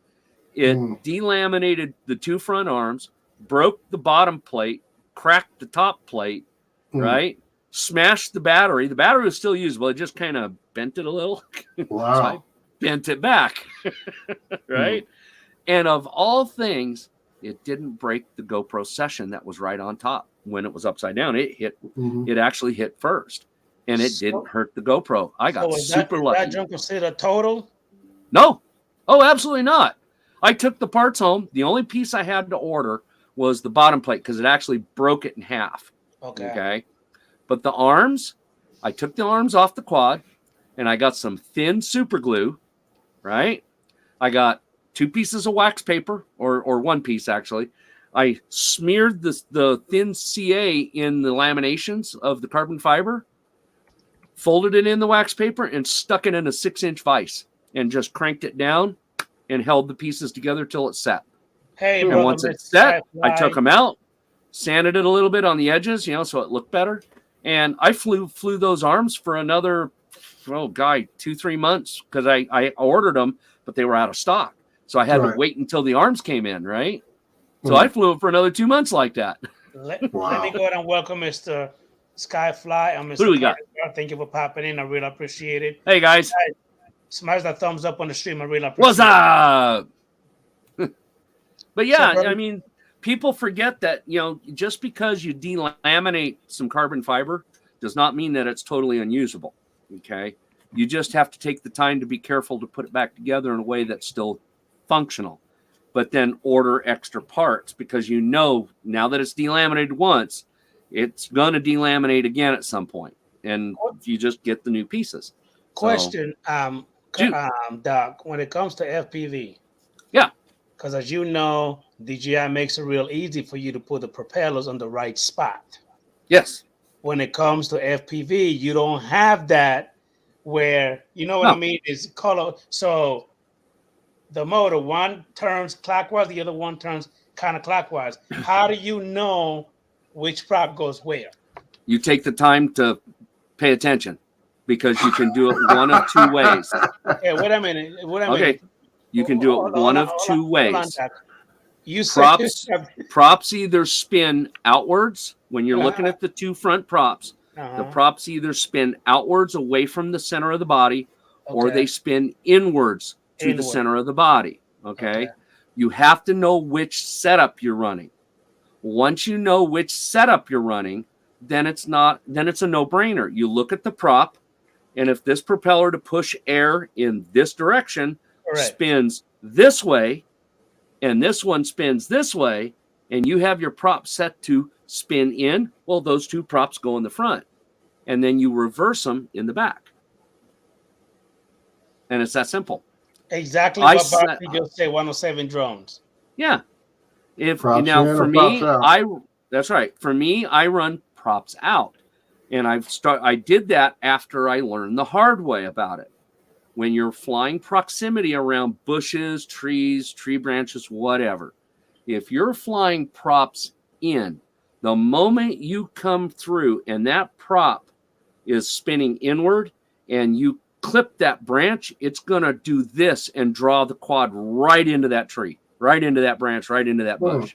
It delaminated the two front arms, broke the bottom plate, cracked the top plate, right? Smashed the battery. The battery was still usable. It just kind of bent it a little. Wow. So I bent it back, right? And of all things, it didn't break the GoPro session that was right on top when it was upside down. It hit. It actually hit first, and it didn't hurt the GoPro. I got super lucky. That junk considered total? No. Oh, absolutely not. I took the parts home. The only piece I had to order was the bottom plate because it actually broke it in half. Okay. But the arms, I took the arms off the quad and I got some thin super glue, right? I got 2 pieces of wax paper or 1 piece actually. I smeared the thin CA in the laminations of the carbon fiber, folded it in the wax paper and stuck it in a 6-inch vise and just cranked it down and held the pieces together till it set. Hey, and brother, once it's set, I took them out, sanded it a little bit on the edges, so it looked better. And I flew those arms for another, 2-3 months because I ordered them, but they were out of stock. So I had to wait until the arms came in, right? So I flew them for another 2 months like that. Let me go ahead and welcome Mr. Skyfly and Mr. Who do we got? Thank you for popping in. I really appreciate it. Hey, guys. Smash that thumbs up on the stream. I really appreciate What's up? But yeah, So, I mean, people forget that, just because you delaminate some carbon fiber does not mean that it's totally unusable. Okay. You just have to take the time to be careful to put it back together in a way that's still functional, but then order extra parts because now that it's delaminated once, it's going to delaminate again at some point, and you just get the new pieces. Question, Doc, when it comes to FPV. Yeah. Because as you know, DJI makes it real easy for you to put the propellers on the right spot. Yes. When it comes to FPV, you don't have that where, you know what I mean? It's color. So the motor, one turns clockwise, the other one turns counterclockwise. How do you know which prop goes where? You take the time to pay attention because you can do it one of 2 ways. Okay, wait a minute. Okay. You can do it one of 2 ways. You props either spin outwards when you're looking at the 2 front props. The props either spin outwards away from the center of the body, or they spin inwards to the center of the body. Okay. You have to know which setup you're running. Once you know which setup you're running, then it's a no-brainer. You look at the prop, and if this propeller to push air in this direction spins this way, and this one spins this way, and you have your prop set to spin in, well, those two props go in the front, and then you reverse them in the back. And it's that simple. Exactly what Bobby just said, 107 drones. Yeah. Props now in for or me, props out? that's right. For me, I run props out. And I did that after I learned the hard way about it. When you're flying proximity around bushes, trees, tree branches, whatever, if you're flying props in, the moment you come through and that prop is spinning inward and you clip that branch, it's going to do this and draw the quad right into that tree, right into that branch, right into that bush.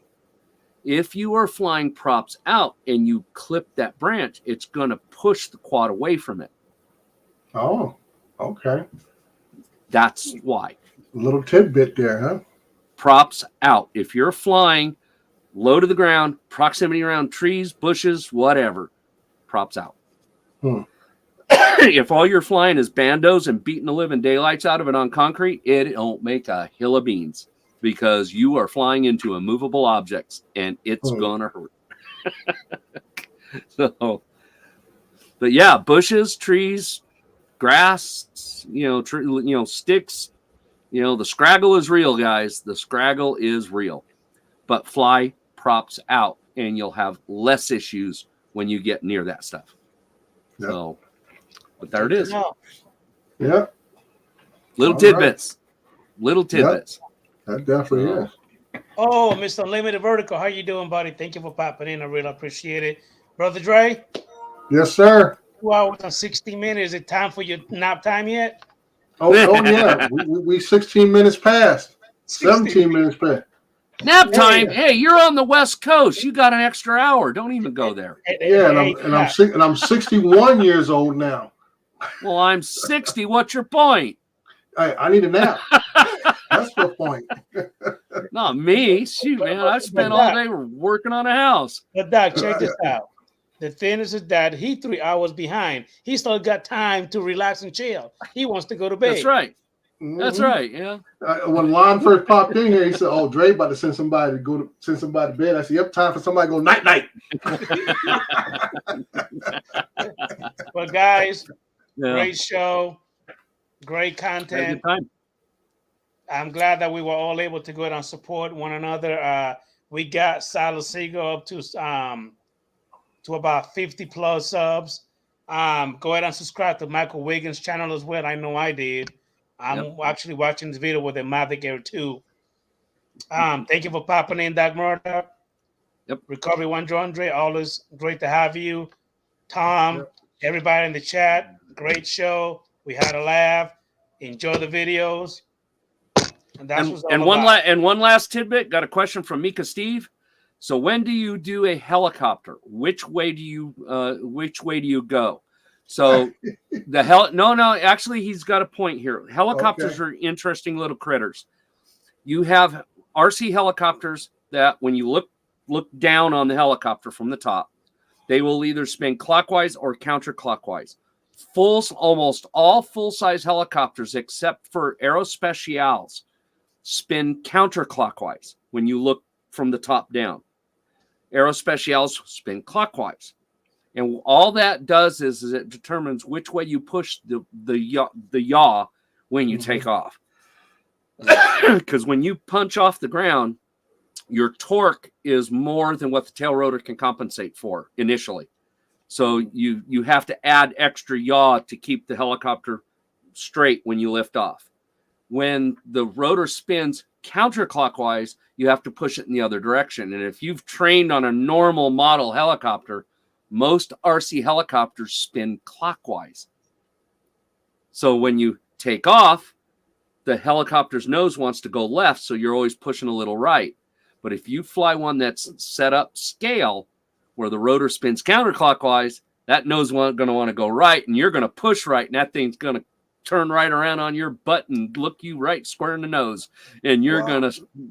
If you are flying props out and you clip that branch, it's going to push the quad away from it. Oh, okay. That's why. A little tidbit there, huh? Props out. If you're flying low to the ground, proximity around trees, bushes, whatever, props out. If all you're flying is bandos and beating the living daylights out of it on concrete, it don't make a hill of beans, because you are flying into immovable objects and it's gonna hurt. So, but yeah, bushes, trees, grass, sticks, the scraggle is real, guys. The scraggle is real. But fly props out and you'll have less issues when you get near that stuff. Yep. So, but there it is. Yeah. Little tidbits. Little tidbits. That definitely is. Oh, Mr. Unlimited Vertical, how you doing, buddy? Thank you for popping in. I really appreciate it. Brother Dre? Yes, sir. 2 hours and 60 minutes. Is it time for your nap time yet? Oh yeah. we 16 minutes past. 17 minutes past. Nap time. Hey, you're on the West Coast. You got an extra hour. Don't even go there. Yeah, and I'm 61 years old now. Well, I'm 60. What's your point? I need a nap. That's the point. Not me. Shoot, man. I spent all day working on a house. But Doc, check this out. The thing is that he's 3 hours behind. He still got time to relax and chill. He wants to go to bed. That's right. That's right. Yeah. When Lon first popped in here, he said, "Oh, Dre about to send somebody to bed." I said, "Yep, time for somebody to go night." But guys, great show, great content. I'm glad that we were all able to go out and support one another. We got Salasigo up to about 50 plus subs. Go ahead and subscribe to Michael Wiggins' channel as well. I know I did. I'm actually watching this video with the Mavic Air 2. Thank you for popping in, Doc Murder. Yep. Recovery One Drone Dre, always great to have you. Tom, everybody in the chat, great show. We had a laugh. Enjoy the videos. And that's what's all about. And one last tidbit. Got a question from Mika Steve. So when do you do a helicopter? Which way do you go? So actually he's got a point here. Helicopters are interesting little critters. You have RC helicopters that when you look down on the helicopter from the top, they will either spin clockwise or counterclockwise. Almost all full-size helicopters except for Aerospatiales spin counterclockwise when you look from the top down. Aerospatiales spin clockwise. And all that does is it determines which way you push the yaw when you take off. Because when you punch off the ground, your torque is more than what the tail rotor can compensate for initially. So you have to add extra yaw to keep the helicopter straight when you lift off. When the rotor spins counterclockwise, you have to push it in the other direction. And if you've trained on a normal model helicopter, most RC helicopters spin clockwise. So when you take off, the helicopter's nose wants to go left, so you're always pushing a little right. But if you fly one that's set up scale, where the rotor spins counterclockwise, that nose is going to want to go right, and you're going to push right, and that thing's going to turn right around on your butt and look you right square in the nose, and you're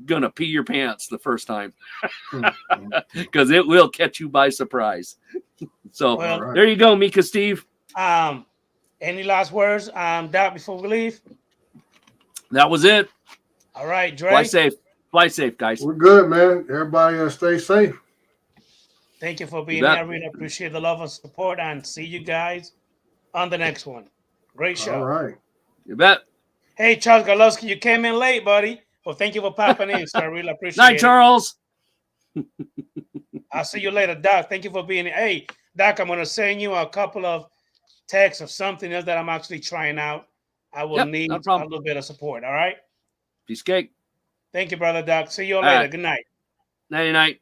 gonna pee your pants the first time because it will catch you by surprise. So there you go, Mika Steve. Any last words, Doc, before we leave? That was it. All right, Dre. Fly safe, guys. We're good, man. Everybody stay safe. Thank you for being here. I really appreciate the love and support, and see you guys on the next one. Great show. All right. You bet. Hey, Charles Galowski, you came in late, buddy. Well, thank you for popping in, so I really appreciate it. Night, Charles. I'll see you later, Doc. Thank you for being here. Hey, Doc, I'm going to send you a couple of texts of something else that I'm actually trying out. I will need a little bit of support, all right? Peace cake. Thank you, brother Doc. See you all later. Right. Good night. Nighty-night.